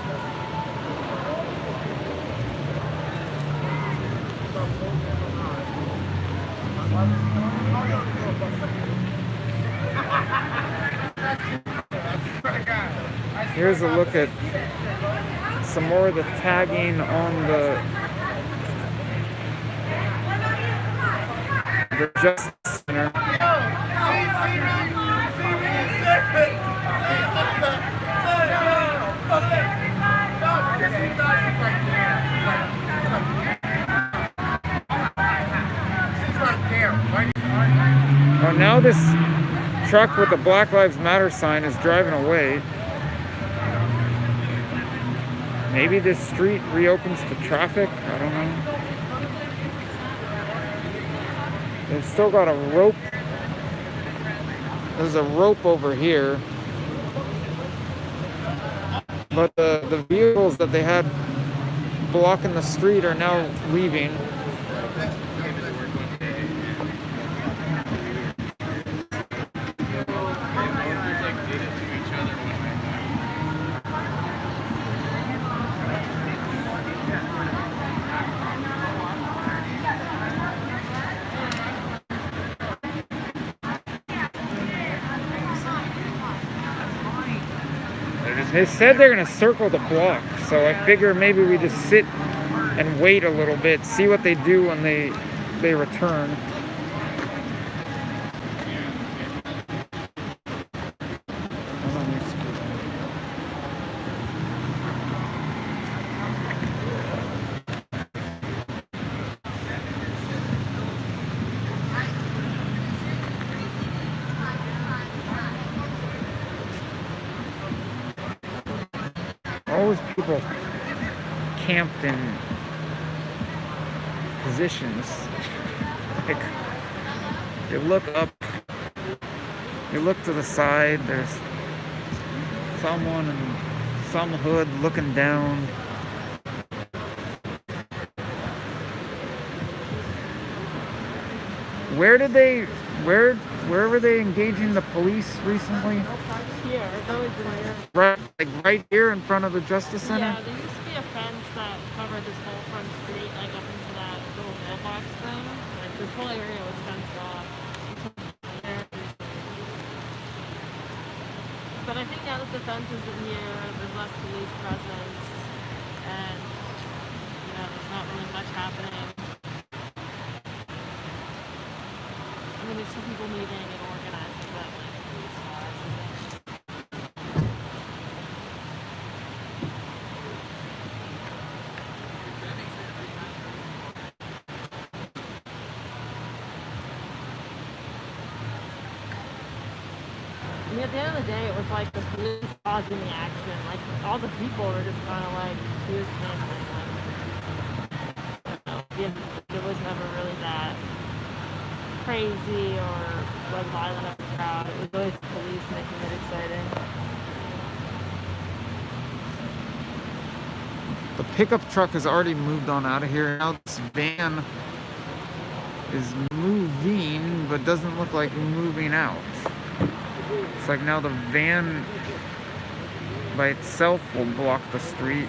Here's a look at some more of the tagging on the Justice Center. Oh, now this truck with the Black Lives Matter sign is driving away. Maybe this street reopens to traffic. I don't know. They've still got a rope. There's a rope over here. But the vehicles that they had blocking the street are now leaving. They said they're gonna circle the block, so I figure maybe we just sit and wait a little bit, see what they do when they return. Always people camped in positions. Like, you look up, you look to the side, there's someone in some hood looking down. Where were they engaging the police recently? Here, that was Right here in front of the Justice Center? Yeah, there used to be a fence that covered this whole front street, like up into that little mailbox thing. Like this whole area was fenced off. But I think now that the fence isn't here, there's less police presence, and there's not really much happening. I mean, there's some people meeting and organizing, but like police are. I mean, at the end of the day, it was like the police causing the action. Like, all the people were just kind of like, he was handling it. It was never really that crazy or like violent of a crowd. It was always the police making it exciting. The pickup truck has already moved on out of here. Now this van is moving, but doesn't look like moving out. It's like now the van by itself will block the street.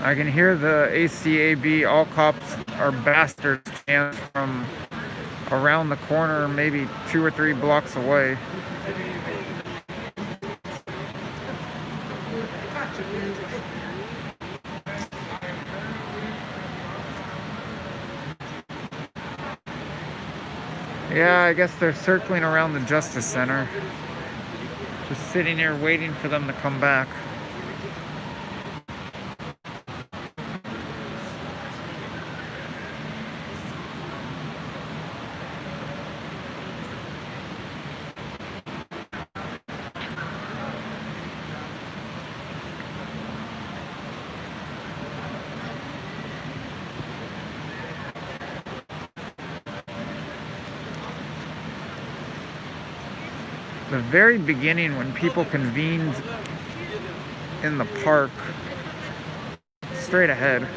I can hear the ACAB, all cops are bastards chant from around the corner, maybe 2 or 3 blocks away. Yeah, I guess they're circling around the Justice Center. Just sitting here waiting for them to come back. The very beginning, when people convened in the park, straight ahead,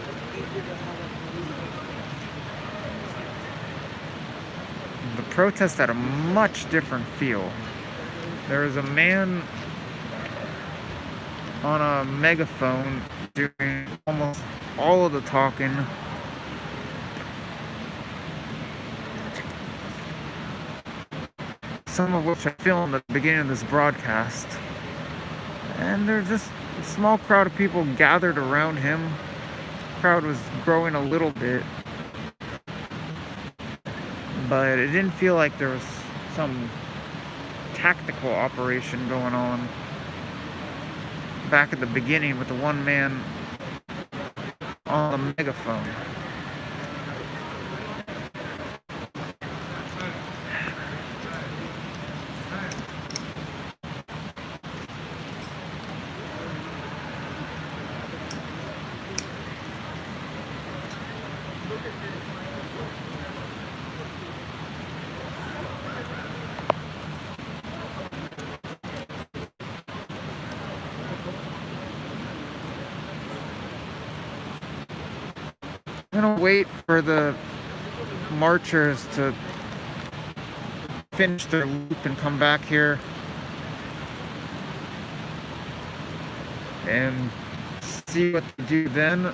the protest had a much different feel. There was a man on a megaphone doing almost all of the talking. Some of which I filmed at the beginning of this broadcast. And there's just a small crowd of people gathered around him. The crowd was growing a little bit. But it didn't feel like there was some tactical operation going on back at the beginning with the one man on the megaphone. I'm gonna wait for the marchers to finish their loop and come back here and see what to do then.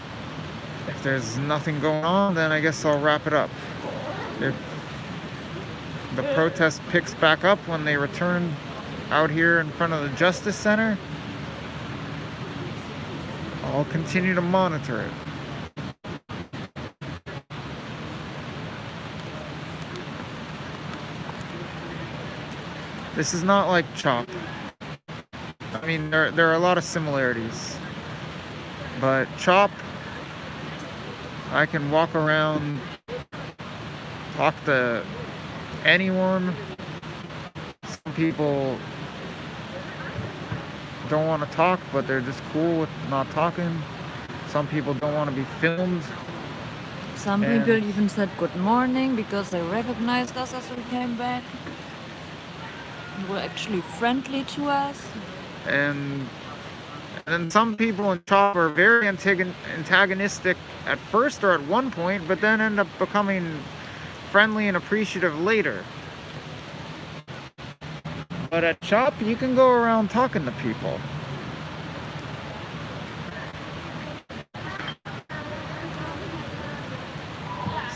If there's nothing going on, then I guess I'll wrap it up. If the protest picks back up when they return out here in front of the Justice Center, I'll continue to monitor it. This is not like CHOP. I mean, there are a lot of similarities. But CHOP, I can walk around, talk to anyone. Some people don't want to talk, but they're just cool with not talking. Some people don't want to be filmed. Some And- people even said good morning because they recognized us as we came back. And were actually friendly to us. And then some people in CHOP are very antagonistic at first or at one point, but then end up becoming friendly and appreciative later. But at CHOP, you can go around talking to people.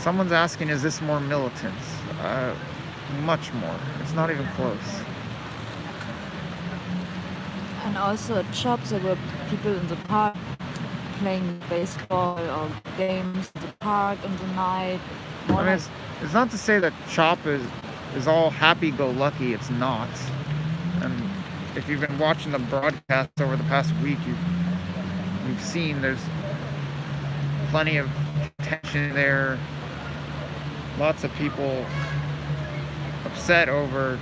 Someone's asking, is this more militant? Much more. It's not even close. And also at shops there were people in the park playing baseball or games in the park in the night. More I mean, like- it's not to say that CHOP is all happy-go-lucky. It's not. And if you've been watching the broadcast over the past week, you've seen there's plenty of tension there. Lots of people upset over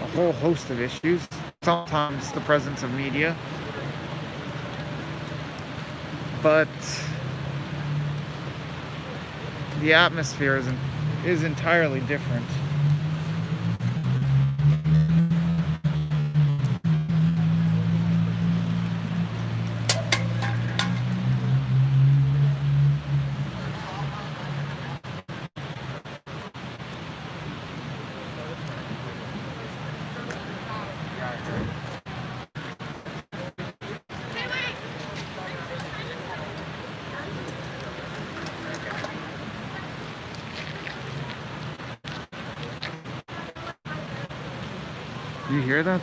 a whole host of issues. Sometimes the presence of media. But the atmosphere is entirely different. You hear that?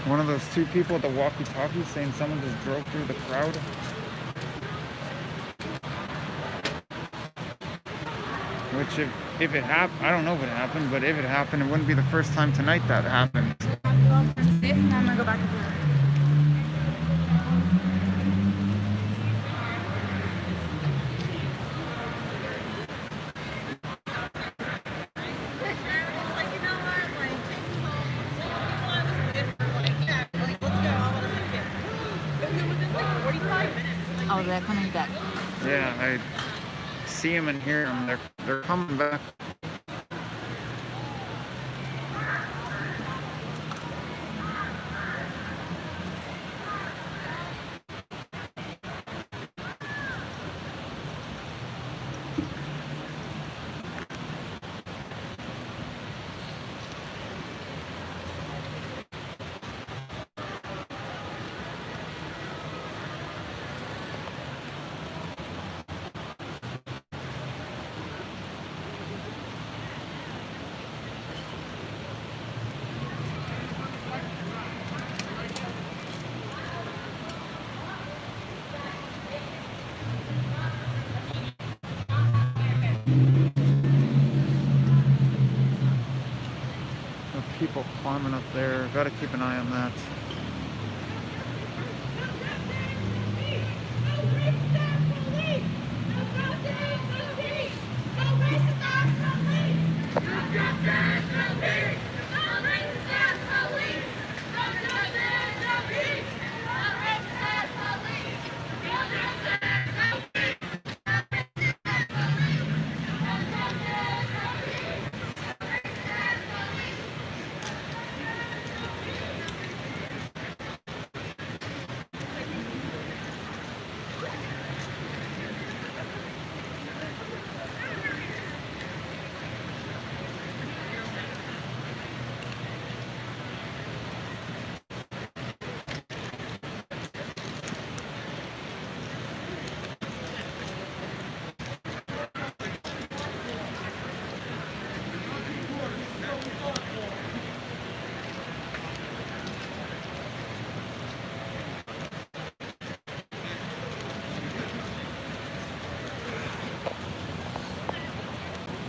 One of those two people at the walkie-talkie saying someone just drove through the crowd. Which if it happened, I don't know if it happened, but if it happened, it wouldn't be the first time tonight that happened. Oh, they're coming back. Yeah, I see them and hear them. They're coming back. People climbing up there. Gotta keep an eye on that.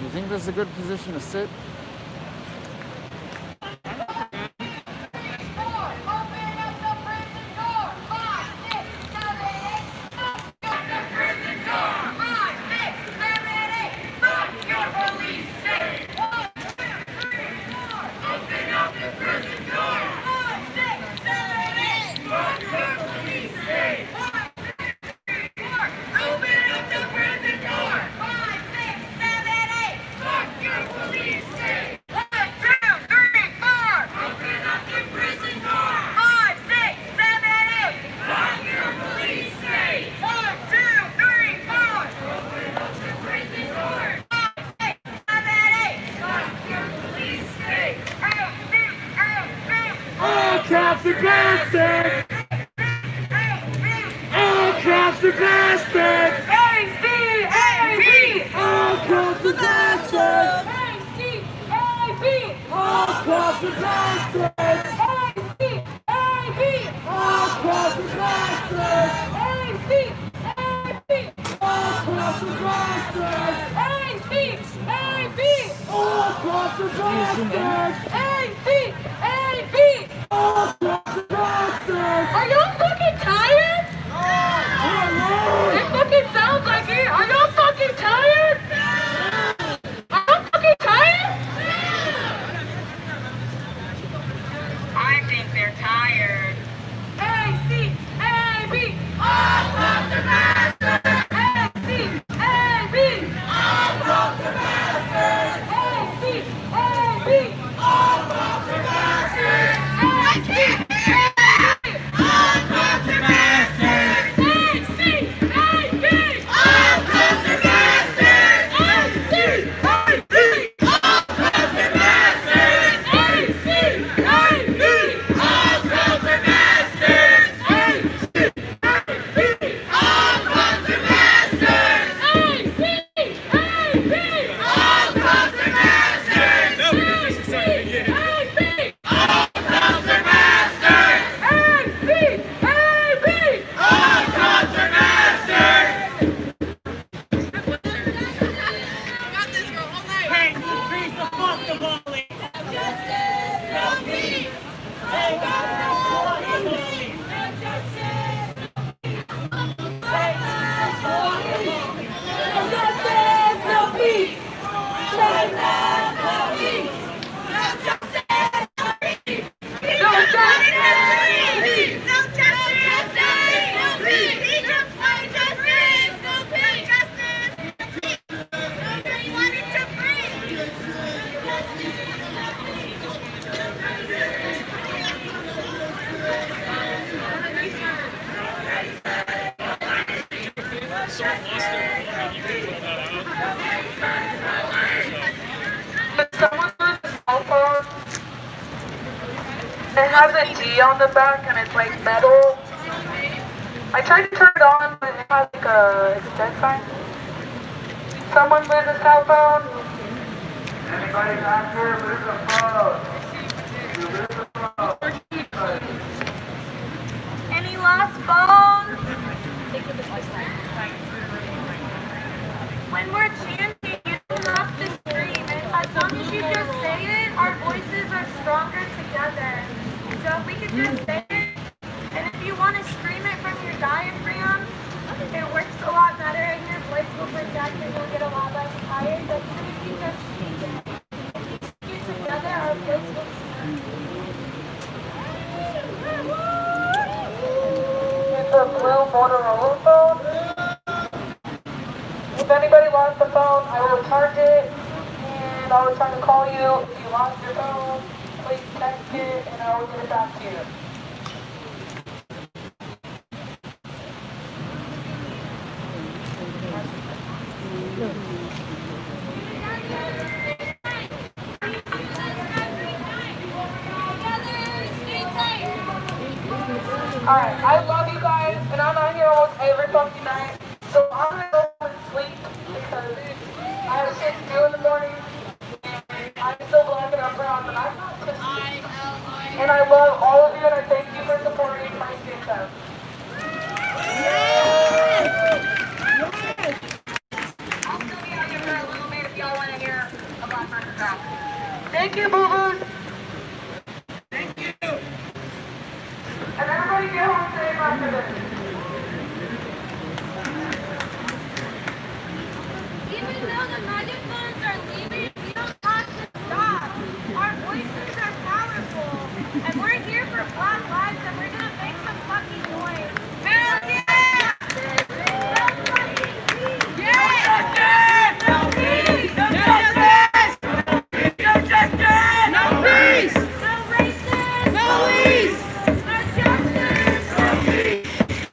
You think this is a good position to sit? cops are bastards! All cops are bastards! A-C-A-B! All cops are bastards! A-C-A-B! All cops are bastards! A-C-A-B! All cops are bastards! A-C-A-B! All cops are bastards! A-C-A-B! All cops are bastards! A-C-A-B! All cops are bastards! Are y'all fucking tired? It fucking sounds like it. Are y'all fucking tired? Are y'all fucking tired? I think they're tired. A-C-A-B! All cops are bastards! A-C-A-B! All cops are bastards! A-C-A-B! All cops are bastards! A-C-A-B! All cops are bastards! A-C-A-B! All cops are bastards! A-C-A-B! All cops are bastards! A-C-A-B! All cops are bastards! A-C-A-B! All cops are bastards! A-C-A-B! All cops are bastards! A-C-A-B! All cops are bastards! A-C-A-B! All cops are bastards! Hey, freeze the fuck the bully! Justice! No peace! Take out the bully! No justice! No justice! No peace! Take out the peace! No justice! No peace! No justice! No justice! No peace! Just want justice! No peace! Justice! Nobody wanted to free! But someone lose a cell phone. It has a G on the back and it's like metal. I tried to turn it on, but it has like it's a dead sign. Someone lose a cell phone. Anybody back here lose a phone? You lose a phone. Any lost phones? When we're chanting, you don't have to scream. As long as you just say it, our voices are stronger together. So if we could just say it, and if you want to scream it from your diaphragm, it works a lot better and your voice will project and you'll get a lot less tired. But even if you just speak it, if we speak it together, our voice will It's a blue Motorola phone. If anybody lost the phone, I will charge it and I will try to call you. If you lost your phone, please text it and I will get it back to you. Alright, I love you guys, and I'm out here almost every fucking night, so I'm gonna go home and sleep because I have shit to do in the morning, and I'm still black and I'm brown, but I'm not just and I love all of you, and I thank you for supporting my skin test. I'll still be out here for a little bit if y'all want to hear a Black Panther song. Thank you, boo-boos! And everybody get home safe after this. Even though the microphones are leaving, we don't have to stop. Our voices are powerful. And we're here for Black Lives and we're gonna make some fucking noise. Hell yeah! No peace! No justice! No justice! No peace! No racist! Police! No justice! No peace!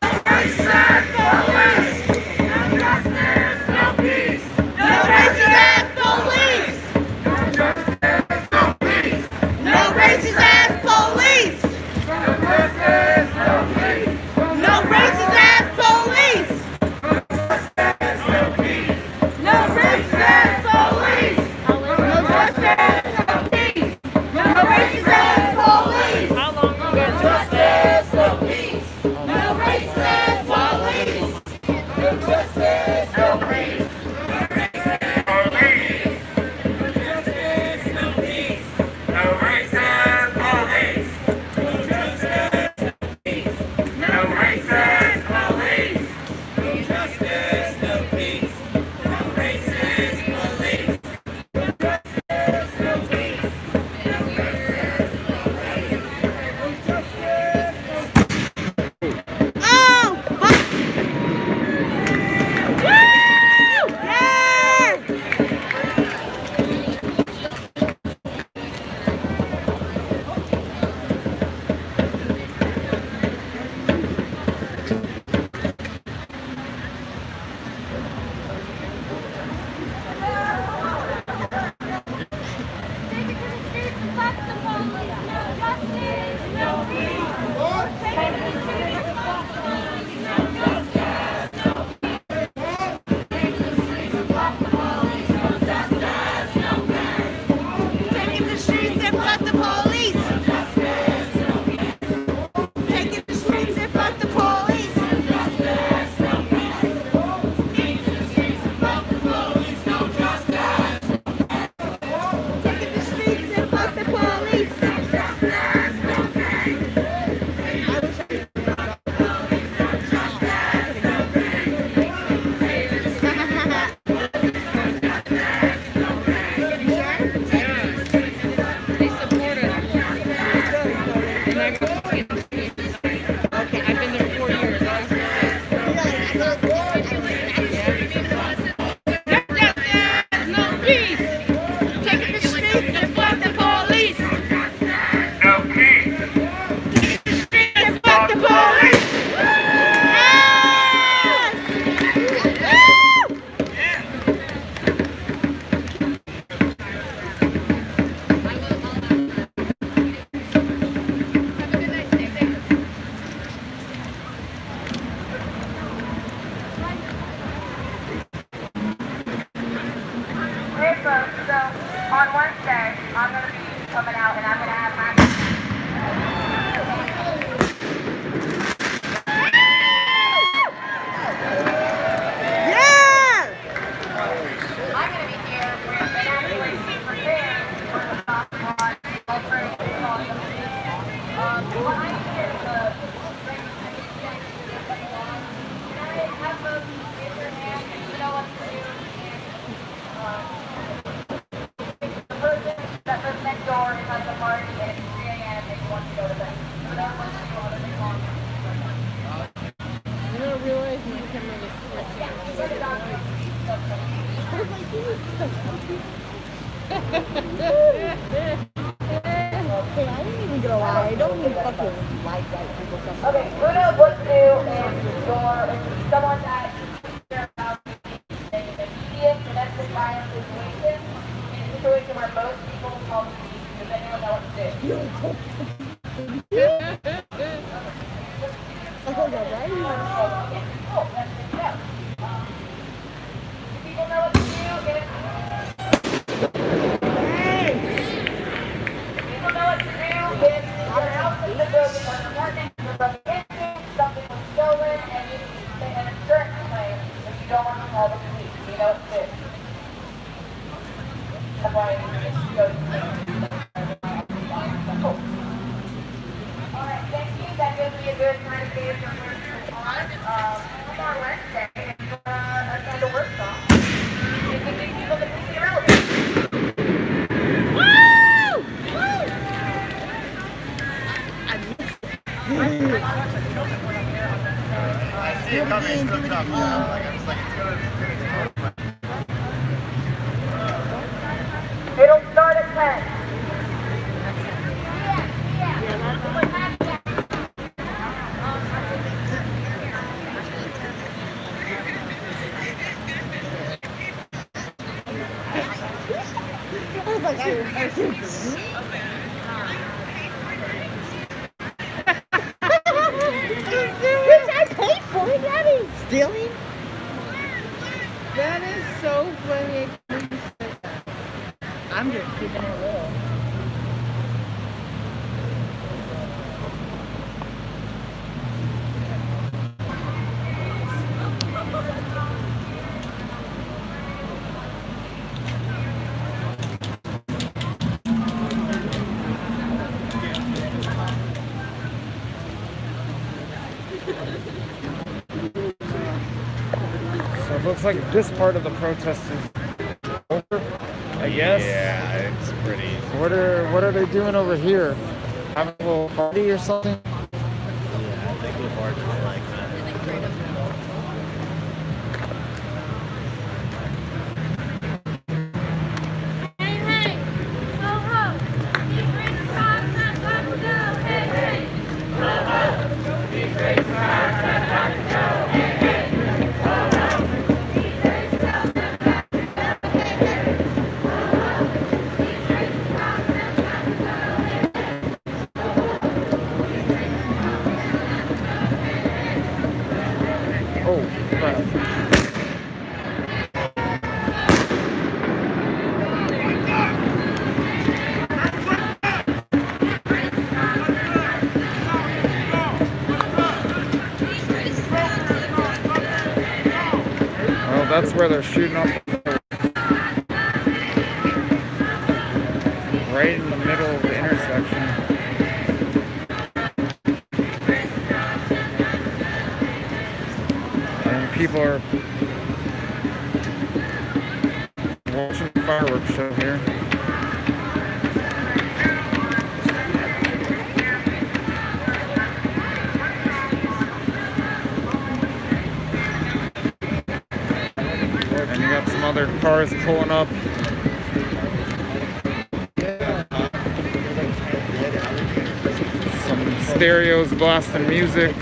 Hey folks, so on Wednesday, I'm going to be coming out and I'm going to have my... I'm going to be here with Natalie prepared for the top one. I'll try to get on the what I did was bring Can I have folks raise their hand if you know what to do? The person that lives next door has a party and it's 3 a.m. and you want to go to bed. So that was the other thing on. You don't realize my camera is Okay, I ain't even gonna lie. I don't even fucking like white people sometimes. Okay, who knows what to do if someone that cares about an immediate domestic violence situation in a situation where most people probably does anyone know what to do? People know what to do if people know what to do if your house has been broken or your apartment has been broken into, something was stolen, and you need to pay an insurance claim, but you don't want to call the police. You know what to do. That's why you just go to the Alright, thank you. That gives me a good kind of gauge on where people are. Come on Wednesday, it's a kind of workshop. You can make people completely irrelevant. I see it coming, it's still tough. Like, I was like, it's gonna It'll start at 10. I was like, which I paid for it. That ain't stealing. That is so funny. I'm just keeping it real. So it looks like this part of the protest is over, I guess. Yeah, it's pretty. What are they doing over here? Having a little party or something? Yeah, I think the party is like that. Oh, crap. Well, that's where they're shooting up. Right in the middle of the intersection. people are watching the fireworks show here. And you got some other cars pulling up. Some stereos blasting music.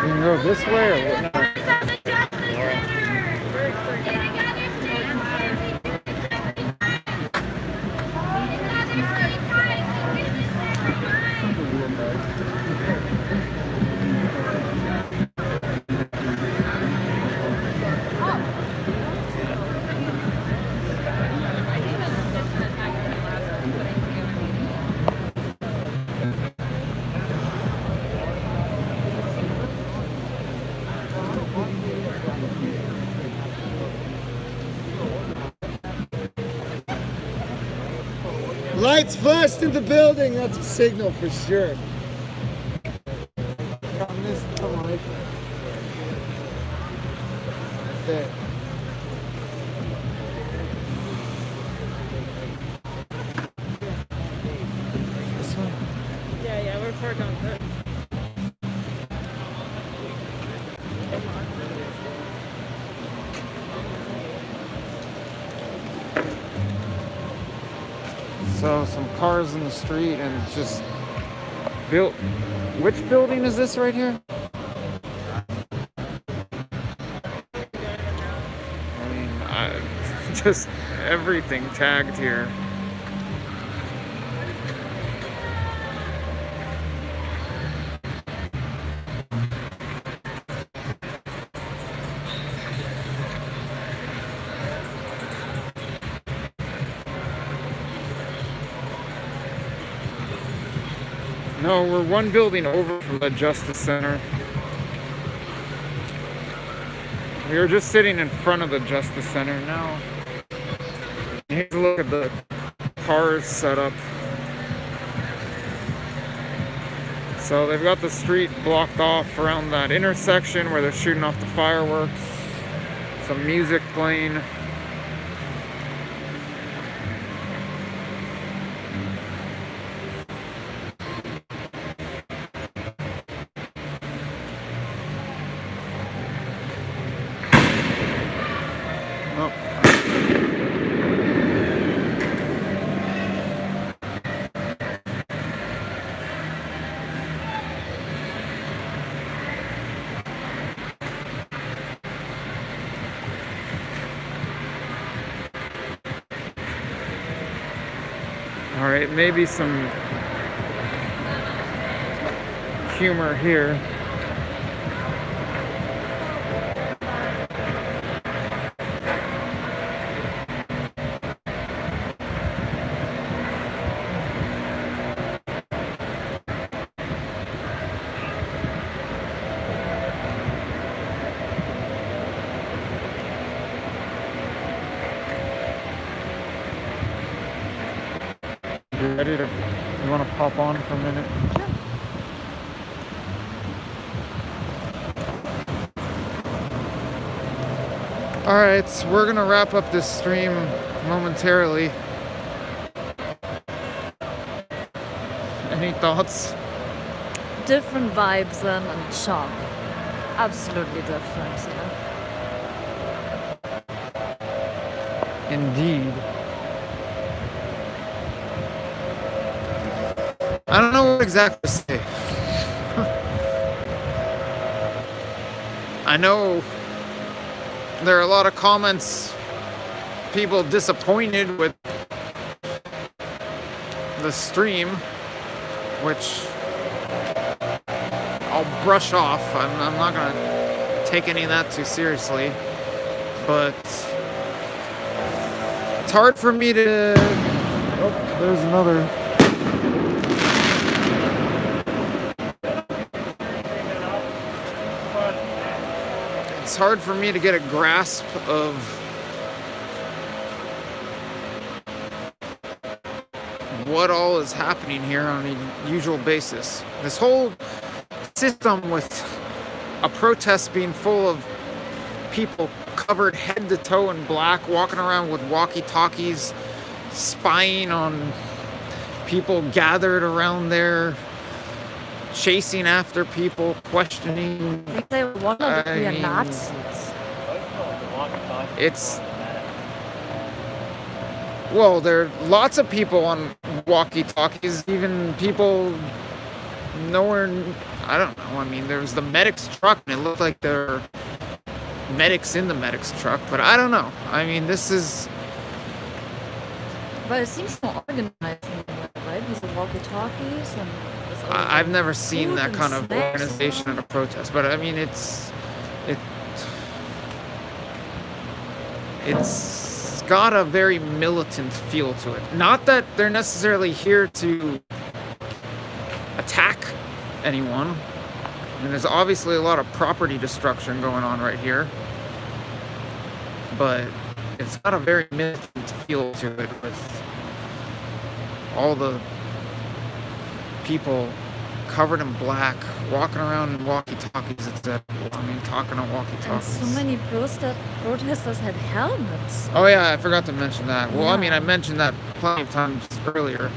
You can go this way or what? Lights flashed in the building. That's a signal for sure. Got missed the light. There. This one? Yeah, we're parked on foot. So some cars in the street and it's just built. Which building is this right here? I mean, just everything tagged here. No, we're one building over from the Justice Center. We were just sitting in front of the Justice Center now. Here's a look at the cars set up. So they've got the street blocked off around that intersection where they're shooting off the fireworks. Some music playing. All right, maybe some humor here. You ready to, you want to pop on for a minute? Alright, so we're gonna wrap up this stream momentarily. Any thoughts? Different vibes than in Chop. Absolutely different, yeah. Indeed. I don't know what exactly to say. I know there are a lot of comments, people disappointed with the stream, which I'll brush off. I'm not gonna take any of that too seriously, but it's hard for me to. Oh, there's another. It's hard for me to get a grasp of what all is happening here on a usual basis. This whole system with a protest being full of people covered head to toe in black, walking around with walkie-talkies, spying on people gathered around there, chasing after people, questioning. I think they wanted to be a Nazis. It's well, there are lots of people on walkie-talkies, even people nowhere. I don't know. I mean, there was the medic's truck, and it looked like there were medics in the medic's truck, but I don't know. I mean, this is. But it seems more organized, right? With the walkie-talkies and. I've never seen food that and kind of snacks. organization in a protest, but I mean, it's got a very militant feel to it. Not that they're necessarily here to attack anyone. I mean, there's obviously a lot of property destruction going on right here, but it's got a very militant feel to it with all the people covered in black, walking around in walkie-talkies instead. I mean, talking on And walkie-talkies. so many protesters had helmets. Oh yeah, I forgot to mention that. Well, I mean, I mentioned that plenty of times earlier.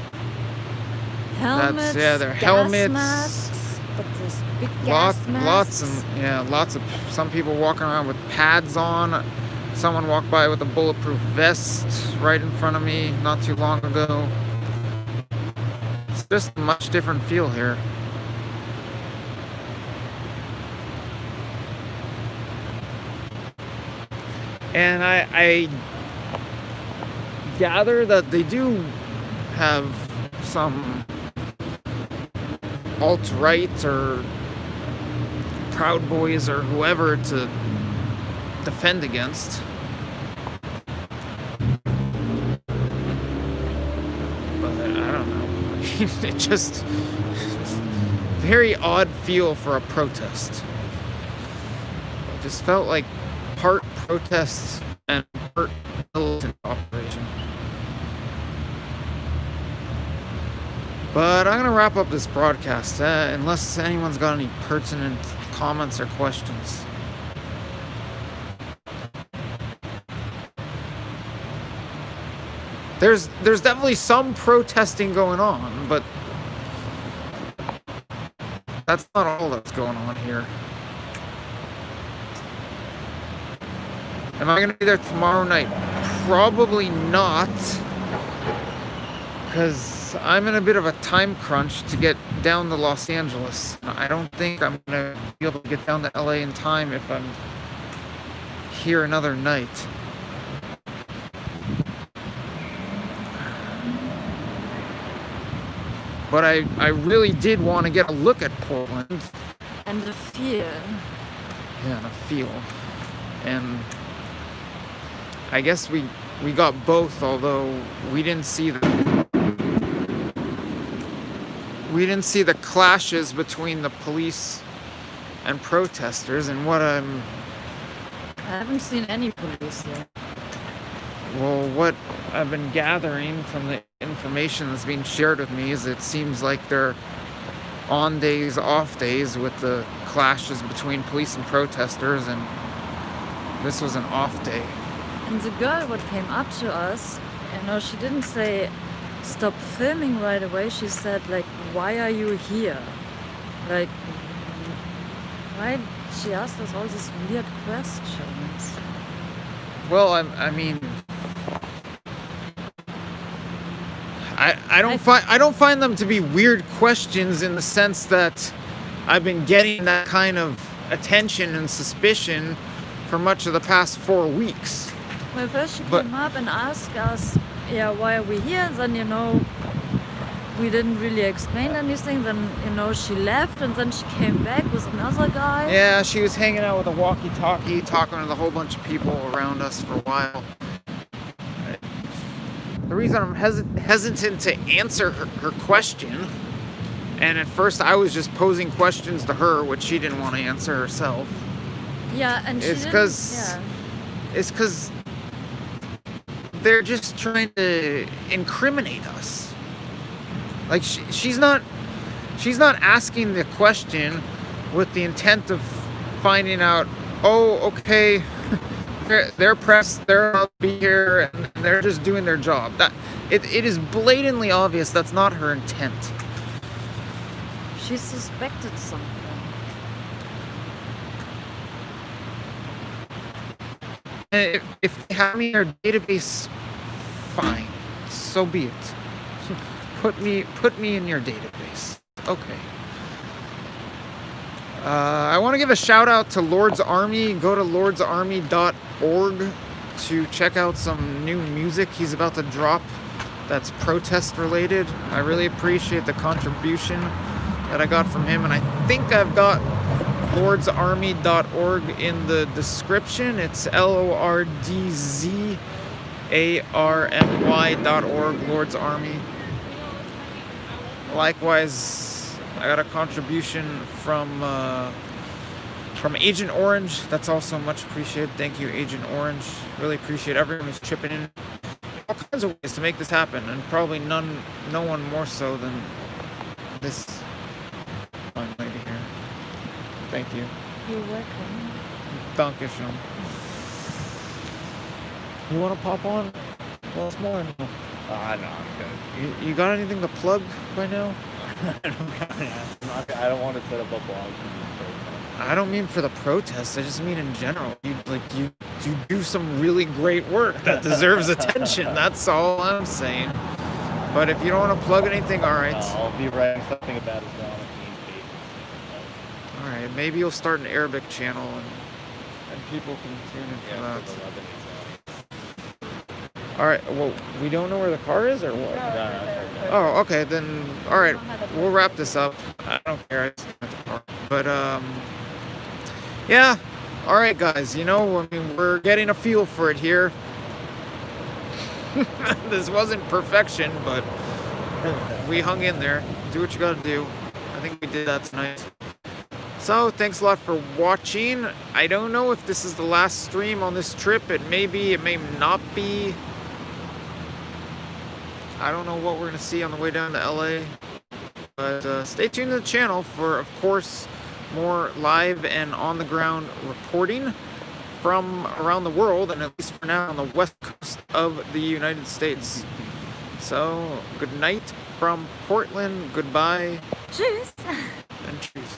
Helmets, They're gas helmets. masks, but this big gas Lots masks. lots of some people walking around with pads on. Someone walked by with a bulletproof vest right in front of me not too long ago. It's just a much different feel here. And I gather that they do have some alt-right or Proud Boys or whoever to defend against. But I don't know. It just very odd feel for a protest. It just felt like part protests and part militant operation. But I'm gonna wrap up this broadcast unless anyone's got any pertinent comments or questions. There's definitely some protesting going on, but that's not all that's going on here. Am I gonna be there tomorrow night? Probably not, because I'm in a bit of a time crunch to get down to Los Angeles. I don't think I'm gonna be able to get down to LA in time if I'm here another night. But I really did want to get a look at Portland. And the fear. Yeah, and a feel. And I guess we got both, although we didn't see the clashes between the police and protesters. And what I haven't seen any police yet. well, what I've been gathering from the information that's being shared with me is it seems like they're on days, off days with the clashes between police and protesters, and this was an off day. And the girl what came up to us, you know, she didn't say stop filming right away. She said like, why are you here? Like, why? She asked us all these weird questions. Well, I mean, I don't find them to be weird questions in the sense that I've been getting that kind of attention and suspicion for much of the past 4 weeks. Well, first she But- came up and asked us, yeah, why are we here? And then, you know, we didn't really explain anything. Then, you know, she left and then she came back with another guy. Yeah, she was hanging out with a walkie-talkie, talking to a whole bunch of people around us for a while. The reason I'm hesitant to answer her question, and at first I was just posing questions to her, which she didn't want to answer herself, Yeah, and she It's didn't. 'cause- is because they're just trying to incriminate us. Like she's not asking the question with the intent of finding out, oh, okay, they're pressed, they're allowed to be here, and they're just doing their job. That it is blatantly obvious that's not her intent. She suspected something. And if they have me in their database, fine, so be it. Put me in your database. Okay. I want to give a shout out to Lord's Army. Go to lordsarmy.org to check out some new music he's about to drop that's protest related. I really appreciate the contribution that I got from him, and I think I've got lordsarmy.org in the description. It's LORDZARMY.org, Lord's Army. Likewise, I got a contribution from Agent Orange. That's also much appreciated. Thank you, Agent Orange. Really appreciate everyone who's chipping in all kinds of ways to make this happen, and probably no one more so than this fine lady here. Thank you. You're welcome. Dankeschön. You want to pop on once more? No. No, I'm good. You got anything to plug by now? I don't want to set up a blog. I don't mean for the protests. I just mean in general. You do some really great work that deserves attention. That's all I'm saying. But if you don't want to plug anything, all right. I'll be writing something about Islamic pages. All right. Maybe you'll start an Arabic channel and people can tune in for that. All right. Well, we don't know where the car is, or what? Oh, okay. Then, all right. We'll wrap this up. I don't care. I just want the car. But yeah. All right, guys. You know, I mean, we're getting a feel for it here. This wasn't perfection, but we hung in there. Do what you gotta do. I think we did that tonight. So, thanks a lot for watching. I don't know if this is the last stream on this trip. It may be, it may not be. I don't know what we're going to see on the way down to LA. But stay tuned to the channel for, of course, more live and on-the-ground reporting from around the world, and at least for now on the west coast of the United States. So, good night from Portland. Goodbye. Tschüss. And cheers.